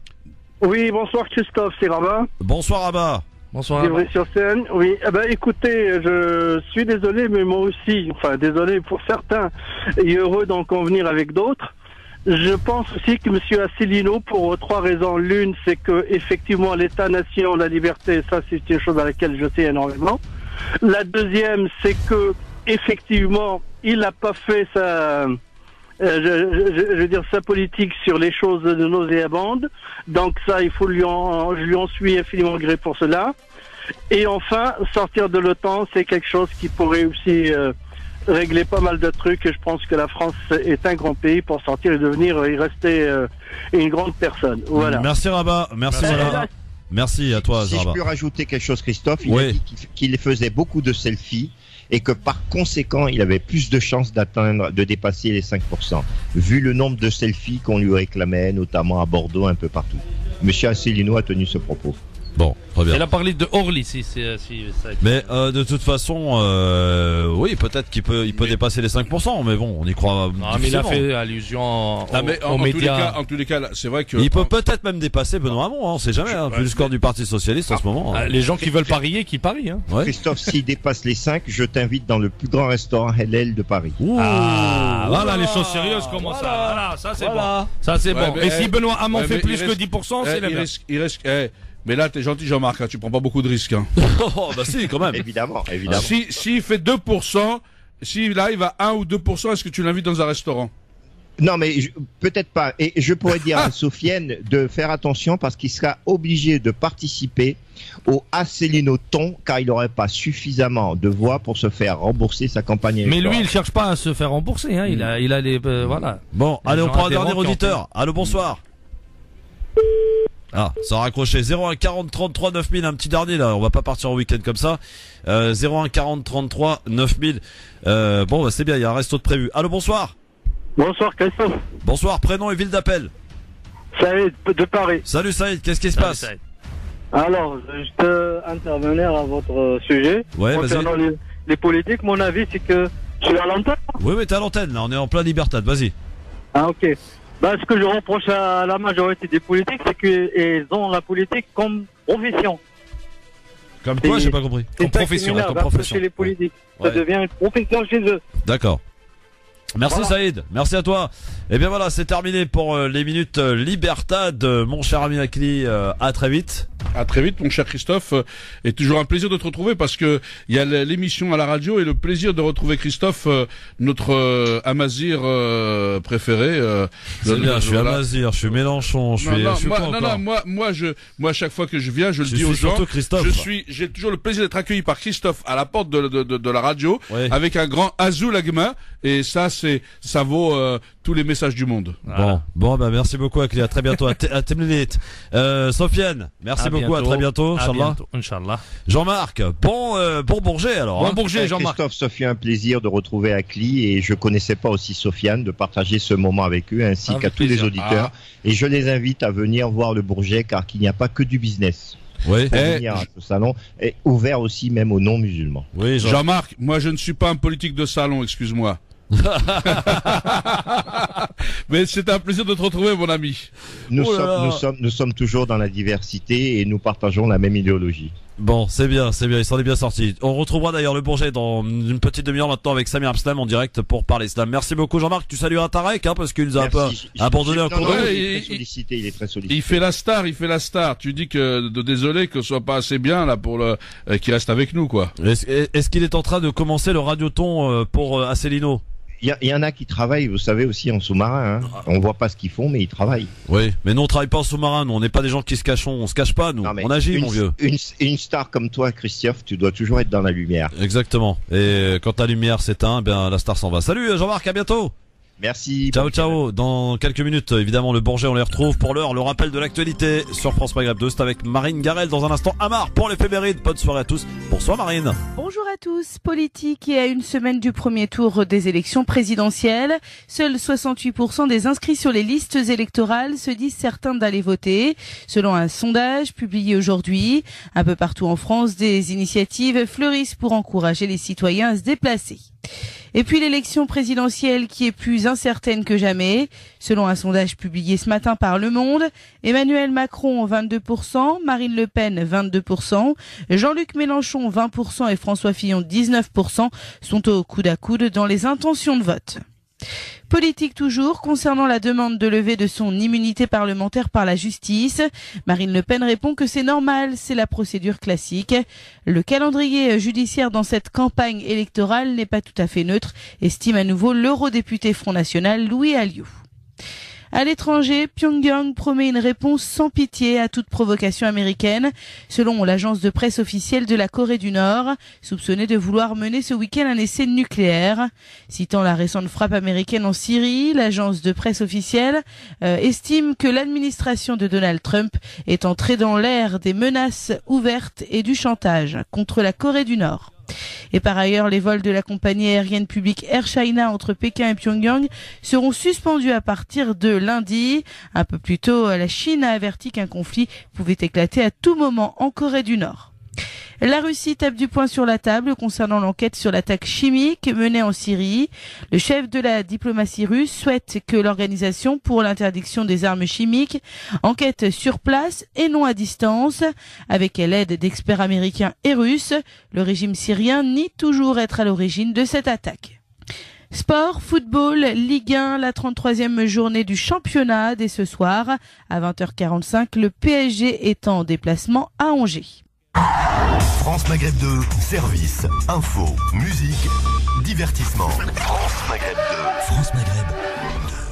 Oui, bonsoir Christophe, c'est Rabat. Bonsoir Rabat. Bonsoir Rabat. Sur scène. Oui, écoutez, je suis désolé, mais moi aussi, désolé pour certains, et heureux d'en convenir avec d'autres. Je pense aussi que M. Asselineau, pour trois raisons. L'une, c'est que effectivement l'État-nation, la liberté, ça c'est une chose à laquelle je tiens énormément. La deuxième, c'est que effectivement, il n'a pas fait je veux dire, sa politique sur les choses de nauséabondes. Donc ça, je lui en suis infiniment gré pour cela. Et enfin, sortir de l'OTAN, c'est quelque chose qui pourrait aussi régler pas mal de trucs. Je pense que la France est un grand pays pour sortir et rester une grande personne. Voilà. Merci Rabat, merci voilà. Merci à toi, Si Rabat. je peux rajouter quelque chose, Christophe, il a dit qu'il faisait beaucoup de selfies et que par conséquent, il avait plus de chances de dépasser les 5%, vu le nombre de selfies qu'on lui réclamait, notamment à Bordeaux, un peu partout. Monsieur Asselineau a tenu ce propos. Bon, très bien. Il a parlé de Orly, si ça. Mais de toute façon, oui, peut-être qu'il peut dépasser les 5%, mais bon, on y croit. Non, mais il a fait allusion aux médias. En tous les cas, c'est vrai que il peut peut-être même dépasser Benoît Hamon, on sait jamais. Vu le score du Parti socialiste en ce moment. Les gens qui veulent parier, qui parient. Hein. Ouais. Christophe, s'il dépasse les 5, je t'invite dans le plus grand restaurant Hellel de Paris. Voilà, les choses sérieuses commencent à. Voilà, ça c'est bon. Ça c'est bon. Et si Benoît Hamon fait plus que 10%, c'est la merde. Il risque. Mais là, t'es gentil, Jean-Marc, hein, tu prends pas beaucoup de risques. Hein. Oh, bah si, quand même. Évidemment. S'il fait 2%, s'il arrive à 1 ou 2%, est-ce que tu l'invites dans un restaurant? Non, mais peut-être pas. Et je pourrais dire à Sofiane de faire attention parce qu'il sera obligé de participer au Asselineau-ton car il n'aurait pas suffisamment de voix pour se faire rembourser sa campagne électorale. Mais lui, il cherche pas à se faire rembourser. Hein. Il a les voilà. Bon, allez, on prend un dernier auditeur. Allô, bonsoir. Ah, ça a raccroché. 01 40 33 9000, un petit dernier là, on va pas partir en week-end comme ça. 01 40 33 9000. Bon, bah, c'est bien, il y a un resto de prévu. Allô, bonsoir. Bonsoir Christophe. Bonsoir, prénom et ville d'appel. Saïd de Paris. Salut Saïd, qu'est-ce qui se passe? Alors, juste intervenir à votre sujet. Ouais, concernant les politiques, mon avis c'est que je suis à l'antenne. Oui, mais t'es à l'antenne là, on est en plein Libertad, vas-y. Ah ok. Bah, ce que je reproche à la majorité des politiques, c'est qu'ils ont la politique comme profession. Comme quoi, j'ai pas compris. Comme profession, chez les politiques. Ça devient une profession chez eux. D'accord. Merci Saïd, merci à toi. Et bien voilà, c'est terminé pour les minutes Libertad, mon cher ami Akli, à très vite. À très vite, mon cher Christophe. Et toujours un plaisir de te retrouver parce que il y a l'émission à la radio et le plaisir de retrouver Christophe, notre Amazir préféré. C'est bien, je suis Amazir, je suis Mélenchon, je suis moi, chaque fois que je viens, je le dis aux gens. J'ai toujours le plaisir d'être accueilli par Christophe à la porte de la radio, avec un grand Azul Agma, et ça vaut tous les messages du monde. Voilà. Bon, bah merci beaucoup Akli, à très bientôt. à tes minutes. Sofiane, merci beaucoup, à très bientôt, Inch'Allah. Jean-Marc, bon Bourget alors. Bon Bourget, Jean-Marc. Christophe, ça fait un plaisir de retrouver Akli et je connaissais pas aussi Sofiane, de partager ce moment avec eux ainsi qu'à tous les auditeurs. Et je les invite à venir voir le Bourget car qu'il n'y a pas que du business. Oui. Venir à ce salon est ouvert aussi même aux non-musulmans. Oui, Jean-Marc, moi je ne suis pas un politique de salon, excuse-moi. Mais c'est un plaisir de te retrouver, mon ami. Nous sommes toujours dans la diversité et nous partageons la même idéologie. Bon, c'est bien, il s'en est bien sorti. On retrouvera d'ailleurs le Bourget dans une petite demi-heure maintenant avec Samir Abslam en direct pour parler islam. Merci beaucoup Jean-Marc, tu salueras Tarek parce qu'il nous a un peu abandonné un coup. Il est très sollicité. Il fait la star. Tu dis que désolé que ce soit pas assez bien là pour qu'il reste avec nous quoi. Est-ce qu'il est en train de commencer le radioton pour Asselineau? Il y en a qui travaillent, vous savez, aussi en sous-marin. Hein. On voit pas ce qu'ils font, mais ils travaillent. Oui, mais nous on travaille pas en sous-marin. Nous on n'est pas des gens qui se cachent. On se cache pas. Nous, on agit, mon vieux. Une star comme toi, Christophe, tu dois toujours être dans la lumière. Exactement. Et quand ta lumière s'éteint, ben la star s'en va. Salut Jean-Marc, à bientôt. Merci. Ciao. Dans quelques minutes, évidemment, le Bourget, on les retrouve pour l'heure. Le rappel de l'actualité sur France Maghreb 2, c'est avec Marine Garel dans un instant. Amar pour l'éphéméride. Bonne soirée à tous. Bonsoir Marine. Bonjour à tous. Politique et à une semaine du premier tour des élections présidentielles, seuls 68% des inscrits sur les listes électorales se disent certains d'aller voter. Selon un sondage publié aujourd'hui, un peu partout en France, des initiatives fleurissent pour encourager les citoyens à se déplacer. Et puis l'élection présidentielle qui est plus incertaine que jamais. Selon un sondage publié ce matin par Le Monde, Emmanuel Macron 22%, Marine Le Pen 22%, Jean-Luc Mélenchon 20% et François Fillon 19% sont au coude à coude dans les intentions de vote. Politique toujours, concernant la demande de levée de son immunité parlementaire par la justice. Marine Le Pen répond que c'est normal, c'est la procédure classique. Le calendrier judiciaire dans cette campagne électorale n'est pas tout à fait neutre, estime à nouveau l'eurodéputé Front National Louis Alliot. À l'étranger, Pyongyang promet une réponse sans pitié à toute provocation américaine, selon l'agence de presse officielle de la Corée du Nord, soupçonnée de vouloir mener ce week-end un essai nucléaire. Citant la récente frappe américaine en Syrie, l'agence de presse officielle estime que l'administration de Donald Trump est entrée dans l'ère des menaces ouvertes et du chantage contre la Corée du Nord. Et par ailleurs, les vols de la compagnie aérienne publique Air China entre Pékin et Pyongyang seront suspendus à partir de lundi. Un peu plus tôt, la Chine a averti qu'un conflit pouvait éclater à tout moment en Corée du Nord. La Russie tape du poing sur la table concernant l'enquête sur l'attaque chimique menée en Syrie. Le chef de la diplomatie russe souhaite que l'Organisation pour l'interdiction des armes chimiques enquête sur place et non à distance. Avec l'aide d'experts américains et russes, le régime syrien nie toujours être à l'origine de cette attaque. Sport, football, Ligue 1, la 33e journée du championnat dès ce soir. À 20h45, le PSG est en déplacement à Angers. France Maghreb 2, service, info, musique, divertissement. France Maghreb 2. France Maghreb 2.